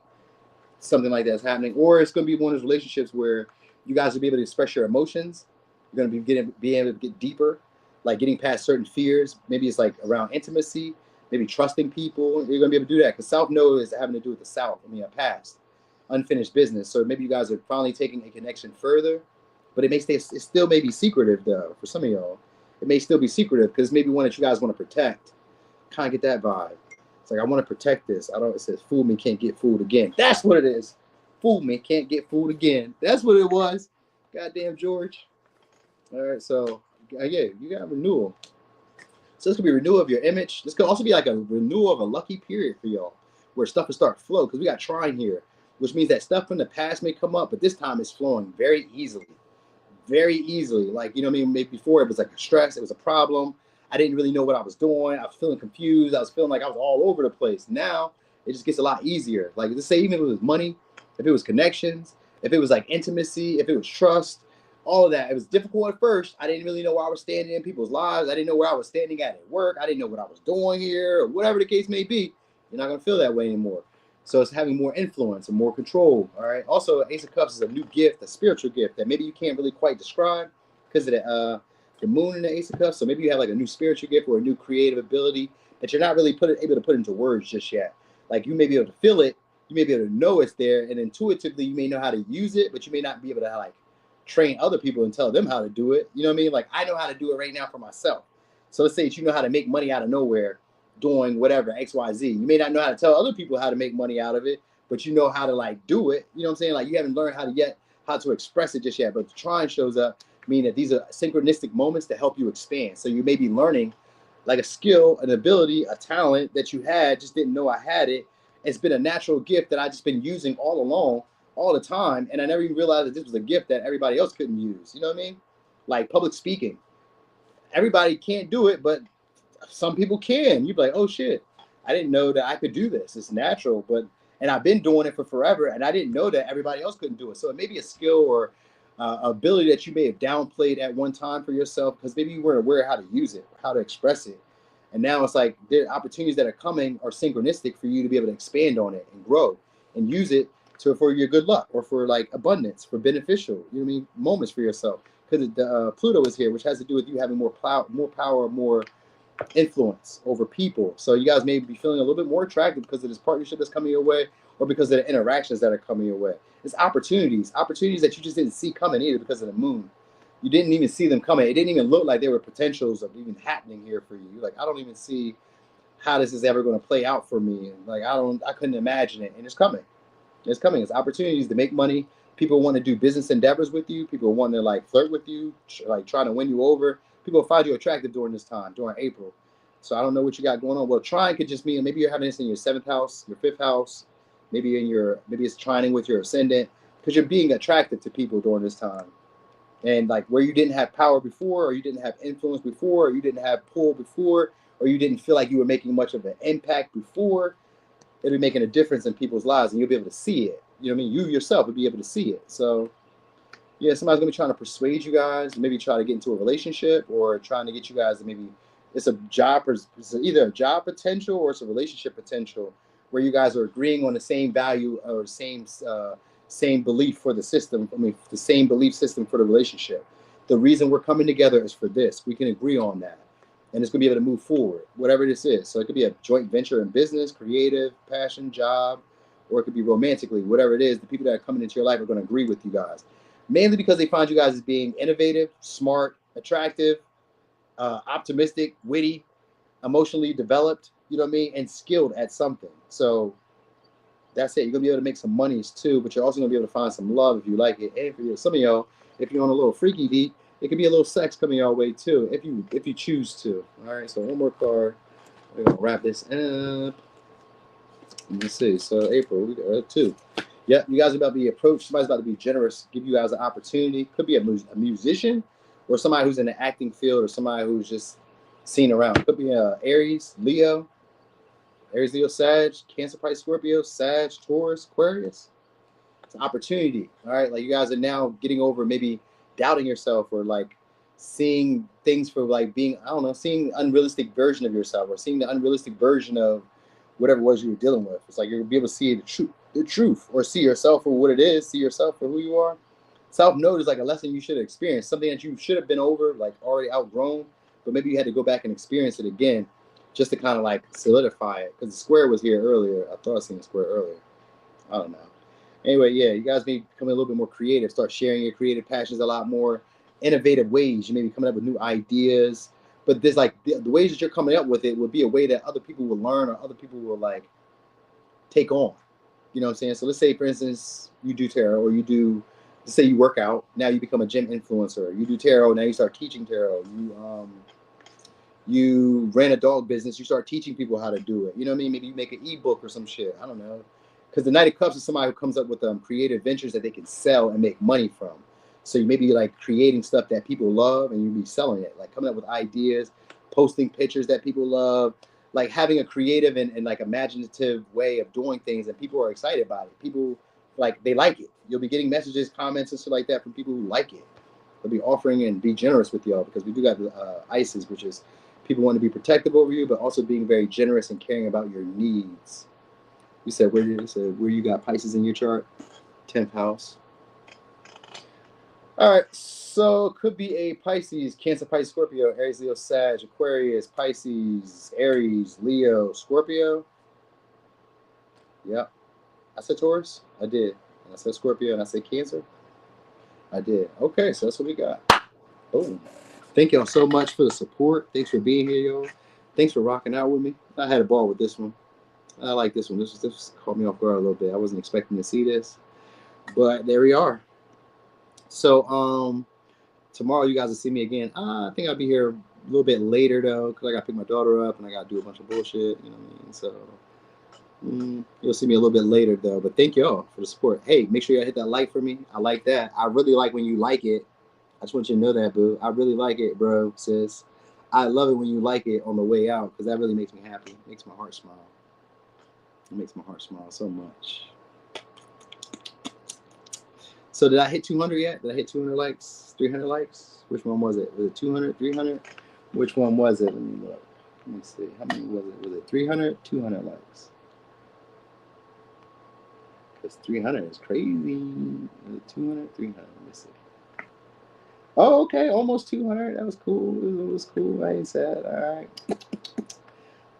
Something like that's happening. Or it's going to be one of those relationships where you guys will be able to express your emotions. You're going to be able to get deeper, like getting past certain fears. Maybe it's like around intimacy, maybe trusting people. You're going to be able to do that, because South Node is having to do with the South. I mean, a past, unfinished business. So maybe you guys are finally taking a connection further, but it still may be secretive though. For some of y'all, it may still be secretive, because maybe one that you guys want to protect. kind of get that vibe. It's like, I want to protect this. I don't. It says, "Fool me, can't get fooled again." That's what it is. Fool me, can't get fooled again. That's what it was. Goddamn George. All right, so yeah, you got renewal. So this could be renewal of your image. This could also be like a renewal of a lucky period for y'all, where stuff will start to flow, because we got trine here, which means that stuff from the past may come up, but this time it's flowing very easily. Very easily. Like, you know what I mean? Maybe before it was like a stress, it was a problem. I didn't really know what I was doing. I was feeling confused. I was feeling like I was all over the place. Now it just gets a lot easier. Like, let's say even if it was money, if it was connections, if it was like intimacy, if it was trust, all of that. It was difficult at first. I didn't really know where I was standing in people's lives. I didn't know where I was standing at work. I didn't know what I was doing here, or whatever the case may be. You're not going to feel that way anymore. So it's having more influence and more control. All right. Also, Ace of Cups is a new gift, a spiritual gift that maybe you can't really quite describe because of the moon in the Ace of Cups. So maybe you have like a new spiritual gift or a new creative ability that you're not really able to put into words just yet. Like, you may be able to feel it, you may be able to know it's there, and intuitively you may know how to use it, but you may not be able to like train other people and tell them how to do it. You know what I mean? Like, I know how to do it right now for myself. So let's say that you know how to make money out of nowhere doing whatever, XYZ. You may not know how to tell other people how to make money out of it, but you know how to like do it. You know what I'm saying? Like, you haven't learned how to express it just yet, but the trine shows up, meaning that these are synchronistic moments to help you expand. So you may be learning like a skill, an ability, a talent that you had, just didn't know I had it. It's been a natural gift that I just been using all along, all the time. And I never even realized that this was a gift that everybody else couldn't use. You know what I mean? Like public speaking. Everybody can't do it, but some people can. You'd be like, oh shit, I didn't know that I could do this. It's natural, and I've been doing it for forever, and I didn't know that everybody else couldn't do it. So it may be a skill or ability that you may have downplayed at one time for yourself because maybe you weren't aware how to use it, how to express it. And now it's like the opportunities that are coming are synchronistic for you to be able to expand on it and grow and use it for your good luck or for like abundance, for beneficial, you know what I mean, moments for yourself. Because the Pluto is here, which has to do with you having more power, more influence over people. So you guys may be feeling a little bit more attractive because of this partnership that's coming your way, or because of the interactions that are coming your way. It's opportunities that you just didn't see coming either because of the moon. You didn't even see them coming. It didn't even look like there were potentials of even happening here for you. You're like, I don't even see how this is ever going to play out for me. And like, I couldn't imagine it. And it's coming. It's coming. It's opportunities to make money. People want to do business endeavors with you. People want to like flirt with you, like trying to win you over. People find you attractive during this time, during April. So I don't know what you got going on. Well, trine could just mean maybe you're having this in your 7th house, your 5th house, maybe it's trining with your ascendant, because you're being attractive to people during this time. And like where you didn't have power before, or you didn't have influence before, or you didn't have pull before, or you didn't feel like you were making much of an impact before, it'll be making a difference in people's lives, and you'll be able to see it. You know what I mean? You yourself will be able to see it. So yeah, somebody's gonna be trying to persuade you guys, maybe try to get into a relationship, or trying to get you guys to maybe it's a job, it's either a job potential or it's a relationship potential where you guys are agreeing on the same value or same belief for the system. I mean, the same belief system for the relationship. The reason we're coming together is for this. We can agree on that, and it's gonna be able to move forward, whatever this is. So it could be a joint venture in business, creative, passion, job, or it could be romantically, whatever it is. The people that are coming into your life are going to agree with you guys, mainly because they find you guys as being innovative, smart, attractive, optimistic, witty, emotionally developed, you know what I mean, and skilled at something. So that's it. You're gonna be able to make some monies too, but you're also gonna be able to find some love if you like it. And for you, some of y'all, if you're on a little freaky beat, it could be a little sex coming your way too, if you choose to. All right. So one more card. We're gonna wrap this up. Let me see. So April, we got 2. Yep, you guys are about to be approached. Somebody's about to be generous, give you guys an opportunity. Could be a musician, or somebody who's in the acting field, or somebody who's just seen around. Could be Aries, Leo, Sag, Cancer, Pisces, Scorpio, Sag, Taurus, Aquarius. It's an opportunity. All right, like you guys are now getting over maybe doubting yourself, or like seeing things for like being, I don't know, seeing the unrealistic version of yourself, or seeing the unrealistic version of whatever it was you were dealing with. It's like you're gonna be able to see the truth, or see yourself for what it is, see yourself for who you are. Self-note is like a lesson you should have experienced, something that you should have been over, like already outgrown, but maybe you had to go back and experience it again just to kind of like solidify it. Because the square was here earlier. I thought I seen the square earlier. I don't know. Anyway, yeah, you guys may be becoming a little bit more creative, start sharing your creative passions a lot more, innovative ways. You may be coming up with new ideas, But there's like the ways that you're coming up with it would be a way that other people will learn or other people will like take on. You know what I'm saying? So let's say, for instance, you do tarot, or you do, let's say you work out, now you become a gym influencer. You do tarot, now you start teaching tarot. You ran a dog business, you start teaching people how to do it. You know what I mean? Maybe you make an ebook or some shit. I don't know. Because the Knight of Cups is somebody who comes up with creative ventures that they can sell and make money from. So you may be like creating stuff that people love and you be selling it, like coming up with ideas, posting pictures that people love, like having a creative and like imaginative way of doing things, and people are excited about it. People like, they like it. You'll be getting messages, comments, and stuff like that from people who like it. They'll be offering and be generous with y'all, because we do got the ISIS, which is people want to be protective over you, but also being very generous and caring about your needs. You said where you got Pisces in your chart? 10th house. All right, so could be a Pisces, Cancer, Pisces, Scorpio, Aries, Leo, Sag, Aquarius, Pisces, Aries, Leo, Scorpio. Yep. I said Taurus. I did. And I said Scorpio, and I said Cancer. I did. Okay, so that's what we got. Boom. Thank y'all so much for the support. Thanks for being here, y'all. Thanks for rocking out with me. I had a ball with this one. I like this one. This caught me off guard a little bit. I wasn't expecting to see this, but there we are. So tomorrow you guys will see me again. I think I'll be here a little bit later though, because I got to pick my daughter up and I got to do a bunch of bullshit. You know what I mean? So you'll see me a little bit later though. But thank y'all for the support. Hey, make sure you hit that like for me. I like that. I really like when you like it. I just want you to know that, boo. I really like it, bro, sis. I love it when you like it on the way out, because that really makes me happy. It makes my heart smile. It makes my heart smile so much. So did I hit 200 yet? Did I hit 200 likes? 300 likes? Which one was it? Was it 200? 300? Which one was it? Let me look. Let me see. How many was it? Was it 300? 200 likes? Because 300 is crazy. Was it 200? 300? Let me see. Oh, okay. Almost 200. That was cool. It was cool. I ain't sad. All right.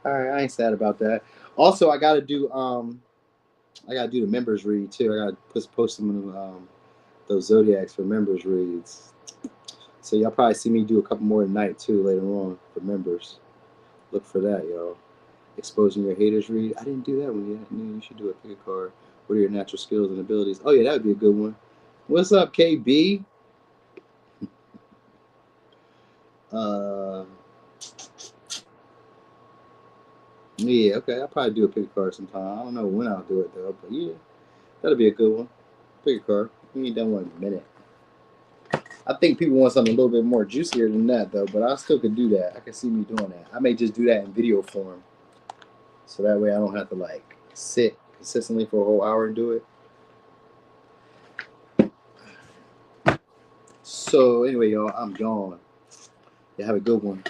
All right. I ain't sad about that. Also, I got to do the members read too. I got to post some of those zodiacs for members reads. So y'all probably see me do a couple more tonight too later on for members. Look for that, y'all. Exposing your haters read. I didn't do that one yet. You should do it. Pick a card. What are your natural skills and abilities? Oh yeah, that would be a good one. What's up, KB? Yeah, okay. I'll probably do a pick a card sometime. I don't know when I'll do it though, but yeah, that'll be a good one. Pick a card. We ain't done one in a minute. I think people want something a little bit more juicier than that though, but I still could do that. I can see me doing that. I may just do that in video form, so that way I don't have to like sit consistently for a whole hour and do it. So anyway, y'all, I'm gone. You have a good one.